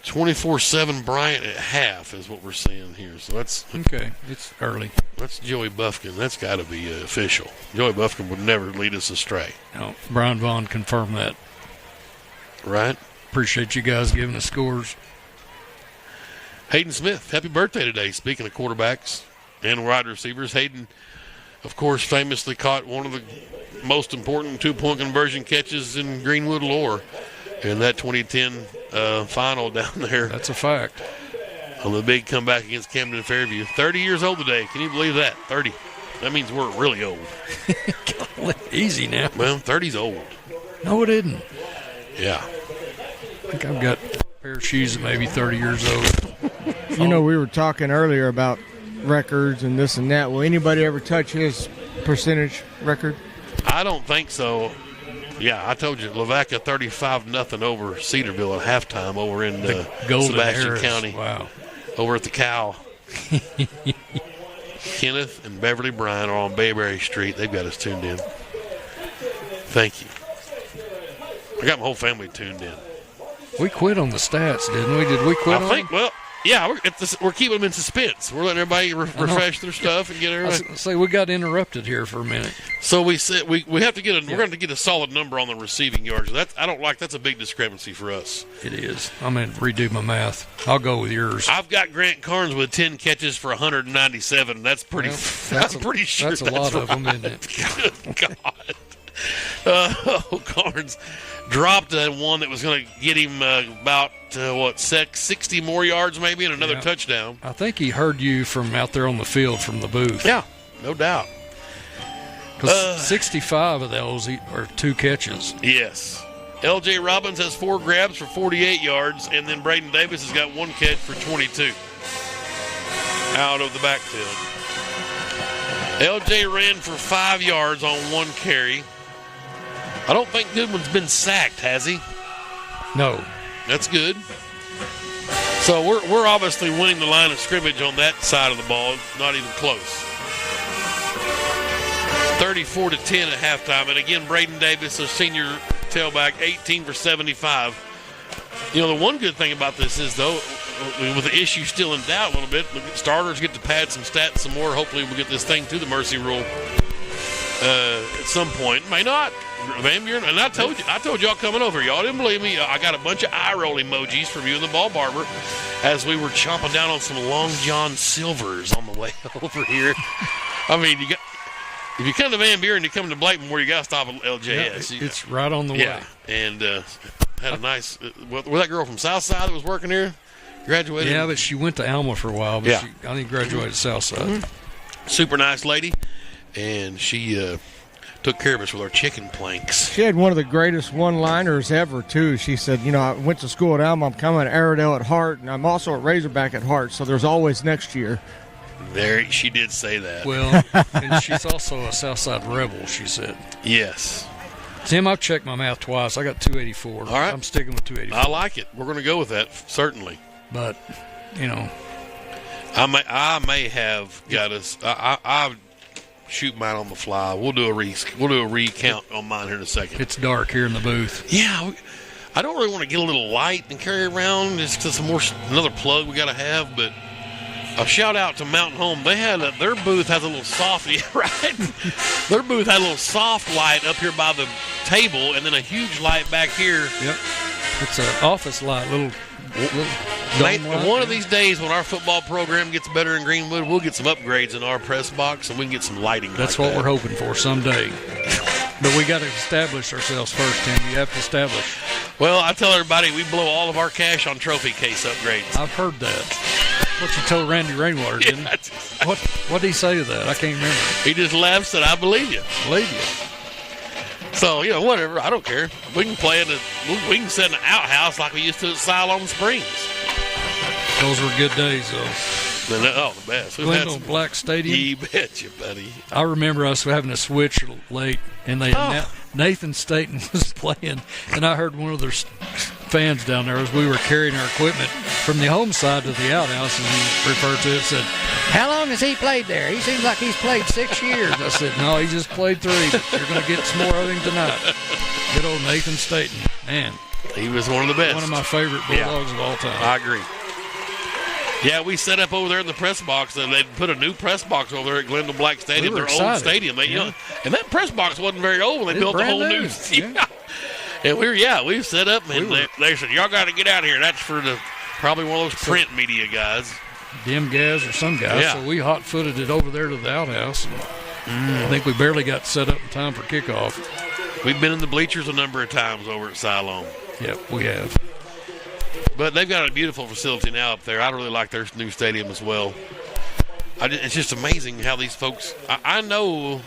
24-7 Bryant at half is what we're seeing here. So that's okay. It's early. That's Joey Buffkin. That's got to be official. Joey Buffkin would never lead us astray. No, Brian Vaughn confirmed that. Right. Appreciate you guys giving us scores. Hayden Smith, happy birthday today. Speaking of quarterbacks and wide receivers, Hayden, of course, famously caught one of the most important 2-point conversion catches in Greenwood lore in that 2010 final down there. That's a fact. On the big comeback against Camden Fairview. 30 years old today. Can you believe that? 30. That means we're really old. Easy now. Well, 30's old. No, it isn't. Yeah. I think I've got a pair of shoes that may be 30 years old. You know, we were talking earlier about records and this and that. Will anybody ever touch his percentage record? I don't think so. Yeah, I told you, Lavaca 35-0 over Cedarville at halftime over in Sebastian County. Wow. Over at the Cow. Kenneth and Beverly Bryan are on Bayberry Street. They've got us tuned in. Thank you. I got my whole family tuned in. We quit on the stats, didn't we? Did we quit on them? Well, yeah, we're keeping them in suspense. We're letting everybody refresh their stuff and get everybody. Say we got interrupted here for a minute. So we said we have to get we're going to get a solid number on the receiving yards. That's a big discrepancy for us. It is. I'm going to redo my math. I'll go with yours. I've got Grant Carnes with 10 catches for 197. That's pretty. Well, I'm pretty sure that's a lot right. of them, isn't it? Good God. Carnes dropped one that was going to get him about 60 more yards maybe and another touchdown. I think he heard you from out there on the field from the booth. Yeah, no doubt. Because 65 of those are 2 catches. Yes. L.J. Robbins has 4 grabs for 48 yards, and then Braden Davis has got 1 catch for 22 out of the backfield. L.J. ran for 5 yards on 1 carry. I don't think Goodwin's been sacked, has he? No. That's good. So we're obviously winning the line of scrimmage on that side of the ball. Not even close. 34-10 at halftime. And again, Braden Davis, a senior tailback, 18 for 75. You know, the one good thing about this is, though, with the issue still in doubt a little bit, starters get to pad some stats some more. Hopefully we'll get this thing to the mercy rule. at some point. May not. Van Buren, and I told y'all coming over. Y'all didn't believe me. I got a bunch of eye roll emojis from you and the ball barber as we were chomping down on some Long John Silvers on the way over here. I mean, if you come to Van Buren, you come to Blakenmore, you got to stop at LJS. Yeah, it's right on the way. And had a nice. Was that girl from Southside that was working here? Graduated. Yeah, but she went to Alma for a while. But yeah, I think graduated Southside. Mm-hmm. Super nice lady, and she took care of us with our chicken planks. She had one of the greatest one-liners ever, too. She said, I went to school at Alma. I'm coming to Airedale at heart, and I'm also at Razorback at heart, so there's always next year. There, she did say that. Well, and she's also a Southside Rebel, she said. Yes. Tim, I've checked my math twice. I got 284. All right. I'm sticking with 284. I like it. We're going to go with that, certainly. But, I may have got us. I shoot mine on the fly. We'll do a recount on mine here in a second. It's dark here in the booth. Yeah, I don't really want to get a little light and carry around just because another plug we got to have. But a shout out to Mountain Home. They had their booth has a little soft, right? Their booth had a little soft light up here by the table, and then a huge light back here. Yep, it's an office light, little one of these days when our football program gets better in Greenwood, we'll get some upgrades in our press box and we can get some lighting. That's what we're hoping for someday. But we got to establish ourselves first, Tim. You have to establish. Well, I tell everybody we blow all of our cash on trophy case upgrades. I've heard that. What you told Randy Rainwater, didn't you? Exactly. What did he say to that? I can't remember. He just laughed and said, I believe you. Believe you. So, whatever. I don't care. We can play we can set an outhouse like we used to at Siloam Springs. Those were good days, though. The best. Glendale Black Stadium. You betcha, buddy. I remember us having to switch late, and Nathan Staten was playing, and I heard one of their fans down there as we were carrying our equipment from the home side to the outhouse, and he referred to it and said, "How long has he played there? He seems like he's played 6 years." I said, "No, he just played 3, but you're going to get some more of him tonight." Good old Nathan Staten. Man. He was one of the best. One of my favorite Bulldogs of all time. I agree. Yeah, we set up over there in the press box, and they put a new press box over there at Glendale Black Stadium, their old stadium. And that press box wasn't very old when they built the whole new. Yeah. And we set up, and they said, "Y'all got to get out of here." That's for probably one of those print media guys, them guys or some guys. Yeah. So we hot-footed it over there to the outhouse. I think we barely got set up in time for kickoff. We've been in the bleachers a number of times over at Siloam. Yep, we have. But they've got a beautiful facility now up there. I really like their new stadium as well. It's just amazing how these folks. I know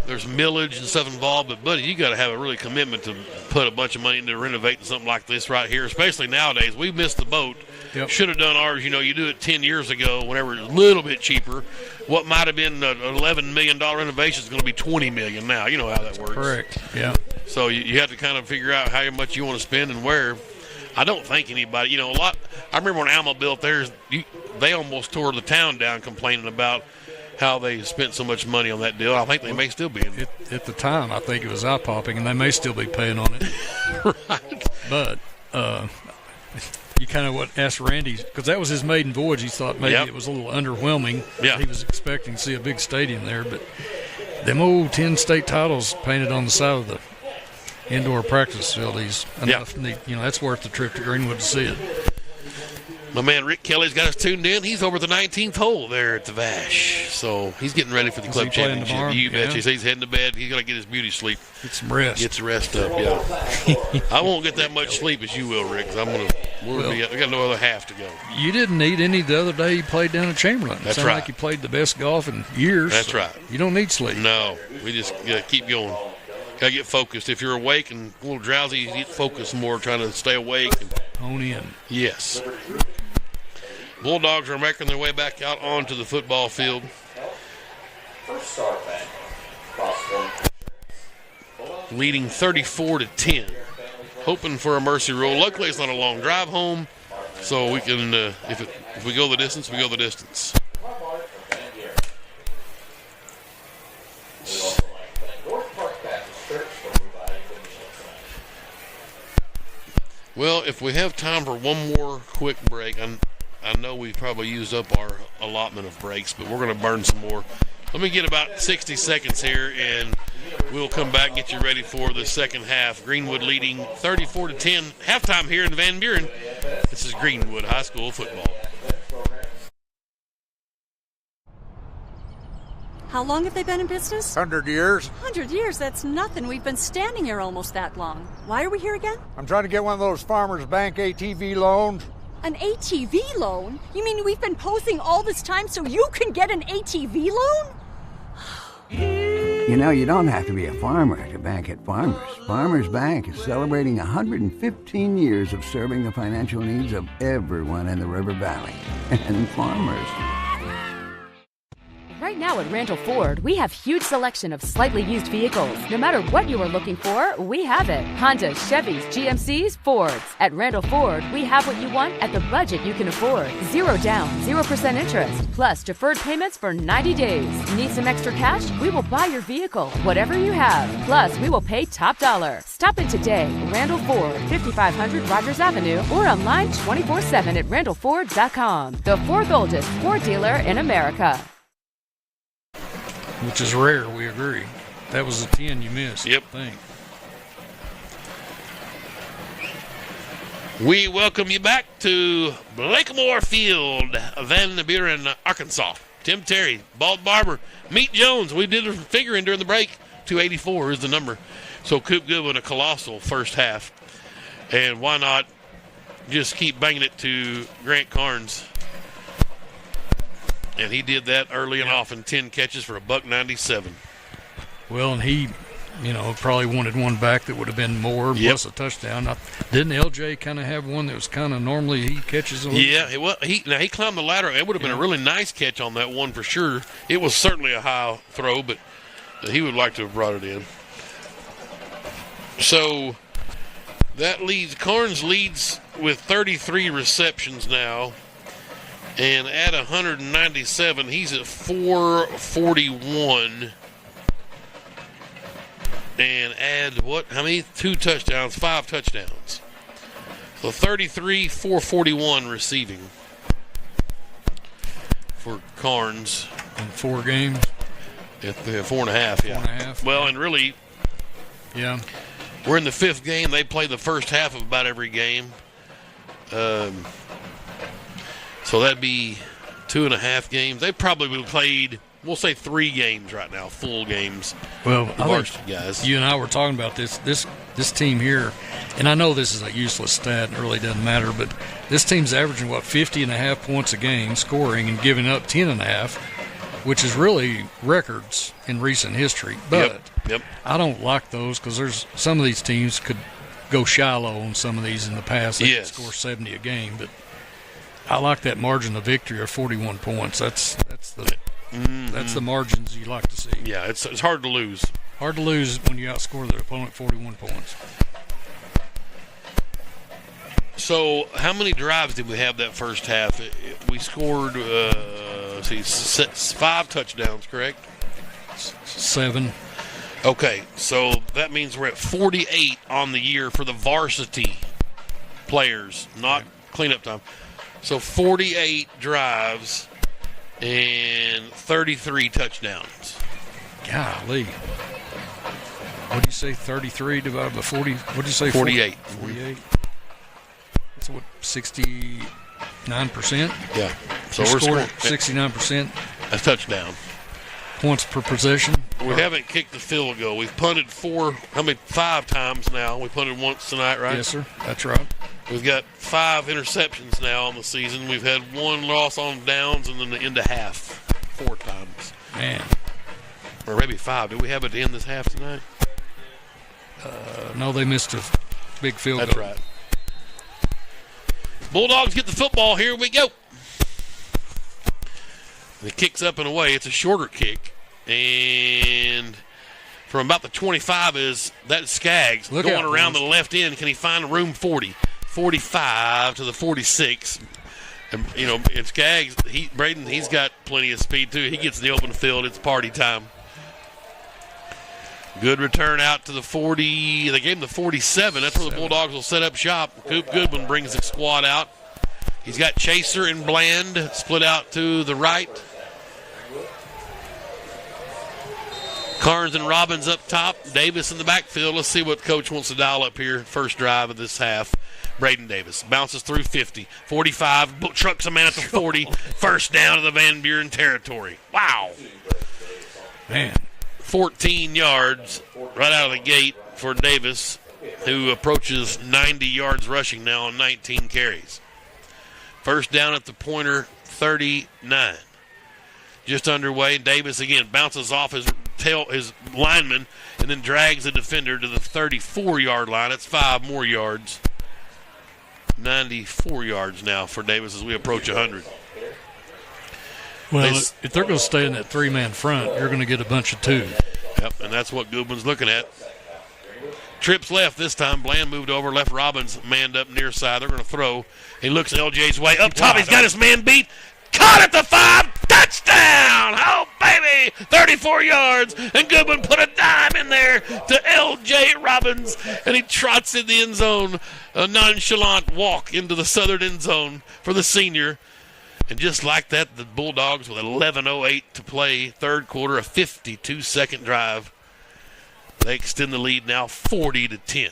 there's millage and stuff involved, but buddy, you got to have a really commitment to put a bunch of money into renovating something like this right here. Especially nowadays, we missed the boat. Yep. Should have done ours. You do it 10 years ago, whenever it was a little bit cheaper. What might have been an $11 million renovation is going to be $20 million now. You know how that works. Correct. Yeah. So you have to kind of figure out how much you want to spend and where. I don't think anybody, a lot. I remember when Alma built theirs, they almost tore the town down complaining about how they spent so much money on that deal. I think they may still be in it. At the time, I think it was eye-popping, and they may still be paying on it. Right. But you kind of asked Randy, because that was his maiden voyage. He thought maybe it was a little underwhelming. Yeah. He was expecting to see a big stadium there, but them old 10 state titles painted on the side of the indoor practice facilities, enough. That's worth the trip to Greenwood to see it. My man Rick Kelly's got us tuned in. He's over the 19th hole there at the Vash, so he's getting ready for the club championship. Tomorrow? You betcha. He's heading to bed. He's got to get his beauty sleep. Get some rest. Get some rest up. Yeah. I won't get that much sleep as you will, Rick. Because we got no other half to go. You didn't need any the other day. You played down at Chamberlain. That's Sounded right. like you played the best golf in years. That's right. You don't need sleep. No, we just keep going. Got to get focused. If you're awake and a little drowsy, you get focused more, trying to stay awake. Hone in. Yes. Bulldogs are making their way back out onto the football field. First start back. Leading 34-10. Hoping for a mercy rule. Luckily, it's not a long drive home, so we can, if we go the distance, we go the distance. Well, if we have time for one more quick break, I know we've probably used up our allotment of breaks, but we're going to burn some more. Let me get about 60 seconds here, and we'll come back and get you ready for the second half. Greenwood leading 34-10 halftime here in Van Buren. This is Greenwood High School football. How long have they been in business? 100 years. 100 years? That's nothing. We've been standing here almost that long. Why are we here again? I'm trying to get one of those Farmers Bank ATV loans. An ATV loan? You mean we've been posing all this time so you can get an ATV loan? You know, you don't have to be a farmer to bank at Farmers. Farmers Bank is celebrating 115 years of serving the financial needs of everyone in the River Valley. And farmers. Right now at Randall Ford, we have huge selection of slightly used vehicles. No matter what you are looking for, we have it. Hondas, Chevys, GMCs, Fords. At Randall Ford, we have what you want at the budget you can afford. 0 down, 0% interest, plus deferred payments for 90 days. Need some extra cash? We will buy your vehicle, whatever you have. Plus, we will pay top dollar. Stop in today. Randall Ford, 5500 Rogers Avenue, or online 24/7 at randallford.com. The fourth oldest Ford dealer in America. Which is rare, we agree. That was a 10 you missed. Yep. I think. We welcome you back to Blakemore Field, Van Buren, Arkansas. Tim Terry, Balt Barber, Meet Jones. We did a figuring during the break. 284 is the number. So Coop Goodwin, a colossal first half. And why not just keep banging it to Grant Carnes? And he did that early and often, 10 catches for $197. Well, and he, probably wanted one back that would have been more, plus a touchdown. Didn't LJ kind of have one that was kind of normally he catches? Yeah, he climbed the ladder. It would have been a really nice catch on that one for sure. It was certainly a high throw, but he would like to have brought it in. So that leads, Carnes leads with 33 receptions now. And at 197, he's at 441. And add what? How many? 2 touchdowns, 5 touchdowns. So 33, 441 receiving for Carnes. In 4 games? Yeah, 4.5, yeah. 4.5. Well, and really, yeah, we're in the 5th game. They play the first half of about every game. So that'd be 2.5 games. They probably played, we'll say 3 games right now, full games. Well, the varsity guys. You and I were talking about this team here, and I know this is a useless stat, it really doesn't matter, but this team's averaging, 50.5 points a game scoring and giving up 10.5, which is really records in recent history. But yep. I don't like those because there's some of these teams could go shallow on some of these in the past. They could score 70 a game, but I like that margin of victory of 41 points. That's the margins you like to see. Yeah, it's hard to lose. Hard to lose when you outscore the opponent 41 points. So how many drives did we have that first half? We scored 5 touchdowns, correct? 7. Okay, so that means we're at 48 on the year for the varsity players, not cleanup time. So 48 drives and 33 touchdowns. Golly. What do you say, 33 divided by 40? What did you say? 48. 48. That's what, 69%? Yeah. So we're scoring 69%. A touchdown. Points per possession. We haven't kicked the field goal. We've punted 5 times now. We punted once tonight, right? Yes, sir. That's right. We've got 5 interceptions now on the season. We've had 1 loss on downs and then the end of half 4 times. Man. Or maybe 5. Did we have it to end this half tonight? No, they missed a big field goal. That's right. Bulldogs get the football. Here we go. The kick's up and away. It's a shorter kick. And from about the 25 is that Skaggs going around the left end. Can he find room 40? 45 to the 46. And, and Skaggs, Braden, he's got plenty of speed too. He gets in the open field. It's party time. Good return out to the 40. They gave him the 47. That's where the Bulldogs will set up shop. Coop Goodwin brings the squad out. He's got Chaser and Bland split out to the right. Carnes and Robbins up top. Davis in the backfield. Let's see what Coach wants to dial up here. First drive of this half. Braden Davis bounces through 50, 45, trucks a man at the 40. First down to the Van Buren territory. Wow. Man. 14 yards right out of the gate for Davis, who approaches 90 yards rushing now on 19 carries. First down at the pointer, 39. Just underway. Davis again bounces off his lineman and then drags the defender to the 34-yard line. That's 5 more yards. 94 yards now for Davis as we approach 100. Well, if they're going to stay in that 3-man front, you're going to get a bunch of 2. Yep, and that's what Goodwin's looking at. Trips left this time. Bland moved over, left Robbins manned up near side. They're going to throw. He looks LJ's way. Up top, he's got his man beat. Caught at the 5. Touchdown! Oh, baby! 34 yards. And Goodwin put a dime in there to LJ Robbins. And he trots in the end zone. A nonchalant walk into the southern end zone for the senior. And just like that, the Bulldogs with 11:08 to play, third quarter, a 52-second drive. They extend the lead now 40-10.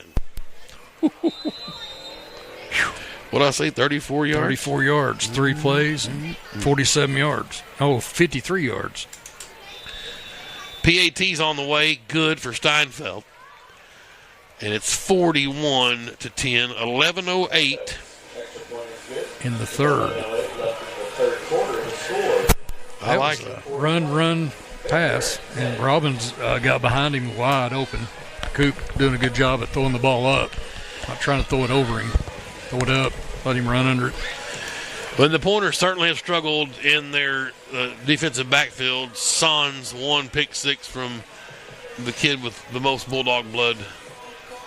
What did I say, 34 yards? 34 yards, 3 plays, 47 yards. Oh, 53 yards. PAT's on the way, good for Steinfeld. And it's 41-10, 11:08. In the third. I like it. Run, pass. And Robbins got behind him wide open. Coop doing a good job at throwing the ball up. Not trying to throw it over him. Throw it up. Let him run under it. But the Pointers certainly have struggled in their defensive backfield. Sans one pick six from the kid with the most Bulldog blood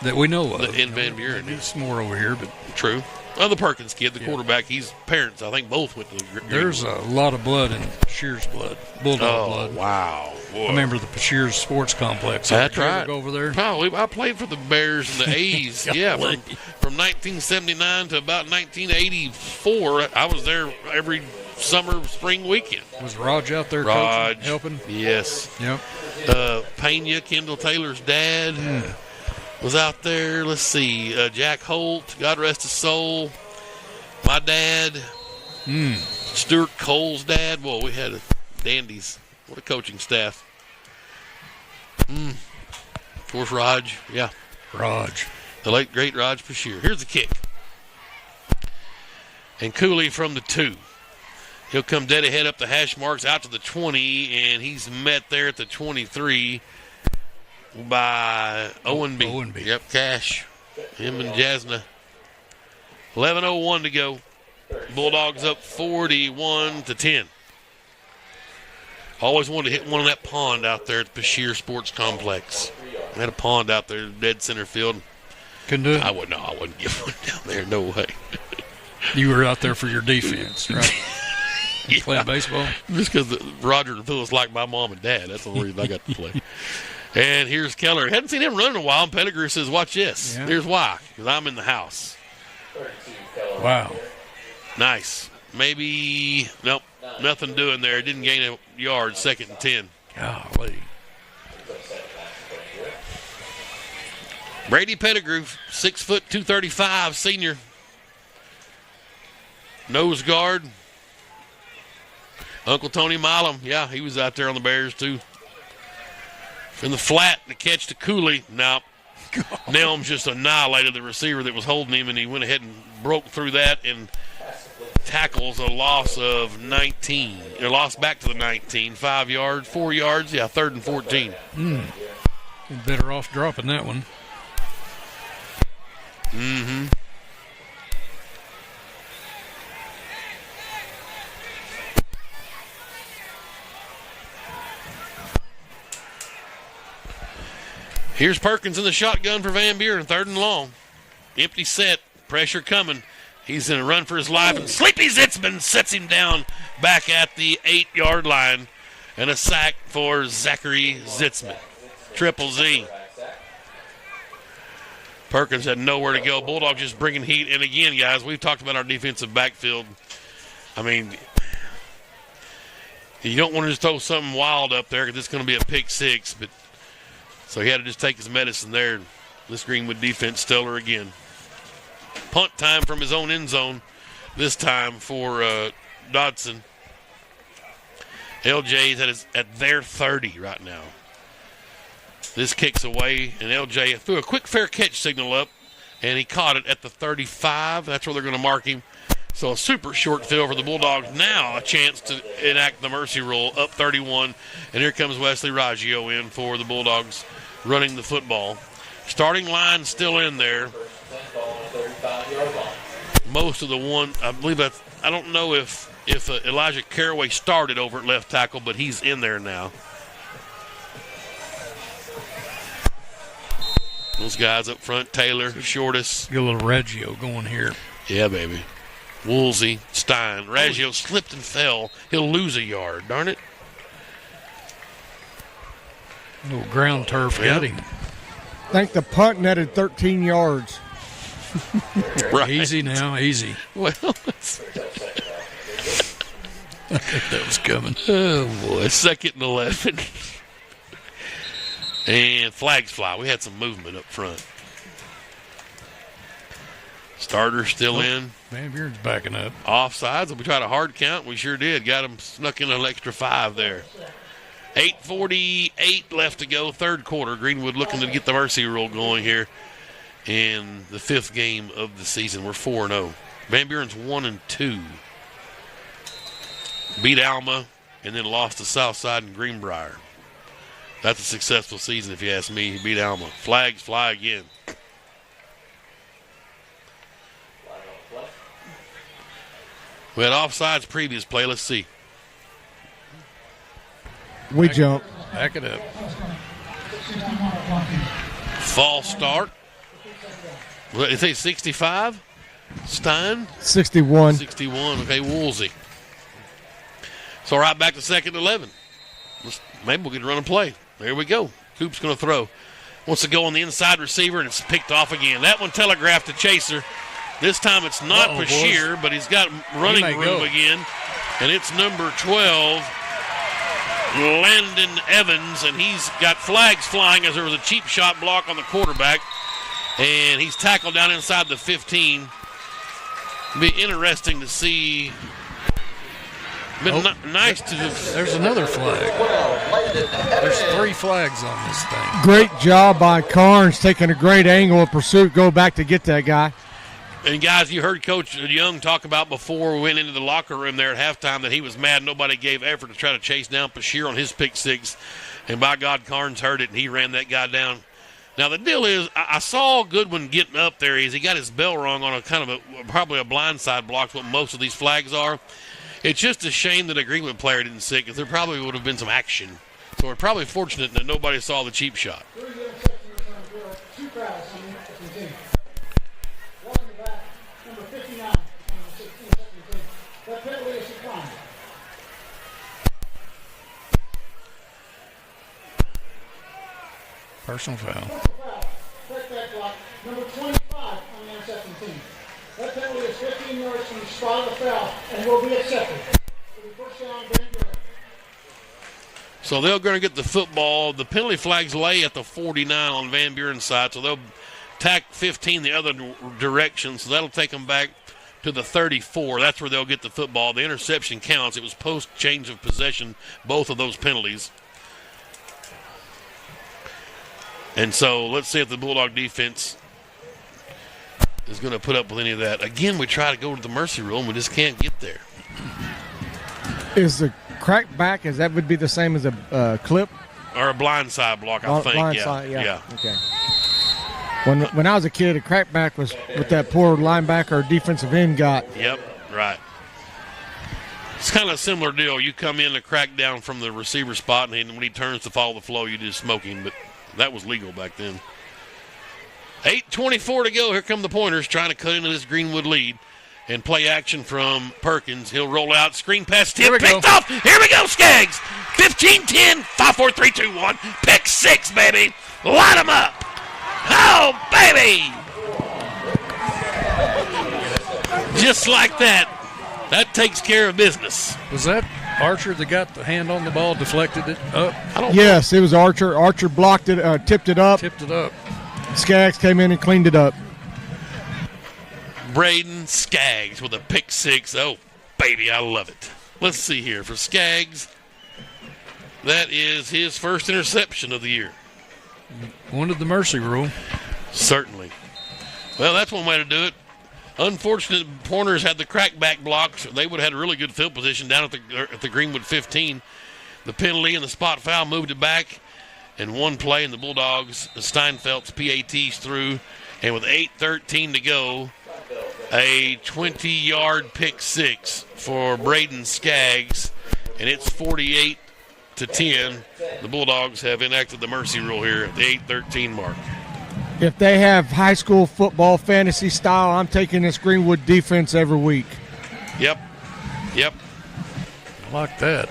that we know of. In Van Buren. He's more over here, but true. Well, the Perkins kid, the quarterback, he's parents, I think both went to Greenwood. There's a lot of blood in Shears blood, Bulldog blood. Wow. Boy. I remember the Shears Sports Complex. That's right. Go over there. Oh, I played for the Bears and the A's. Yeah, from 1979 to about 1984. I was there every summer, spring weekend. Was Raj out there coaching, helping? Yes. Yep. Pena, Kendall Taylor's dad. Was out there. Let's see. Jack Holt, God rest his soul. My dad. Stuart Cole's dad. Whoa, we had dandies. What a coaching staff. Of course, Raj. Yeah. Raj. The late, great Raj Bashir. Here's the kick. And Cooley from the 2. He'll come dead ahead up the hash marks out to the 20, and he's met there at the 23. By Owenby. Yep, Cash. Him and Jasna. 11:01 to go. Bulldogs up 41-10. Always wanted to hit one in that pond out there at the Bashir Sports Complex. I had a pond out there, dead center field. Couldn't do it? I wouldn't get one down there. No way. You were out there for your defense, right? You playing baseball? Just because Roger and Phyllis like my mom and dad. That's the only reason I got to play. And here's Keller. Hadn't seen him run in a while. And Pettigrew says, watch this. Yeah. Here's why. Because I'm in the house. Wow. Nice. Maybe, nope, nothing doing there. Didn't gain a yard, 2nd and 10. Golly. Brady Pettigrew, 6 foot, 235, senior. Nose guard. Uncle Tony Milam. Yeah, he was out there on the Bears, too. In the flat, the catch to Cooley. Now, Nelms just annihilated the receiver that was holding him, and he went ahead and broke through that and tackles a loss of 19. Or lost back to the 19. 5 yards, 4 yards. Yeah, 3rd and 14. You're better off dropping that one. Mm-hmm. Here's Perkins in the shotgun for Van Buren, 3rd and long. Empty set, pressure coming. He's in a run for his life, and Sleepy Zitzman sets him down back at the 8-yard line. And a sack for Zachary Zitzman. Triple Z. Perkins had nowhere to go. Bulldogs just bringing heat. And again, guys, we've talked about our defensive backfield. I mean, you don't want to just throw something wild up there because it's going to be a pick six, but So he had to just take his medicine there. This Greenwood defense stellar again. Punt time from his own end zone, this time for Dodson. LJ's at their 30 right now. This kicks away, and LJ threw a quick fair catch signal up, and he caught it at the 35. That's where they're going to mark him. So a super short field for the Bulldogs. Now a chance to enact the mercy rule, up 31. And here comes Wesley Raggio in for the Bulldogs running the football. Starting line still in there. Most of the one, I believe that's, I don't know if Elijah Caraway started over at left tackle, but he's in there now. Those guys up front, Taylor, Shortus. Get a little Raggio going here. Yeah, baby. Woolsey, Stein. Raggio slipped and fell. He'll lose a yard, darn it. Little ground turf got him. I think the punt netted 13 yards. Right. Easy now, easy. Well, I think that was coming. Oh, boy. 2nd and 11. And flags fly. We had some movement up front. Starter still in. Van Buren's backing up. Offsides. We tried a hard count. We sure did. Got him snuck in an extra 5 there. 8:48 left to go. 3rd quarter. Greenwood looking to get the mercy rule going here in the 5th game of the season. We're 4-0. Van Buren's 1-2. Beat Alma and then lost to Southside and Greenbrier. That's a successful season if you ask me. He beat Alma. Flags fly again. We had offsides previous play. Let's see. We jump. Back it up. False start. What, you say 65? Stein? 61. 61. Okay, Woolsey. So right back to 2nd and 11. Maybe we'll get a run and play. There we go. Coop's going to throw. Wants to go on the inside receiver, and it's picked off again. That one telegraphed to Chaser. This time it's not Bashir, but he's got running room again. And it's number 12, Landon Evans, and he's got flags flying as there was a cheap shot block on the quarterback. And he's tackled down inside the 15. It'll be interesting to see. Nice to. There's another flag. There's 3 flags on this thing. Great job by Carnes, taking a great angle of pursuit, go back to get that guy. And, guys, you heard Coach Young talk about before we went into the locker room there at halftime that he was mad nobody gave effort to try to chase down Bashir on his pick 6. And, by God, Carnes heard it, and he ran that guy down. Now, the deal is, I saw Goodwin getting up there. He got his bell rung on a kind of probably a blindside block, what most of these flags are. It's just a shame that a Greenwood player didn't sit because there probably would have been some action. So we're probably fortunate that nobody saw the cheap shot. Personal foul. Number 25 on the interception team. That penalty is 15 yards from the spot of the foul and will be accepted. First down, Van Buren. So they're going to get the football. The penalty flags lay at the 49 on Van Buren's side, so they'll tack 15 the other direction, so that'll take them back to the 34. That's where they'll get the football. The interception counts. It was post-change of possession, both of those penalties. And so let's see if the Bulldog defense is going to put up with any of that. Again, we try to go to the mercy rule, and we just can't get there. Is the crack back, is that would be the same as a clip? Or a blindside block, I think. Blindside, yeah. Okay. When I was a kid, a crack back was with that poor linebacker or defensive end got. Yep, right. It's kind of a similar deal. You come in to crack down from the receiver spot, and when he turns to follow the flow, you just smoke him. But that was legal back then. 8:24 to go. Here come the Pointers trying to cut into this Greenwood lead. And play action from Perkins. He'll roll out, screen pass, tip, picked off. Here we go, Skaggs. 15-10, 5-4-3-2-1. Pick 6, baby. Light them up. Oh, baby. Just like that. That takes care of business. Was that Archer that got the hand on the ball, deflected it up? Yes, it was Archer. Archer blocked it, tipped it up. Skaggs came in and cleaned it up. Braden Skaggs with a pick six. Oh, baby, I love it. Let's see here. For Skaggs, that is his first interception of the year. Wanted the mercy rule. Certainly. Well, that's one way to do it. Unfortunate, Pointers had the crackback blocks. They would have had a really good field position down at the Greenwood 15. The penalty and the spot foul moved it back. And one play, and the Bulldogs, Steinfeld's PATs through. And with 8:13 to go, a 20-yard pick six for Braden Skaggs. And it's 48-10. The Bulldogs have enacted the mercy rule here at the 8:13 mark. If they have high school football fantasy style, I'm taking this Greenwood defense every week. Yep. I like that.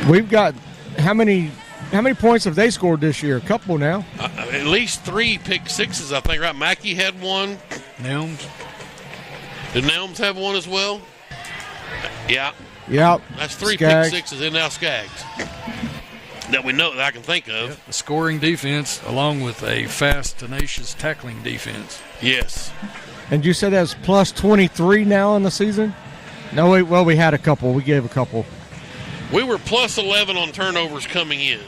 We've got how many points have they scored this year? A couple now. At least 3 pick sixes, I think. Right, Mackey had one. Nelms. Did Nelms have one as well? Yeah. Yep. That's 3 Skaggs. pick sixes, and now Skaggs. That we know that I can think of. Yep. A scoring defense along with a fast, tenacious tackling defense. Yes. And you said that's plus 23 now in the season? No, we had a couple. We gave a couple. We were plus 11 on turnovers coming in.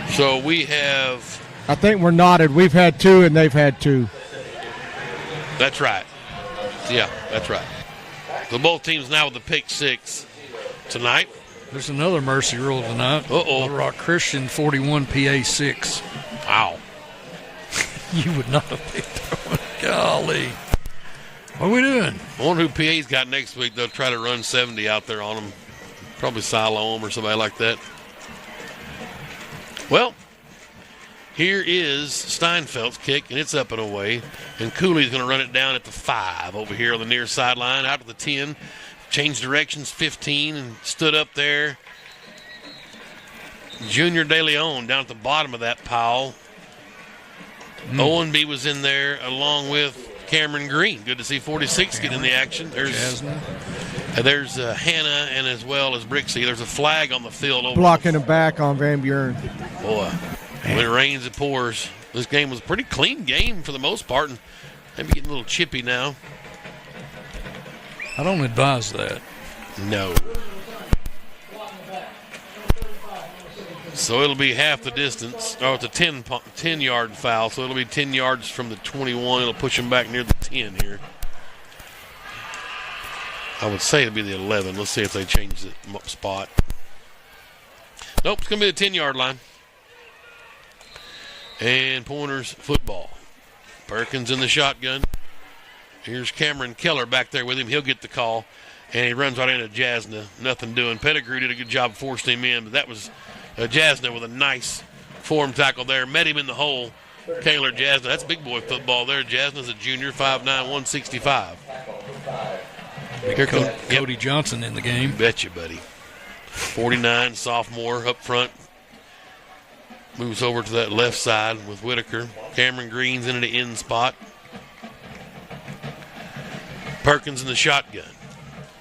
So we have... I think we're knotted. We've had 2 and they've had 2. That's right. Yeah, that's right. So both teams now with the pick six tonight. There's another mercy rule tonight. Uh-oh. Little Rock Christian 41 PA 6. Wow. You would not have picked that one. Golly. What are we doing? I wonder who PA's got next week. They'll try to run 70 out there on them. Probably Siloam or somebody like that. Well, here is Steinfeld's kick, and it's up and away. And Cooley's going to run it down at the 5 over here on the near sideline, out to the 10. Changed directions, 15, and stood up there. Junior De Leon down at the bottom of that pile. Owenby was in there along with Cameron Green. Good to see 46 get in the action. There's Hannah and as well as Brixie. There's a flag on the field. Blocking it back on Van Buren. Boy, when it rains, it pours. This game was a pretty clean game for the most part, and maybe getting a little chippy now. I don't advise that. No. So it'll be half the distance. Oh, it's a 10-yard foul, so it'll be 10 yards from the 21. It'll push them back near the 10 here. I would say it'll be the 11. Let's see if they change the spot. Nope, it's going to be the 10-yard line. And Pointers football. Perkins in the shotgun. Here's Cameron Keller back there with him. He'll get the call. And he runs right into Jasna. Nothing doing. Pettigrew did a good job forcing him in, but that was Jasna with a nice form tackle there. Met him in the hole. Kaylor Jasna. That's big boy football there. Jasna's a junior, 5'9", 165. Here comes Cody Johnson in the game. Betcha, buddy. 49, sophomore up front. Moves over to that left side with Whitaker. Cameron Green's into the end spot. Perkins in the shotgun.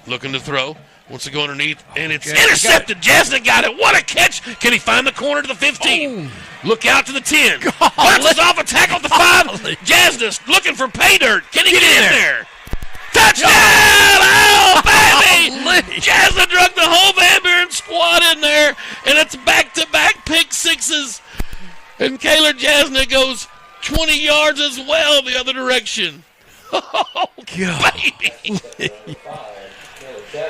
Looking to throw. Wants to go underneath, and it's intercepted. Jasna got it. What a catch. Can he find the corner to the 15? Oh. Look out to the 10. Bounces off a tackle at the 5. Jasna looking for pay dirt. Can he get in there? Touchdown! Oh, baby! Jasna drug the whole Van Buren squad in there, and it's back-to-back pick sixes. And Kaylor Jasna goes 20 yards as well the other direction. Oh, baby.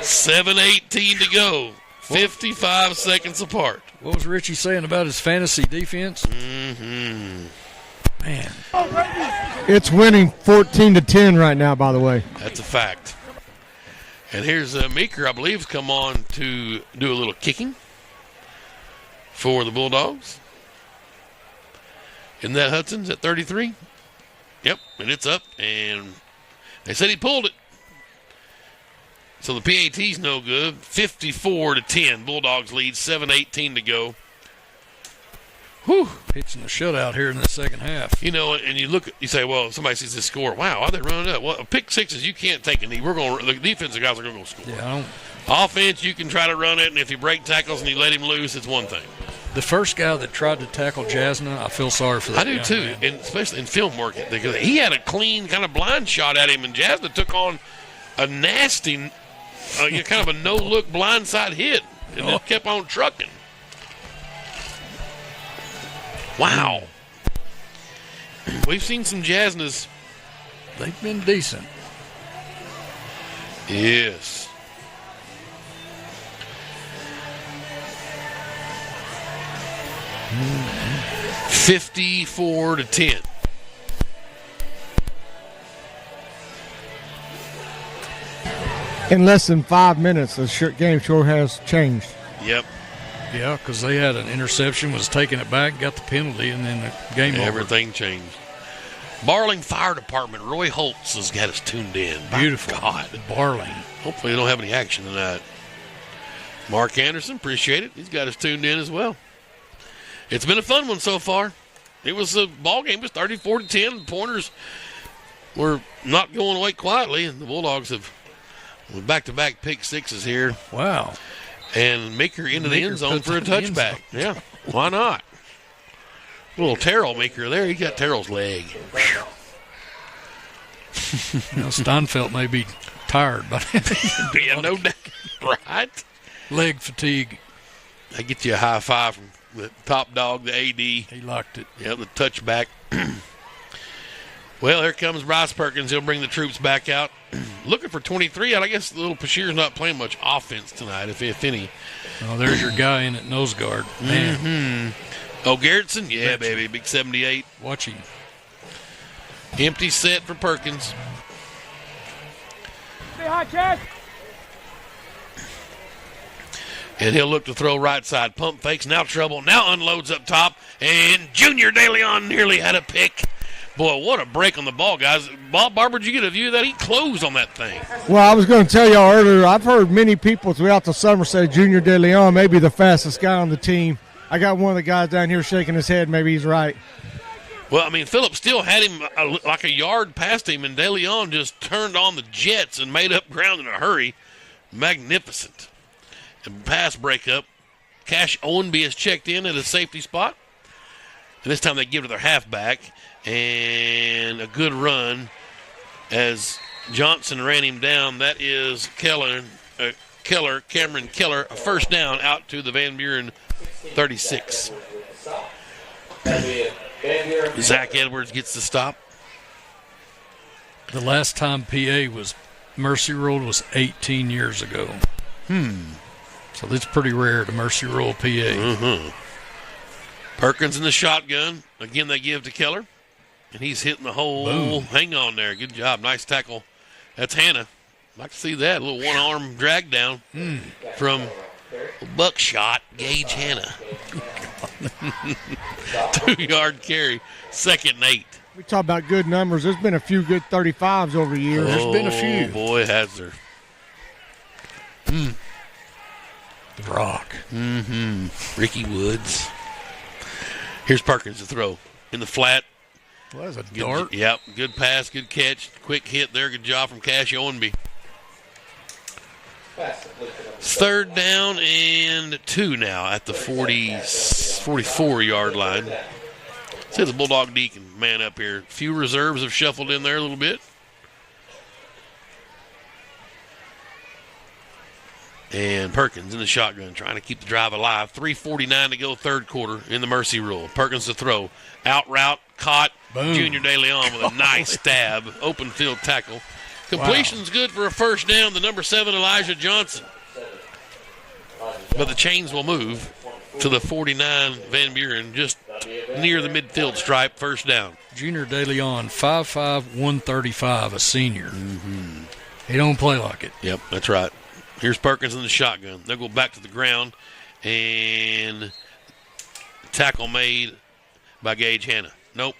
7:18 to go. 55 seconds apart. What was Richie saying about his fantasy defense? Mm-hmm. Man. It's winning 14-10 right now, by the way. That's a fact. And here's Meeker, I believe, has come on to do a little kicking for the Bulldogs. Isn't that Hudson's at 33? Yep, and it's up, and they said he pulled it. So the PAT's no good. 54-10. Bulldogs lead, 7:18 to go. Pitching the shutout here in the second half. You know, and you say, well, somebody sees this score. Wow, why are they running up? Well, pick sixes, you can't take a knee. The defensive guys are going to score. Yeah. Offense, you can try to run it, and if you break tackles and you let him loose, it's one thing. The first guy that tried to tackle Jasna, I feel sorry for that. I do too, man. and especially in film work, because he had a clean kind of blind shot at him, and Jasna took on a nasty, kind of a no-look blindside hit, and it kept on trucking. Wow. We've seen some Jasnas. They've been decent. Yes. Mm-hmm. 54-10. In less than 5 minutes, the game sure has changed. Yep. Yeah, because they had an interception, was taking it back, got the penalty, and then the game over. Everything changed. Barling Fire Department, Roy Holtz has got us tuned in. Beautiful. God. Barling. Hopefully they don't have any action tonight. Mark Anderson, appreciate it. He's got us tuned in as well. It's been a fun one so far. It was a ball game. It was 34-10. The Pointers were not going away quietly, and the Bulldogs have back-to-back pick sixes here. Wow. And Meeker into the end zone for a touchback. Yeah, why not? A little Terrell Meeker there. He got Terrell's leg. Steinfeld may be tired, but yeah, no doubt. Right? Leg fatigue. They get you a high five from the top dog, the AD. He locked it. Yeah, the touchback. Well, here comes Bryce Perkins. He'll bring the troops back out. Looking for 23 out. I guess the little Pashir's not playing much offense tonight, if any. Oh, there's your guy in at nose guard. Man. Mm-hmm. Oh, Garrettson? Yeah, baby. Big 78. Watch him. Empty set for Perkins. Stay high, Chad. And he'll look to throw right side. Pump fakes. Now trouble. Now unloads up top. And Junior DeLeon nearly had a pick. Boy, what a break on the ball, guys. Bob Barber, did you get a view of that? He closed on that thing. Well, I was going to tell y'all earlier, I've heard many people throughout the summer say Junior DeLeon may be the fastest guy on the team. I got one of the guys down here shaking his head. Maybe he's right. Well, I mean, Phillips still had him like a yard past him, and DeLeon just turned on the jets and made up ground in a hurry. Magnificent. And pass breakup. Cash Owenby has checked in at a safety spot. And this time they give to their halfback. And a good run as Johnson ran him down. That is Cameron Keller, a first down out to the Van Buren 36. Zach Edwards gets the stop. The last time PA was Mercy Ruled was 18 years ago. So that's pretty rare to Mercy Rule PA. Mm-hmm. Perkins in the shotgun. Again, they give to Keller. And he's hitting the hole. Boom. Hang on there. Good job. Nice tackle. That's Hannah. I'd like to see that. A little one-arm drag down from Buckshot Gage Hannah. 2-yard carry. 2nd and 8. We talk about good numbers. There's been a few good 35s over the years. There's been a few. Oh, boy, has there. The Rock. Ricky Woods. Here's Perkins to throw. In the flat. Well, that's a dart. Yep, good pass, good catch. Quick hit there. Good job from Cash Owenby. 3rd down and 2 now at the 44-yard line. See the Bulldog D can man up here. A few reserves have shuffled in there a little bit. And Perkins in the shotgun trying to keep the drive alive. 3:49 to go, 3rd quarter in the Mercy Rule. Perkins to throw. Out route, caught. Boom. Junior DeLeon with a nice stab. Open field tackle. Completion's good for a 1st down. The number 7, Elijah Johnson. But the chains will move to the 49 Van Buren, just near the midfield stripe, 1st down. Junior DeLeon, 5'5", 135, a senior. He don't play like it. Yep, that's right. Here's Perkins in the shotgun. They'll go back to the ground, and tackle made by Gage Hannah. Nope.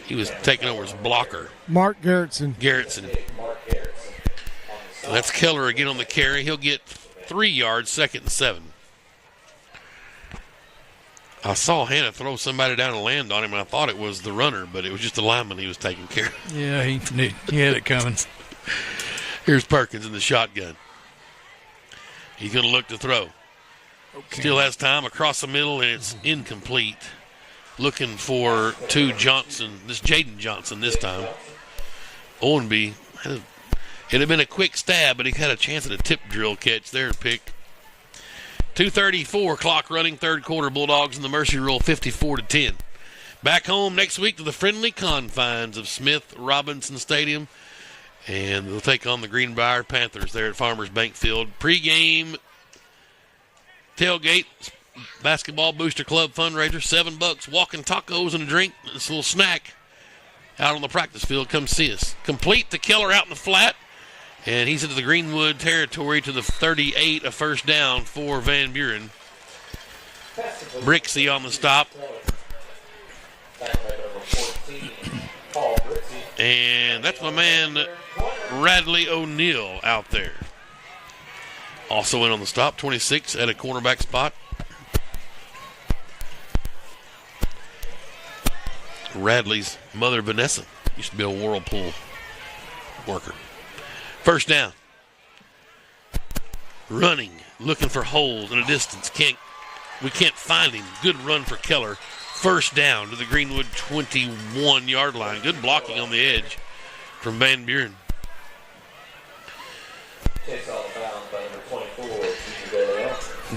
He was taking over as blocker. Mark Garrettson. That's Keller again on the carry. He'll get 3 yards, 2nd and 7. I saw Hannah throw somebody down and land on him, and I thought it was the runner, but it was just the lineman he was taking care of. Yeah, he had it coming. Here's Perkins in the shotgun. He's going to look to throw. Okay. Still has time across the middle, and it's incomplete. Looking for Johnson. This Jaden Johnson this time. Owenby, it had been a quick stab, but he had a chance at a tip drill catch there to pick. 2:34 clock running, third quarter. Bulldogs in the Mercy Rule, 54-10. Back home next week to the friendly confines of Smith Robinson Stadium, and they'll take on the Greenbrier Panthers there at Farmers Bank Field. Pre-game tailgate, basketball booster club fundraiser, $7. Walking tacos and a drink, this little snack out on the practice field. Come see us. Complete to Keller out in the flat. And he's into the Greenwood territory to the 38, a first down for Van Buren. Brixey on the stop. And that's my man, Radley O'Neal, out there. Also in on the stop, 26 at a cornerback spot. Radley's mother, Vanessa, used to be a Whirlpool worker. First down. Running, looking for holes in a distance. We can't find him. Good run for Keller. First down to the Greenwood 21-yard line. Good blocking on the edge from Van Buren.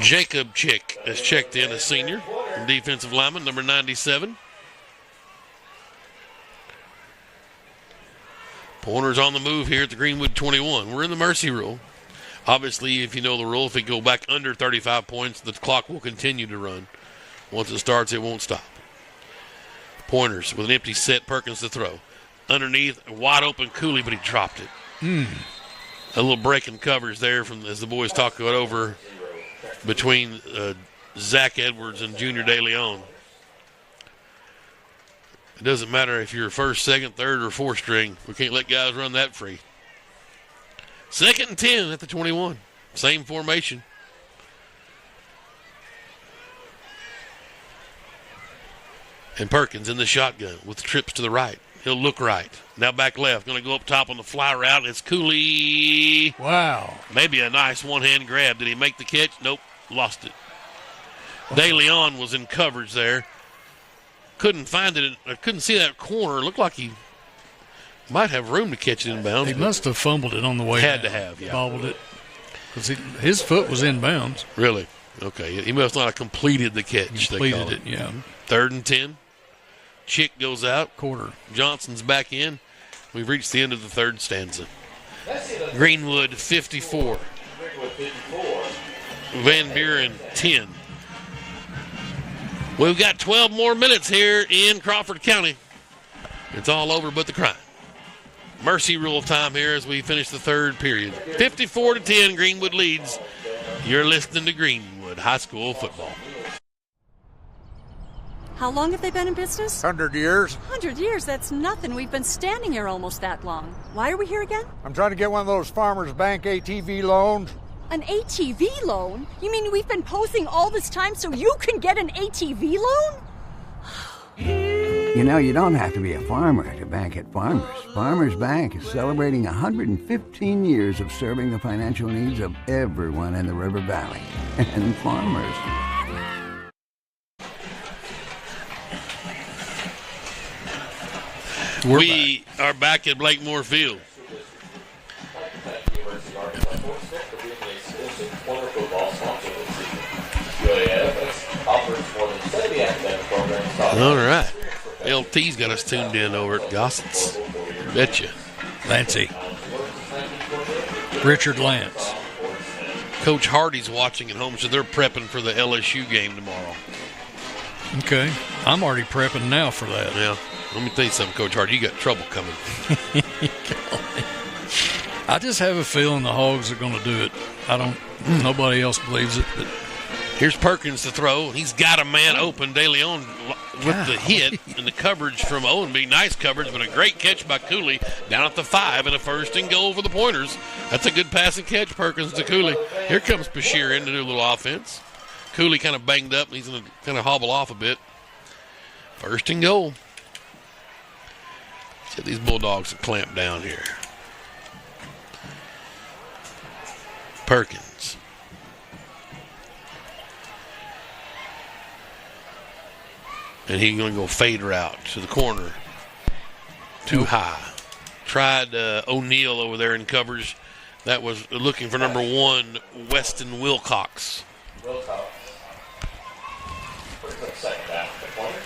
Jacob Chick has checked in as senior. Defensive lineman, number 97. Pointers on the move here at the Greenwood 21. We're in the Mercy Rule. Obviously, if you know the rule, if we go back under 35 points, the clock will continue to run. Once it starts, it won't stop. Pointers with an empty set, Perkins to throw. Underneath, wide open Cooley, but he dropped it. A little break in covers there as the boys talk it over between Zach Edwards and Junior De Leon. It doesn't matter if you're first, second, third, or fourth string. We can't let guys run that free. 2nd and 10 at the 21. Same formation. And Perkins in the shotgun with trips to the right. He'll look right. Now back left. Going to go up top on the fly route. It's Cooley. Wow. Maybe a nice one-hand grab. Did he make the catch? Nope. Lost it. De Leon was in coverage there. Couldn't find it. I couldn't see that corner. Looked like he might have room to catch it in bounds. He must have fumbled it on the way. Had to have, yeah. Bobbled it. Because his foot was in bounds. Really? Okay. He must not have completed the catch. Completed it, yeah. 3rd and 10. Chick goes out. Quarter. Johnson's back in. We've reached the end of the third stanza. Greenwood 54. Van Buren 10. We've got 12 more minutes here in Crawford County. It's all over but the crime. Mercy Rule time here as we finish the third period. 54-10, Greenwood leads. You're listening to Greenwood High School football. How long have they been in business? 100 years. 100 years? That's nothing. We've been standing here almost that long. Why are we here again? I'm trying to get one of those Farmers Bank ATV loans. An ATV loan? You mean we've been posing all this time so you can get an ATV loan? You know, you don't have to be a farmer to bank at Farmers. Farmers Bank is celebrating 115 years of serving the financial needs of everyone in the River Valley. And farmers. We are back at Blakemore Field. All right. LT's got us tuned in over at Gossett's. Betcha. Lancey. Richard Lance. Coach Hardy's watching at home, so they're prepping for the LSU game tomorrow. Okay. I'm already prepping now for that. Yeah. Let me tell you something, Coach Hardy. You got trouble coming. I just have a feeling the Hogs are going to do it. Nobody else believes it. But here's Perkins to throw. He's got a man open. De Leon with the hit and the coverage from Owenby. Nice coverage, but a great catch by Cooley down at the 5 and a 1st and goal for the Pointers. That's a good pass and catch, Perkins to Cooley. Here comes Bashir in to do a little offense. Cooley kind of banged up. He's going to kind of hobble off a bit. 1st and goal. See if these Bulldogs will clamp down here. Perkins. And he's going to go fade route to the corner. Too high. Tried O'Neal over there in covers. That was looking for number 1, Weston Wilcox. Wilcox. Brings up second half the pointers.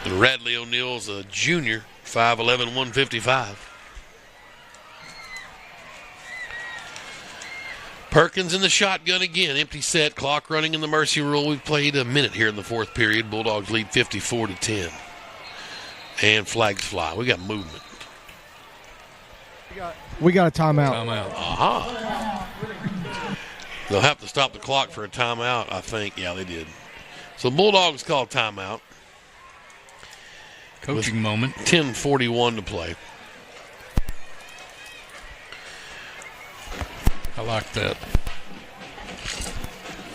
And Radley O'Neal's a junior, 5'11", 155. Perkins in the shotgun again. Empty set. Clock running in the mercy rule. We've played a minute here in the 4th period. Bulldogs lead 54-10. And flags fly. We got movement. We got a timeout. Aha. They'll have to stop the clock for a timeout, I think. Yeah, they did. So Bulldogs call timeout. Coaching moment. 10:41 to play. I like that.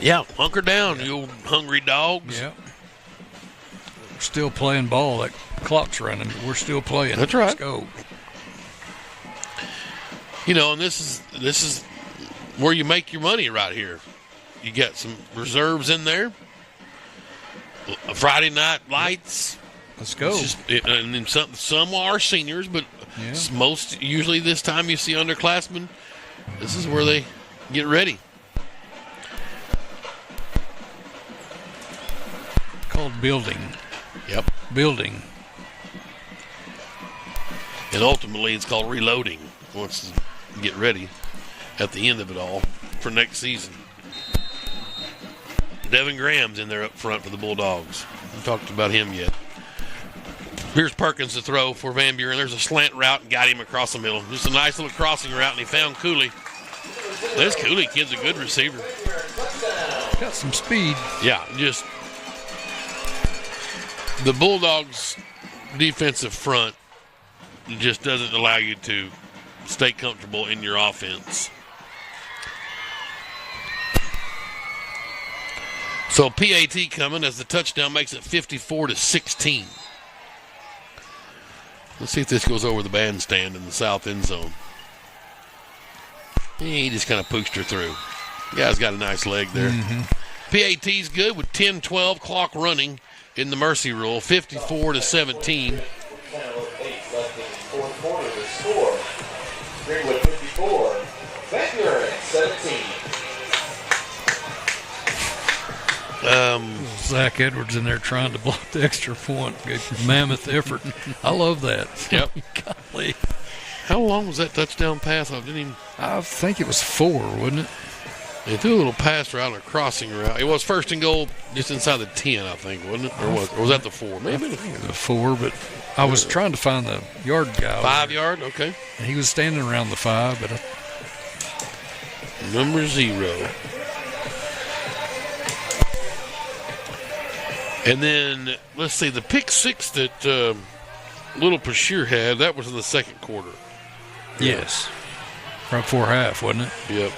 Yeah, hunker down, you old hungry dogs. Yeah. We're still playing ball. That clock's running, but we're still playing. That's right. Let's go. You know, and this is where you make your money right here. You got some reserves in there. Friday night lights. Let's go. And then some are seniors, but most usually this time you see underclassmen. This is where they get ready. Called building. Yep. Building. And ultimately it's called reloading once you get ready at the end of it all for next season. Devin Graham's in there up front for the Bulldogs. We talked about him yet. Here's Perkins to throw for Van Buren. There's a slant route and got him across the middle. Just a nice little crossing route, and he found Cooley. This Cooley kid's a good receiver. Got some speed. Yeah, just the Bulldogs' defensive front just doesn't allow you to stay comfortable in your offense. So PAT coming as the touchdown makes it 54-16. Let's see if this goes over the bandstand in the south end zone. He just kind of pushed her through. The guy's got a nice leg there. PAT's good with 10-12 clock running in the mercy rule, 54-17. Greenwood 54, Van Buren 17. Zach Edwards in there trying to block the extra point. Good mammoth effort. I love that. Yep. Golly. How long was that touchdown pass? I think it was 4, wasn't it? They threw a little pass route and a crossing route. It was 1st and goal just inside the 10, I think, wasn't it? Or was that the 4? Maybe I think it was a 4, but I was trying to find the yard guy. 5 yard? Okay. And he was standing around the 5, but number 0. And then, let's see, the pick 6 that Little Pashir had, that was in the second quarter. Yes. Right before half, wasn't it? Yep.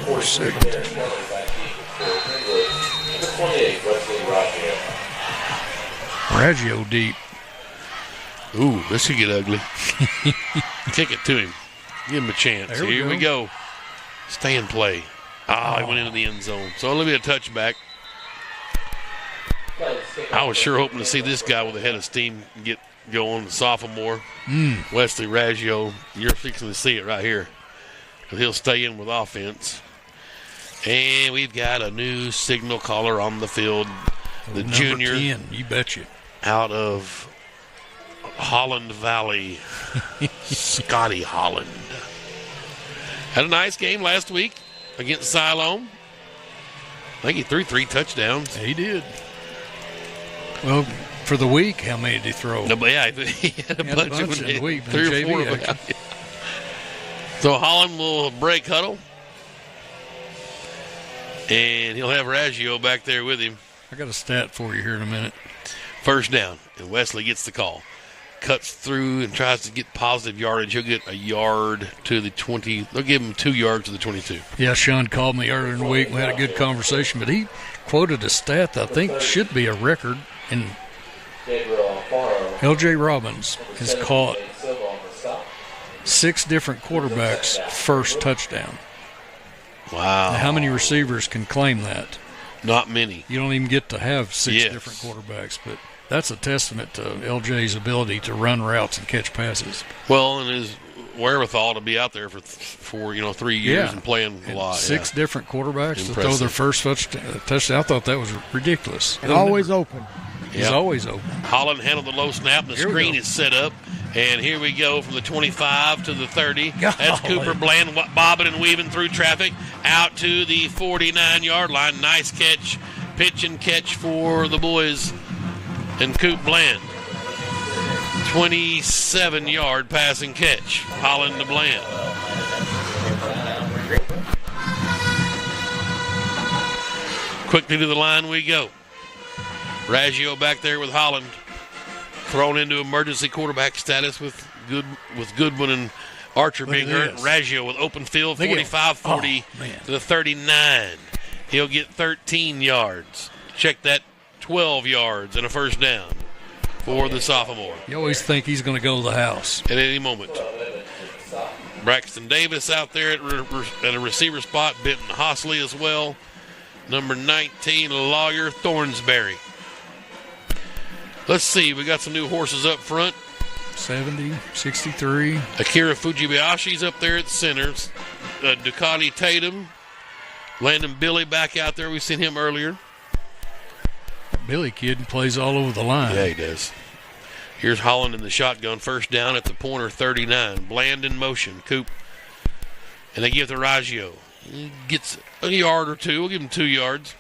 For a second. Raggio deep. Ooh, this could get ugly. Kick it to him. Give him a chance. Here we go. Stay in play. He went into the end zone. So it'll be a touchback. I was sure hoping to see this guy with a head of steam get going, the sophomore. Wesley Raggio. You're fixing to see it right here. Because he'll stay in with offense. And we've got a new signal caller on the field. The number junior. 10, you betcha. Out of Holland Valley. Scotty Holland. Had a nice game last week against Siloam. I think he threw 3 touchdowns. He did. Well, for the week, how many did he throw? No, but yeah, he had a bunch of in the week. 3 or 4 of them. So Holland will break huddle. And he'll have Raggio back there with him. I got a stat for you here in a minute. 1st down, and Wesley gets the call. cuts through and tries to get positive yardage, he'll get a yard to the 20. They'll give him 2 yards to the 22. Yeah, Sean called me earlier in the week. We had a good conversation, but he quoted a stat that I think should be a record. And L.J. Robbins has caught 6 different quarterbacks' first touchdown. Wow. Now, how many receivers can claim that? Not many. You don't even get to have 6 different quarterbacks, but that's a testament to LJ's ability to run routes and catch passes. Well, and his wherewithal to be out there for 3 years and playing a lot. 6 different quarterbacks to throw their first touchdown. I thought that was ridiculous. And always open. He's always open. Holland handled the low snap. The screen is set up. And here we go from the 25 to the 30. That's Cooper Bland bobbing and weaving through traffic out to the 49-yard line. Nice catch, pitch and catch for the boys and Coop Bland. 27-yard passing catch. Holland to Bland. Quickly to the line we go. Raggio back there with Holland. Thrown into emergency quarterback status with Goodwin and Archer being hurt. Raggio with open field, 45-40 to the 39. He'll get 13 yards. Check that, 12 yards and a first down for the sophomore. You always think he's going to go to the house. At any moment. Braxton Davis out there at a receiver spot. Benton Hosley as well. Number 19, Lawyer Thornsberry. Let's see. We got some new horses up front. 70, 63. Akira Fujibayashi's up there at centers. Ducati Tatum. Landon Billy back out there. We've seen him earlier. Billy kid plays all over the line. Yeah, he does. Here's Holland in the shotgun. First down at the pointer 39. Bland in motion. Coop. And they give to Raggio. He gets a yard or two. We'll give him 2 yards.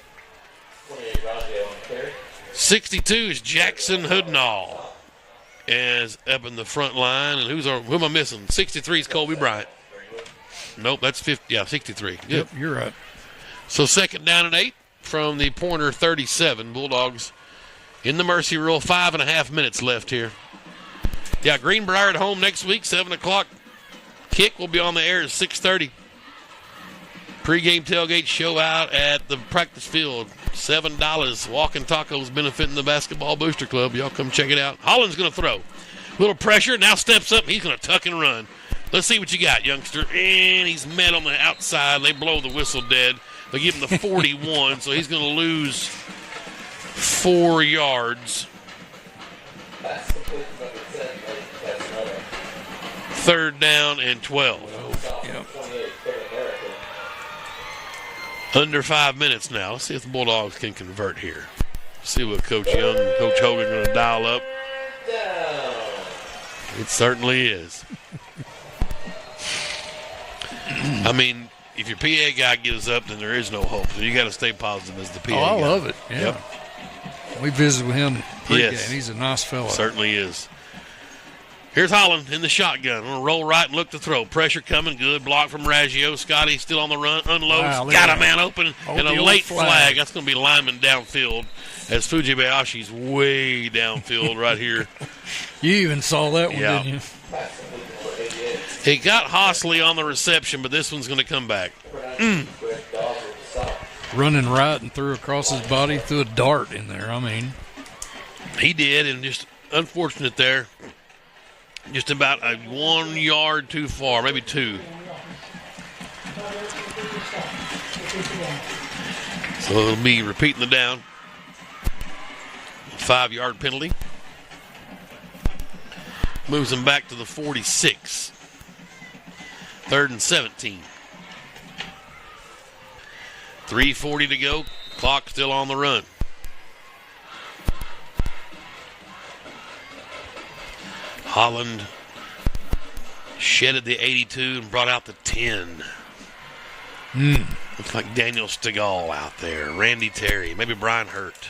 62 is Jackson Hoodnall. Is up in the front line. And who am I missing? 63 is Colby Bryant. Nope, that's 50. Yeah, 63. Good. Yep, you're right. So second down and 8 from the pointer 37. Bulldogs in the mercy rule. 5.5 minutes left here. Yeah, Greenbrier at home next week, 7 o'clock. Kick will be on the air at 6:30. Pre-game tailgate show out at the practice field. $7. Walking Tacos benefiting the Basketball Booster Club. Y'all come check it out. Holland's going to throw. Little pressure. Now steps up. He's going to tuck and run. Let's see what you got, youngster. And he's met on the outside. They blow the whistle dead. They give him the 41, so he's going to lose 4 yards. Third down and 12. Yep. Under 5 minutes now. Let's see if the Bulldogs can convert here. See what Coach Young and Coach Hogan are going to dial up. It certainly is. I mean, if your PA guy gives up, then there is no hope. So you got to stay positive as the PA guy. I love it. Yeah. Yep. We visited with him pregame. Yes. He's a nice fellow. Certainly is. Here's Holland in the shotgun. Going to roll right and look to throw. Pressure coming. Good block from Raggio. Scotty still on the run. Unloads. Wow, got a man open. And a late flag. That's going to be lineman downfield as Fujibayashi's way downfield right here. You even saw that one, didn't you? He got Hosley on the reception, but this one's going to come back. Running right and threw across his body, threw a dart in there. I mean, he did, and just unfortunate there. Just about 1 yard too far, maybe 2. So it'll be repeating the down. 5-yard penalty. Moves him back to the 46. 3rd and 17. 3:40 to go. Clock still on the run. Holland shedded the 82 and brought out the 10. Looks like Daniel Stegall out there. Randy Terry. Maybe Brian Hurt.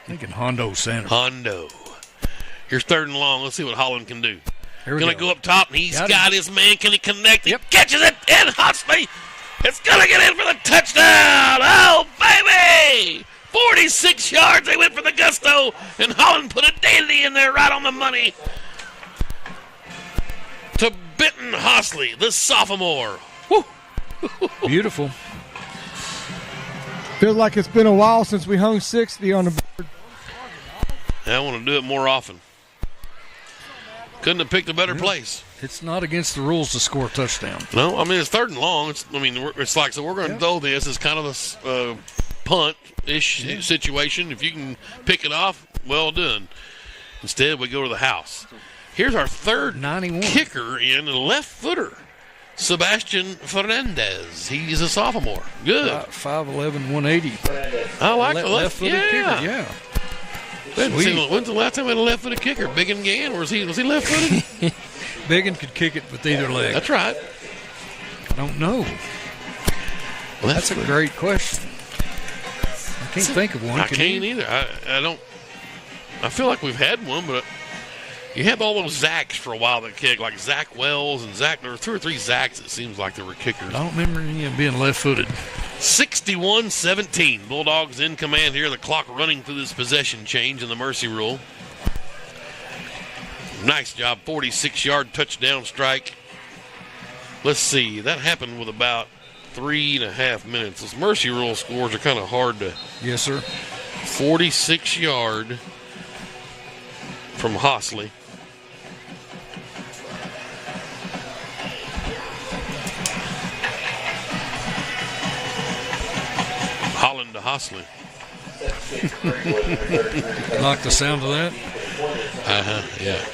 Thinking Hondo center. Hondo. Here's 3rd and long. Let's see what Holland can do. Going to go up top, and he's got his man. Can he connect? He catches it in. Hosley. It's going to get in for the touchdown. Oh, baby. 46 yards. They went for the gusto, and Holland put a dandy in there right on the money. Hosley, the sophomore. Beautiful. Feels like it's been a while since we hung 60 on the board. I want to do it more often. Couldn't have picked a better place. It's not against the rules to score a touchdown. No, I mean, it's 3rd and long. It's like, so we're going to throw this as kind of a punt-ish situation. If you can pick it off, well done. Instead, we go to the house. Here's our third 91 kicker in, a left footer, Sebastian Fernandez. He's a sophomore. Good. 5'11", 180. I like the left-footed kicker. Yeah. When's the last time we had a left-footed kicker? Big and Gann? Was he left-footed? Biggin could kick it with either leg. That's right. I don't know. Well, that's a great question. I can't think of one. I can't either. I don't. I feel like we've had one, but you have all those Zacks for a while that kick, like Zach Wells and Zach. There were 2 or 3 Zacks. It seems like they were kickers. I don't remember any of them being left-footed. 61-17. Bulldogs in command here. The clock running through this possession change in the mercy rule. Nice job. 46-yard touchdown strike. Let's see. That happened with about 3.5 minutes. Those mercy rule scores are kind of hard to. Yes, sir. 46-yard from Hosley. Holland to Hosley. Like the sound of that? Yeah.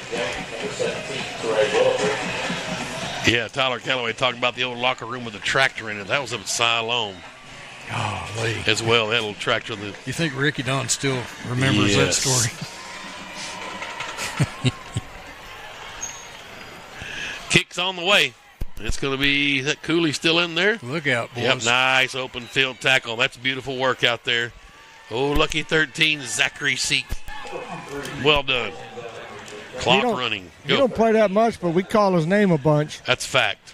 Yeah, Tyler Calloway talking about the old locker room with the tractor in it. That was up at Siloam. Golly. As well, that little tractor. You think Ricky Don still remembers that story? Kick's on the way. It's going to be, is that Cooley still in there? Look out, boys. Yep, nice open field tackle. That's beautiful work out there. Oh, lucky 13, Zachary Seek. Well done. Clock running. He don't play that much, but we call his name a bunch. That's fact.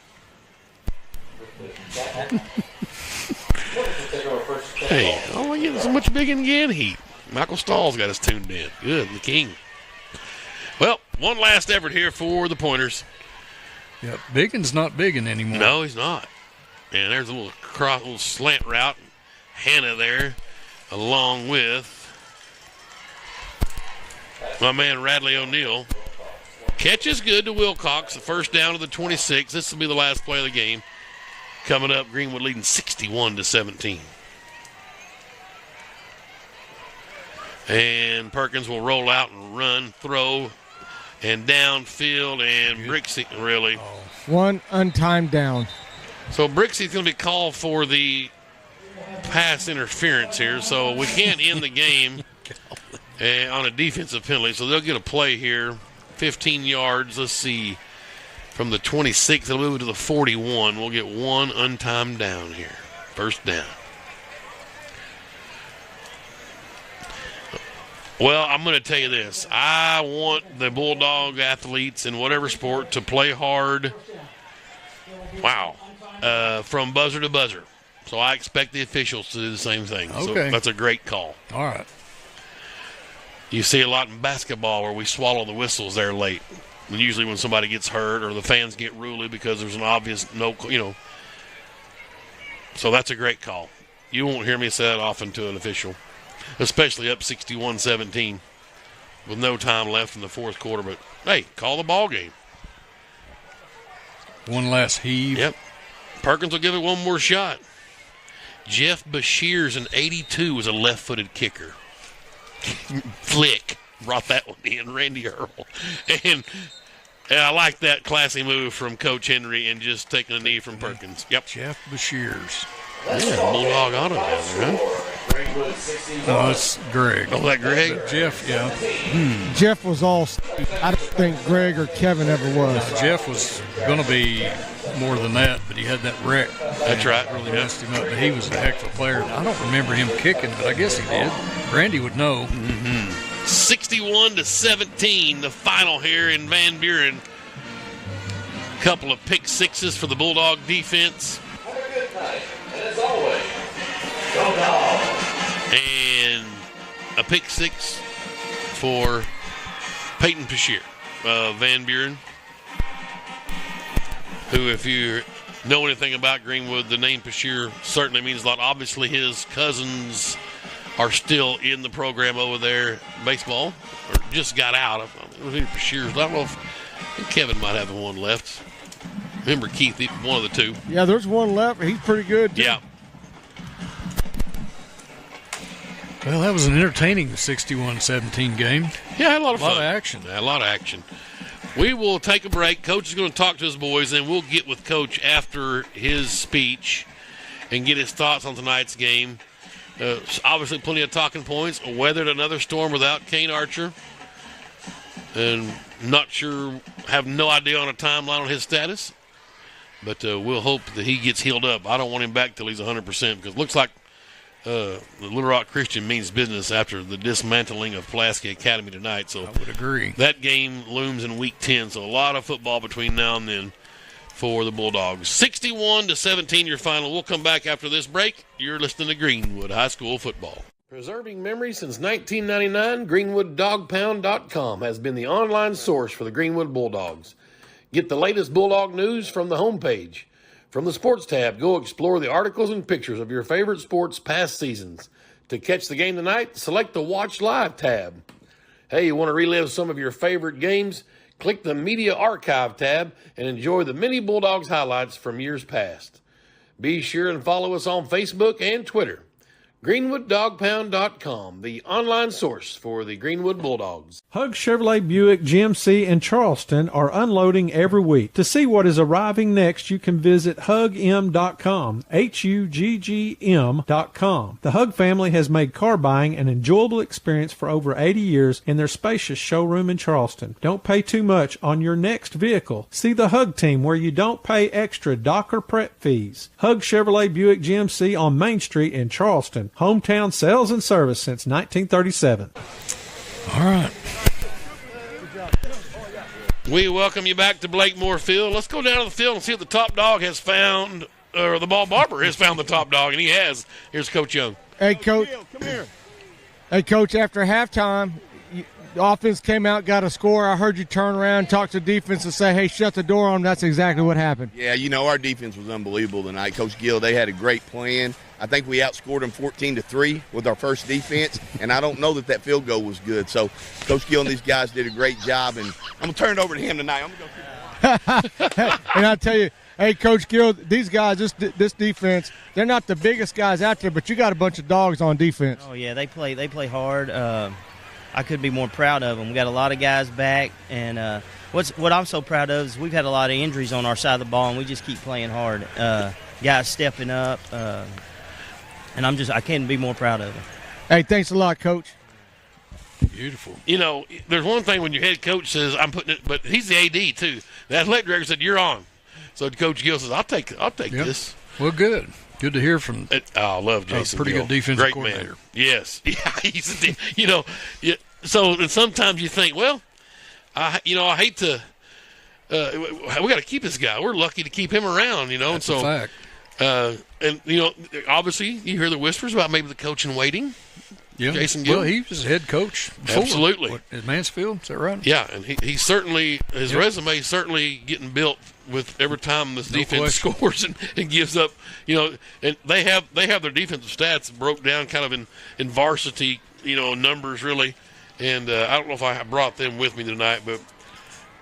Hey, oh, getting so much Big and Gann heat. Michael Stahl's got us tuned in. Good, the king. Well, one last effort here for the Pointers. Yep, Biggin's not biggin anymore. No, he's not. And there's a little slant route. Hannah there, along with my man Radley O'Neal. Catch is good to Wilcox. The first down to the 26. This will be the last play of the game. Coming up, Greenwood leading 61-17. And Perkins will roll out and run, throw, and downfield, and Brixie, really. One untimed down. So Brixie's going to be called for the pass interference here, so we can't end the game on a defensive penalty. So they'll get a play here, 15 yards. Let's see, from the 26, they'll move to the 41. We'll get one untimed down here, first down. Well, I'm going to tell you this. I want the Bulldog athletes in whatever sport to play hard. Wow. From buzzer to buzzer. So I expect the officials to do the same thing. Okay. So that's a great call. All right. You see a lot in basketball where we swallow the whistles there late. And usually when somebody gets hurt or the fans get ruly because there's an obvious So that's a great call. You won't hear me say that often to an official, especially up 61-17 with no time left in the fourth quarter. But, hey, call the ball game. One last heave. Yep. Perkins will give it one more shot. Jeff Bashir's an 82 was a left-footed kicker. Flick brought that one in, Randy Earl. And I like that classy move from Coach Henry and just taking a knee from Perkins. Yep. Jeff Bashir's. Yeah, Bulldog Auto down there, huh? No, it's Greg. Oh, that Greg? But Jeff, yeah. Jeff was all. I don't think Greg or Kevin ever was. Jeff was going to be more than that, but he had that wreck. That's right. Really messed him up. But he was a heck of a player. I don't remember him kicking, but I guess he did. Randy would know. 61-17, the final here in Van Buren. Couple of pick sixes for the Bulldog defense. Have a good night. And as always, go Dogs. And a pick six for Peyton Bashir of Van Buren. who, if you know anything about Greenwood, the name Bashir certainly means a lot. Obviously, his cousins are still in the program over there, baseball, or just got out. Bashir, I don't know if Kevin might have the one left. Remember Keith, one of the two. Yeah, there's one left. He's pretty good, too. Yeah. Well, that was an entertaining 61-17 game. Yeah, had a lot of fun. A lot of action. Yeah, a lot of action. We will take a break. Coach is going to talk to his boys, and we'll get with Coach after his speech and get his thoughts on tonight's game. Obviously, plenty of talking points. Weathered another storm without Kane Archer. And not sure, have no idea on a timeline on his status. But we'll hope that he gets healed up. I don't want him back till he's 100% because it looks like the Little Rock Christian means business after the dismantling of Pulaski Academy tonight. So I would agree. That game looms in Week 10, so a lot of football between now and then for the Bulldogs. 61-17 your final. We'll come back after this break. You're listening to Greenwood High School Football. Preserving memories since 1999, GreenwoodDogPound.com has been the online source for the Greenwood Bulldogs. Get the latest Bulldog news from the homepage. From the Sports tab, go explore the articles and pictures of your favorite sports past seasons. To catch the game tonight, select the Watch Live tab. Hey, you want to relive some of your favorite games? Click the Media Archive tab and enjoy the many Bulldogs highlights from years past. Be sure and follow us on Facebook and Twitter. GreenwoodDogPound.com, the online source for the Greenwood Bulldogs. Hug Chevrolet Buick GMC in Charleston are unloading every week. To see what is arriving next, you can visit HugM.com, HUGGM.com. The Hug family has made car buying an enjoyable experience for over 80 years in their spacious showroom in Charleston. Don't pay too much on your next vehicle. See the Hug team where you don't pay extra dock or prep fees. Hug Chevrolet Buick GMC on Main Street in Charleston. Hometown sales and service since 1937. All right. We welcome you back to Blakemore Field. Let's go down to the field and see if the top dog has found, or the ball barber has found the top dog, and he has. Here's Coach Young. Hey, Coach. Come here. Hey, Coach, after halftime, the offense came out, got a score. I heard you turn around, talk to the defense, and say, hey, shut the door on them. That's exactly what happened. Yeah, our defense was unbelievable tonight. Coach Gill, they had a great plan. I think we outscored them 14-3 with our first defense, and I don't know that field goal was good. So Coach Gill and these guys did a great job, and I'm going to turn it over to him tonight. I'm going to go. And I tell you, hey, Coach Gill, these guys, this defense, they're not the biggest guys out there, but you got a bunch of dogs on defense. Oh, yeah, they play hard. I couldn't be more proud of them. We got a lot of guys back, and what I'm so proud of is we've had a lot of injuries on our side of the ball, and we just keep playing hard. Guys stepping up, and I can't be more proud of them. Hey, thanks a lot, Coach. Beautiful. There's one thing when your head coach says, I'm putting it, but he's the AD, too. The athletic director said, you're on. So Coach Gill says, I'll take this. Well, good. Good to hear from. I love Jason. Pretty Gill. good defensive Great coordinator. Man. Yes. Yeah, he's so and sometimes you think, well, I hate to. We got to keep this guy. We're lucky to keep him around. That's a fact. And obviously you hear the whispers about maybe the coach in waiting. Yeah. Jason Gill. Well, he was head coach before. Absolutely. At Mansfield, is that right? Yeah, and he certainly, his resume is certainly getting built with every time this defense scores and gives up, and they have their defensive stats broke down kind of in varsity, numbers really. And I don't know if I brought them with me tonight, but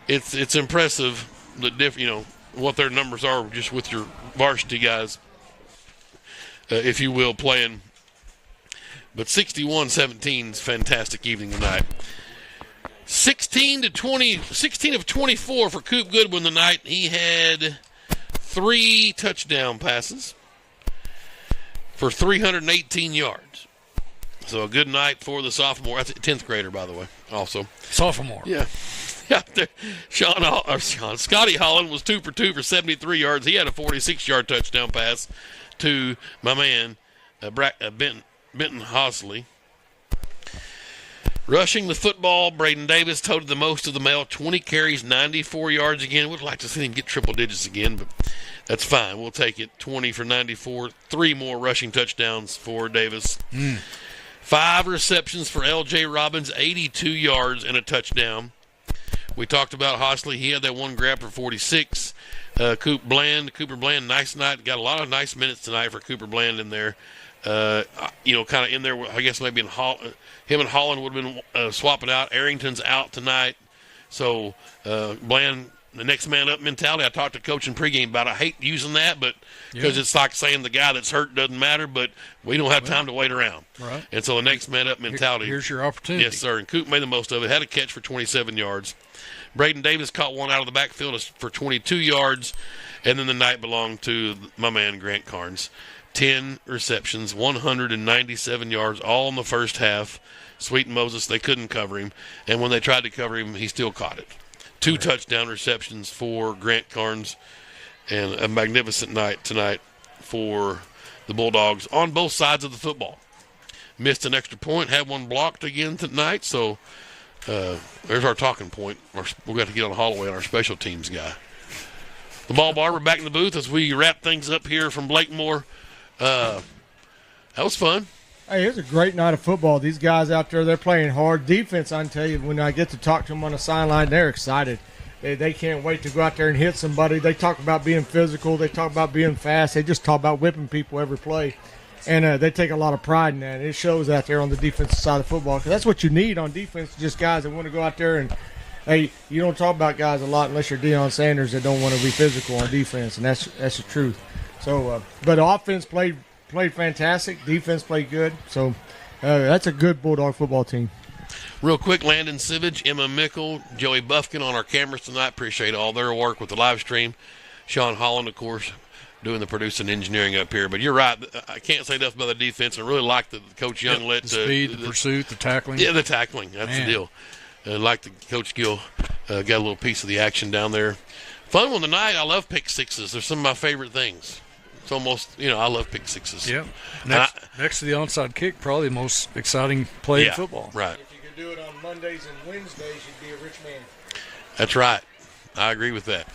it's impressive what their numbers are just with your varsity guys, if you will, playing. But 61-17 is fantastic evening tonight. 16 of 24 for Coop Goodwin tonight. He had 3 touchdown passes for 318 yards. So a good night for the sophomore. That's a 10th grader, by the way, also. Sophomore. Yeah. Scotty Holland was 2 for 2 for 73 yards. He had a 46-yard touchdown pass to my man, Benton Hosley. Rushing the football, Braden Davis toted the most of the mail, 20 carries, 94 yards again. Would like to see him get triple digits again, but that's fine. We'll take it. 20 for 94, 3 more rushing touchdowns for Davis. 5 receptions for L.J. Robbins, 82 yards and a touchdown. We talked about Hosley. He had that one grab for 46. Cooper Bland, nice night. Got a lot of nice minutes tonight for Cooper Bland in there. Kind of in there, I guess maybe him and Holland would have been swapping out. Arrington's out tonight. So Bland, the next man up mentality. I talked to Coach in pregame about it. I hate using that, but because it's like saying the guy that's hurt doesn't matter, but we don't have time to wait around. Right. And so the next man up mentality. Here's your opportunity. Yes, sir. And Coop made the most of it. Had a catch for 27 yards. Braden Davis caught one out of the backfield for 22 yards. And then the night belonged to my man, Grant Carnes. 10 receptions, 197 yards, all in the first half. Sweet and Moses, they couldn't cover him. And when they tried to cover him, he still caught it. 2 touchdown receptions for Grant Carnes. And a magnificent night tonight for the Bulldogs on both sides of the football. Missed an extra point, had one blocked again tonight. So there's our talking point. We've got to get on Holloway on our special teams guy. The Ball Barber back in the booth as we wrap things up here from Blakemore. That was fun. Hey, it's a great night of football. These guys out there, they're playing hard. Defense, I can tell you, when I get to talk to them on the sideline, they're excited. They can't wait to go out there and hit somebody. They talk about being physical. They talk about being fast. They just talk about whipping people every play. And they take a lot of pride in that. It shows out there on the defensive side of football, because that's what you need on defense, just guys that want to go out there and, hey, you don't talk about guys a lot unless you're Deion Sanders that don't want to be physical on defense, and that's the truth. So, but the offense played fantastic. Defense played good. So that's a good Bulldog football team. Real quick, Landon Sivage, Emma Mickle, Joey Buffkin on our cameras tonight. Appreciate all their work with the live stream. Sean Holland, of course, doing the producing and engineering up here. But you're right. I can't say enough about the defense. I really like the Coach Young let the speed, the pursuit, the tackling. Yeah, the tackling. That's the deal. Like the Coach Gill got a little piece of the action down there. Fun one tonight. I love pick sixes. They're some of my favorite things. It's almost, I love pick sixes. Yeah. Next to the onside kick, probably the most exciting play in football. Right. If you could do it on Mondays and Wednesdays, you'd be a rich man. That's right. I agree with that.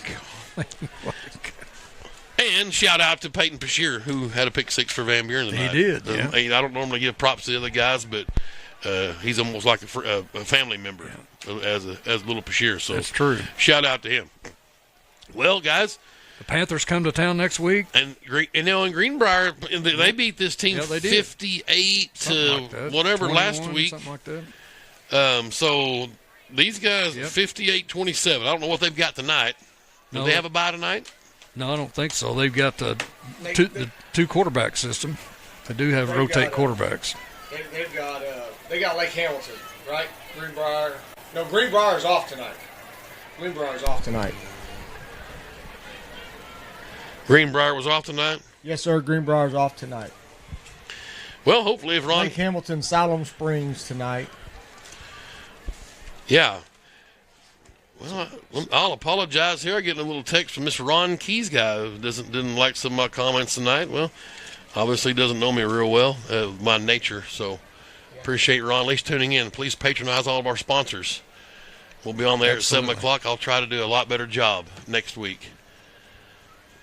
And shout out to Peyton Pashier, who had a pick six for Van Buren tonight. He did, yeah. I don't normally give props to the other guys, but he's almost like a family member as little Pashier. So that's true. Shout out to him. Well, guys, the Panthers come to town next week, and in Greenbrier they beat this team 58 to whatever last week, something like that. So these guys 58-27. I don't know what they've got tonight. Do they have a bye tonight? No, I don't think so. They've got the two quarterback system. They do have rotate quarterbacks. They got Lake Hamilton, right? Greenbrier. No, Greenbrier's off tonight. Greenbrier was off tonight? Yes, sir. Greenbrier's off tonight. Well, hopefully if Ron... Lake Hamilton, Siloam Springs tonight. Yeah. Well, I'll apologize here. I get a little text from Mr. Ron Keys guy who didn't like some of my comments tonight. Well, obviously doesn't know me real well, my nature. So appreciate Ron at least tuning in. Please patronize all of our sponsors. We'll be on there at 7 o'clock. I'll try to do a lot better job next week.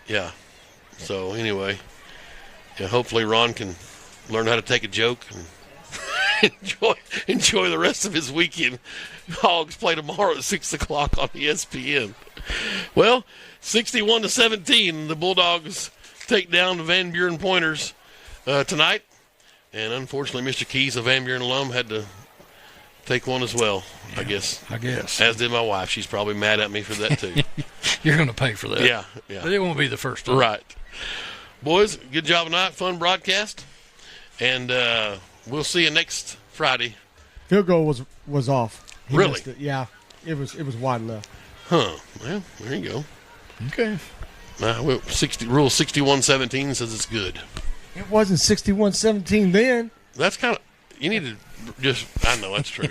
Yeah. So anyway, hopefully Ron can learn how to take a joke and enjoy the rest of his weekend. Hogs play tomorrow at 6 o'clock on ESPN. Well, 61-17, the Bulldogs take down the Van Buren Pointers tonight. And unfortunately, Mr. Keys, a Van Buren alum, had to take one as well, I guess. As did my wife. She's probably mad at me for that, too. You're going to pay for that. Yeah. But it won't be the first time. Right. Boys, good job tonight. Fun broadcast. And we'll see you next Friday. Field goal was off. He really? missed it. Yeah. It was wide left. Huh. Well, there you go. Okay. Rule 61-17 says it's good. It wasn't 61-17 then. That's kind of – you need to just – I know, that's true.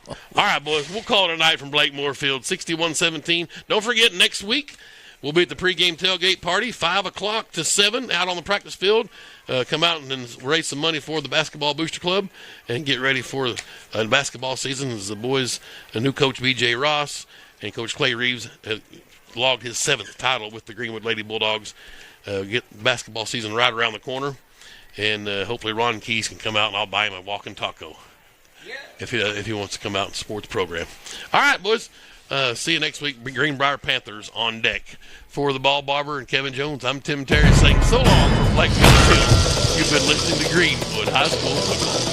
All right, boys. We'll call it a night from Blakemore Field, 61-17. Don't forget, next week we'll be at the pregame tailgate party, 5 o'clock to 7 out on the practice field. Come out and raise some money for the Basketball Booster Club and get ready for the basketball season as the boys, a new coach, B.J. Ross, and Coach Clay Reeves logged his 7th title with the Greenwood Lady Bulldogs. Get basketball season right around the corner, and hopefully Ron Keys can come out and I'll buy him a walking taco if he wants to come out and support the program. All right, boys. See you next week. Greenbrier Panthers on deck. For the Ball Barber and Kevin Jones, I'm Tim Terry saying so long from Lake Field. You've been listening to Greenwood High School Football.